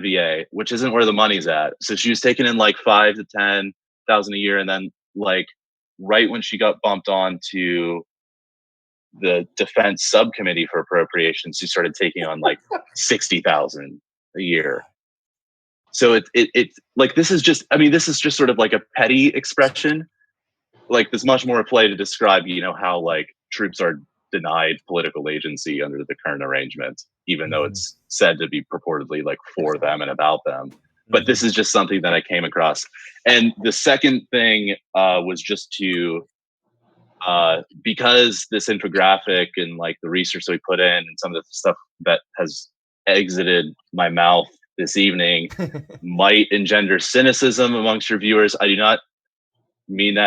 Speaker 4: VA, which isn't where the money's at. So she was taking in like 5,000 to 10,000 a year, and then like right when she got bumped on to the defense subcommittee for appropriations, she started taking on like 60,000 a year. So it's like, this is just sort of like a petty expression. Like there's much more play to describe, you know, how like troops are denied political agency under the current arrangement, even though it's said to be purportedly like for them and about them. But this is just something that I came across. And the second thing was just to, because this infographic and like the research that we put in and some of the stuff that has exited my mouth this evening might engender cynicism amongst your viewers. I do not mean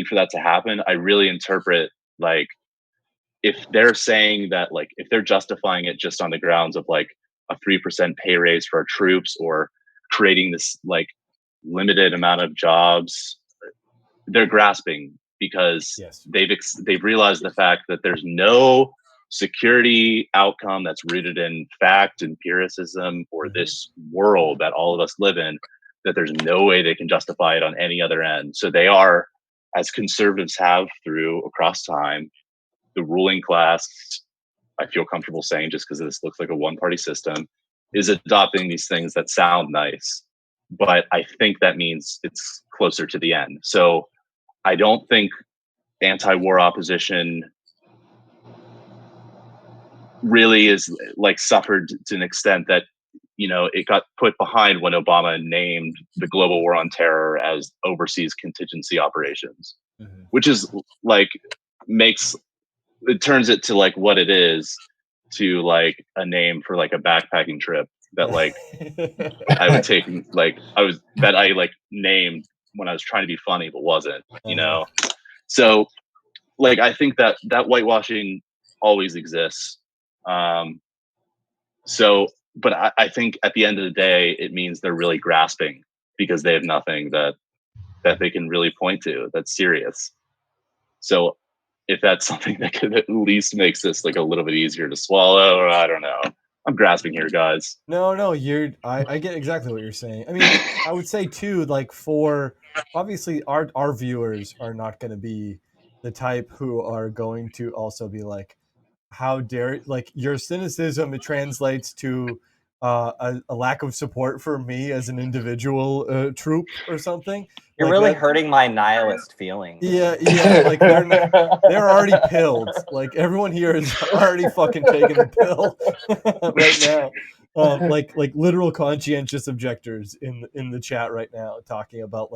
Speaker 4: for that to happen. I really interpret like if they're saying that, like if they're justifying it just on the grounds of like a 3% pay raise for our troops or creating this like limited amount of jobs, they're grasping because they've realized the fact that there's no security outcome that's rooted in fact, empiricism, or this world that all of us live in, that there's no way they can justify it on any other end. So they are, as conservatives have through across time, the ruling class, I feel comfortable saying, just because this looks like a one-party system, is adopting these things that sound nice. But I think that means it's closer to the end. So I don't think anti-war opposition really is like suffered to an extent that, you know, it got put behind when Obama named the global war on terror as overseas contingency operations, which is like it turns it to like what it is, to like a name for like a backpacking trip that like I would take, like that I like named when I was trying to be funny but wasn't, you know. So like I think that whitewashing always exists. So but I think at the end of the day it means they're really grasping because they have nothing that they can really point to that's serious. So if that's something that could at least makes this like a little bit easier to swallow, or I don't know. I'm grasping here, guys.
Speaker 1: No, I get exactly what you're saying. I mean, I would say too, like for obviously our viewers are not going to be the type who are going to also be like, how dare, like your cynicism, it translates to a lack of support for me as an individual troop or something.
Speaker 5: You're
Speaker 1: Like
Speaker 5: really
Speaker 1: that,
Speaker 5: hurting my nihilist feelings.
Speaker 1: yeah, like they're already pilled. Like everyone here is already fucking taking the pill right now. Like literal conscientious objectors in the chat right now talking about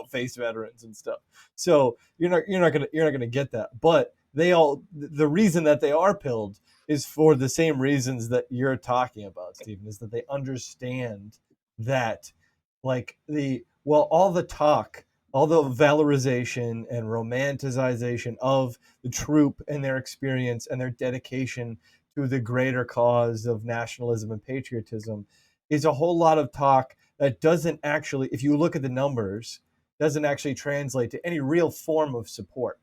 Speaker 1: face veterans and stuff. So you're not gonna get that. But the reason that they are pilled is for the same reasons that you're talking about, Stephen, is that they understand that all the talk, all the valorization and romanticization of the troop and their experience and their dedication to the greater cause of nationalism and patriotism is a whole lot of talk that doesn't actually, if you look at the numbers, doesn't actually translate to any real form of support.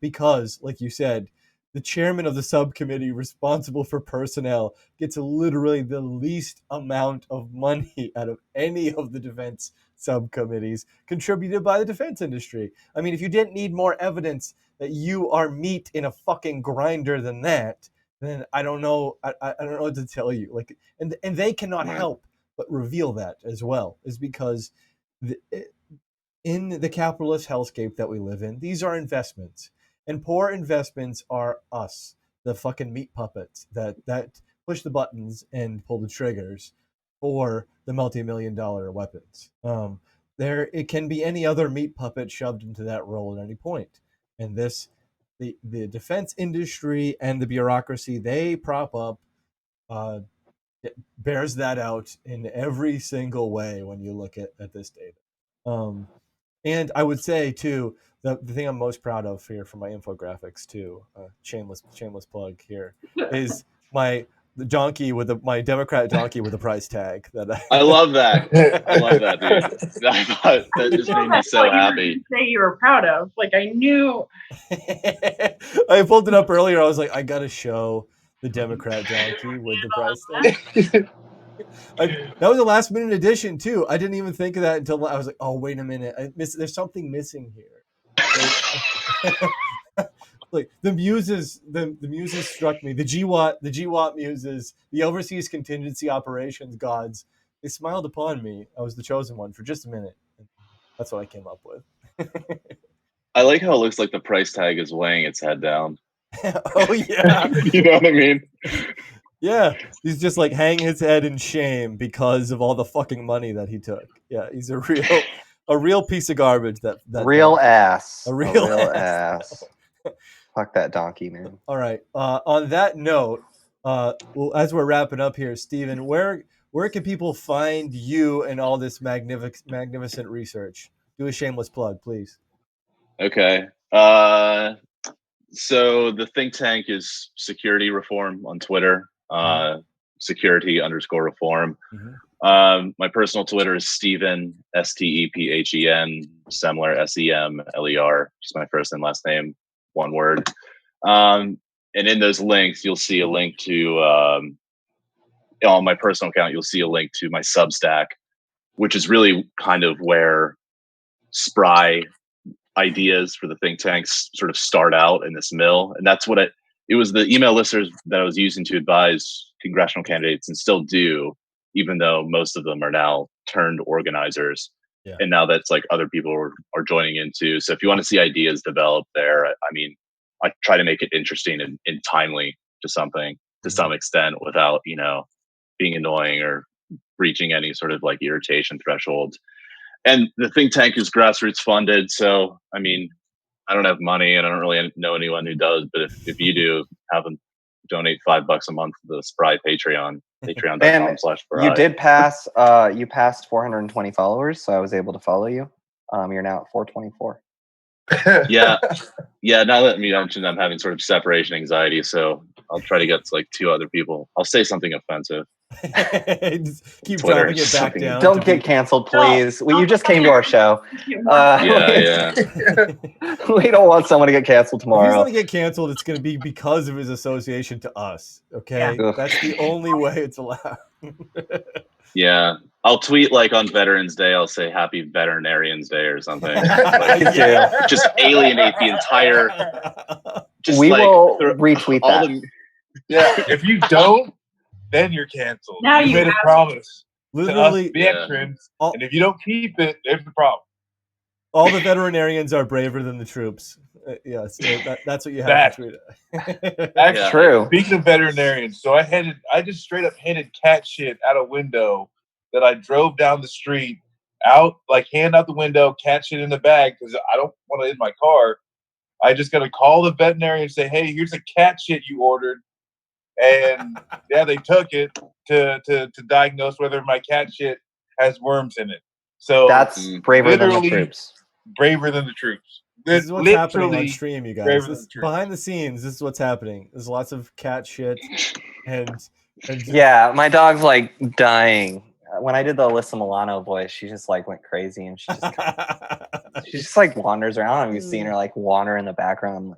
Speaker 1: Because, like you said, the chairman of the subcommittee responsible for personnel gets literally the least amount of money out of any of the defense subcommittees contributed by the defense industry. I mean, if you didn't need more evidence that you are meat in a fucking grinder than that, then I don't know. I don't know what to tell you. Like, and they cannot help but reveal that as well, is because in the capitalist hellscape that we live in, these are investments, and poor investments are us, the fucking meat puppets that push the buttons and pull the triggers for the multi-million-dollar weapons. It can be any other meat puppet shoved into that role at any point, and the defense industry and the bureaucracy they prop up bears that out in every single way when you look at this data. And I would say too, the thing I'm most proud of here for my infographics too, shameless plug here, is my Democrat donkey with a price tag that
Speaker 4: I love that. I love that, dude. That just made me so happy.
Speaker 3: Say you were proud of. Like I knew.
Speaker 1: I pulled it up earlier. I was like, I gotta show the Democrat donkey with the price tag. That was a last minute addition too. I didn't even think of that until I was like, oh wait a minute, there's something missing here. Like the muses struck me. The GWAT muses, the overseas contingency operations gods, they smiled upon me. I was the chosen one for just a minute. That's what I came up with.
Speaker 4: I like how it looks like the price tag is weighing its head down.
Speaker 1: Oh yeah.
Speaker 4: You know what I mean?
Speaker 1: Yeah, he's just like hanging his head in shame because of all the fucking money that he took. Yeah, he's a real piece of garbage. That
Speaker 5: real ass.
Speaker 1: A real
Speaker 5: ass. Fuck that donkey, man.
Speaker 1: All right. On that note, well, as we're wrapping up here, Stephen, where can people find you and all this magnificent research? Do a shameless plug, please.
Speaker 4: Okay. So the think tank is Security Reform on Twitter. Security_reform. My personal Twitter is Stephen, STEPHEN, Semler, SEMLER, just my first and last name, one word. And in those links, you'll see a link to, on my personal account, you'll see a link to my Substack, which is really kind of where SPRI ideas for the think tanks sort of start out in this mill. And that's what it was, the email listers that I was using to advise congressional candidates, and still do, even though most of them are now turned organizers. Yeah. And now that's like other people are joining in too. So if you want to see ideas develop there, I mean, I try to make it interesting and timely to something. to some extent without, being annoying or reaching any sort of like irritation threshold. And the think tank is grassroots funded. So, I mean, I don't have money and I don't really know anyone who does, but if you do, have them donate $5 a month to the SPRI Patreon, patreon.com/SPRI.
Speaker 5: You did pass, you passed 420 followers. So I was able to follow you. You're now at 424.
Speaker 4: Yeah. Now that you mentioned, I'm having sort of separation anxiety. So I'll try to get to like 2 other people. I'll say something offensive.
Speaker 1: Just keep
Speaker 4: Twitter,
Speaker 1: dropping it back down.
Speaker 5: Don't get canceled, please. You just came to our show.
Speaker 4: Yeah.
Speaker 5: We don't want someone to get canceled
Speaker 1: If he's
Speaker 5: tomorrow.
Speaker 1: going to get canceled, it's going to be because of his association to us. Okay,
Speaker 5: Yeah.
Speaker 1: that's the only way it's allowed.
Speaker 4: Yeah. I'll tweet like on Veterans Day, I'll say Happy Veterinarians Day or something.
Speaker 1: Yeah.
Speaker 4: Just alienate the entire.
Speaker 5: We will retweet
Speaker 4: all
Speaker 5: that.
Speaker 2: If you don't, then you're canceled.
Speaker 3: Now
Speaker 2: you
Speaker 3: you
Speaker 2: made a
Speaker 3: have
Speaker 2: promise to us
Speaker 1: Literally,
Speaker 2: veterans, and if you don't keep it, there's a problem.
Speaker 1: all the veterinarians are braver than the troops. Yes, that's what you have to tweet.
Speaker 2: Actually,
Speaker 5: True.
Speaker 2: Speaking of veterinarians, so I just straight up handed cat shit out a window that I drove down the street, hand out the window, cat shit in the bag because I don't want it in my car. I just gotta call the veterinarian and say, hey, here's a cat shit you ordered. And yeah, they took it to diagnose whether my cat shit has worms in it. So
Speaker 5: That's braver than the
Speaker 2: literally
Speaker 5: troops.
Speaker 2: braver than the troops.
Speaker 1: This is what's happening on
Speaker 2: Literally
Speaker 1: stream, you guys.
Speaker 2: braver than the troops.
Speaker 1: Behind the scenes, this is what's happening. There's lots of cat shit, and
Speaker 5: Yeah, my dog's like dying. When I did the Alyssa Milano voice, she just like went crazy and she just like wanders around. I don't know if you've seen her like wander in the background.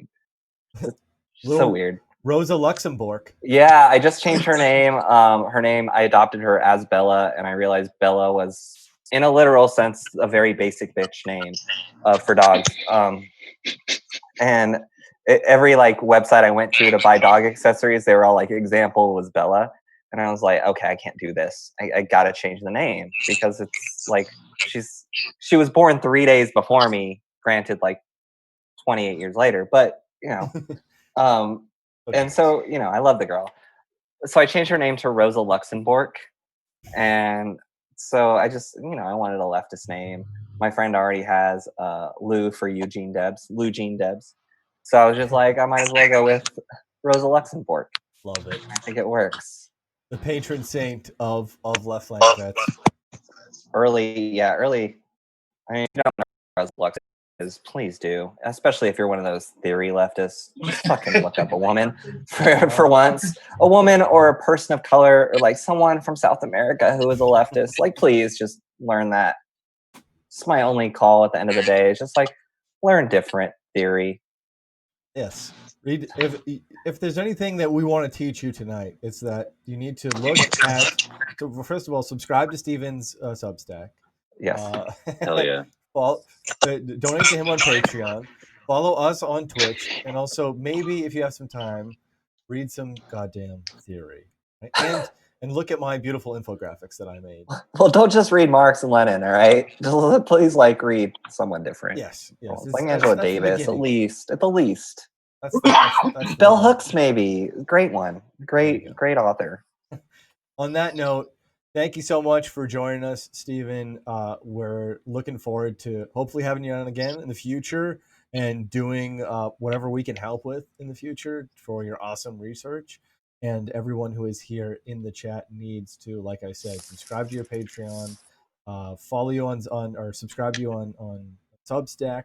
Speaker 5: Like, so weird.
Speaker 1: Rosa Luxemburg.
Speaker 5: Yeah, I just changed her name. I adopted her as Bella, and I realized Bella was, in a literal sense, a very basic bitch name for dogs. And every like website I went to buy dog accessories, they were all like, example was Bella. And I was like, okay, I can't do this. I gotta change the name because it's like she was born 3 days before me, granted like 28 years later, but and so, I love the girl. So I changed her name to Rosa Luxemburg. And so I just, I wanted a leftist name. My friend already has Lou for Eugene Debs. So I was just like, I might as well go with Rosa Luxemburg.
Speaker 1: Love it.
Speaker 5: I think it works.
Speaker 1: The patron saint of left flank vets.
Speaker 5: Early. I mean, if you don't know who Rosa Luxemburg is, please do. Especially if you're one of those theory leftists. Just fucking look up a woman for once. A woman or a person of color or like someone from South America who is a leftist. Like, please just learn that. It's my only call at the end of the day. It's just like learn different theory.
Speaker 1: Yes. Read if there's anything that we want to teach you tonight, it's that you need to look at. So first of all, subscribe to Steven's Substack.
Speaker 5: Yes.
Speaker 4: Hell yeah.
Speaker 1: Donate to him on Patreon. Follow us on Twitch, and also maybe if you have some time, read some goddamn theory, right? and look at my beautiful infographics that I made.
Speaker 5: Well, don't just read Marx and Lenin, all right? Please, read someone different.
Speaker 1: Yes.
Speaker 5: Like Angela Davis, at the least.
Speaker 1: That's
Speaker 5: Bell Hooks, maybe. Great one. Great author.
Speaker 1: On that note, thank you so much for joining us, Stephen. We're looking forward to hopefully having you on again in the future and doing whatever we can help with in the future for your awesome research. And everyone who is here in the chat needs to, like I said, subscribe to your Patreon, follow you on or subscribe to you on Substack,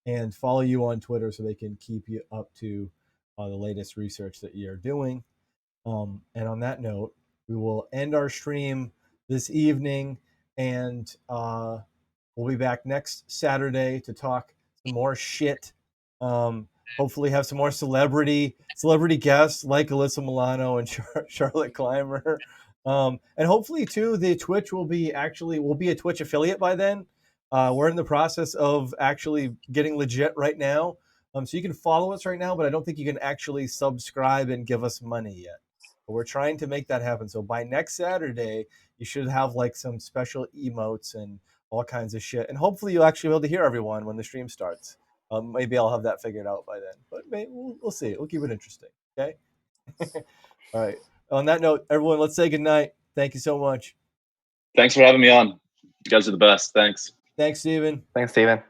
Speaker 1: and follow you on Twitter so they can keep you up to the latest research that you're doing. And on that note, we will end our stream this evening, and we'll be back next Saturday to talk some more shit. Hopefully have some more celebrity guests like Alyssa Milano and Charlotte Clymer. And hopefully too, the Twitch will be a Twitch affiliate by then. We're in the process of actually getting legit right now. So you can follow us right now, but I don't think you can actually subscribe and give us money yet. But we're trying to make that happen. So by next Saturday, you should have like some special emotes and all kinds of shit. And hopefully you'll actually be able to hear everyone when the stream starts. Maybe I'll have that figured out by then. But maybe we'll see. We'll keep it interesting. Okay? All right. On that note, everyone, let's say goodnight. Thank you so much.
Speaker 4: Thanks for having me on. You guys are the best. Thanks.
Speaker 1: Thanks, Steven.
Speaker 5: Thanks, Steven.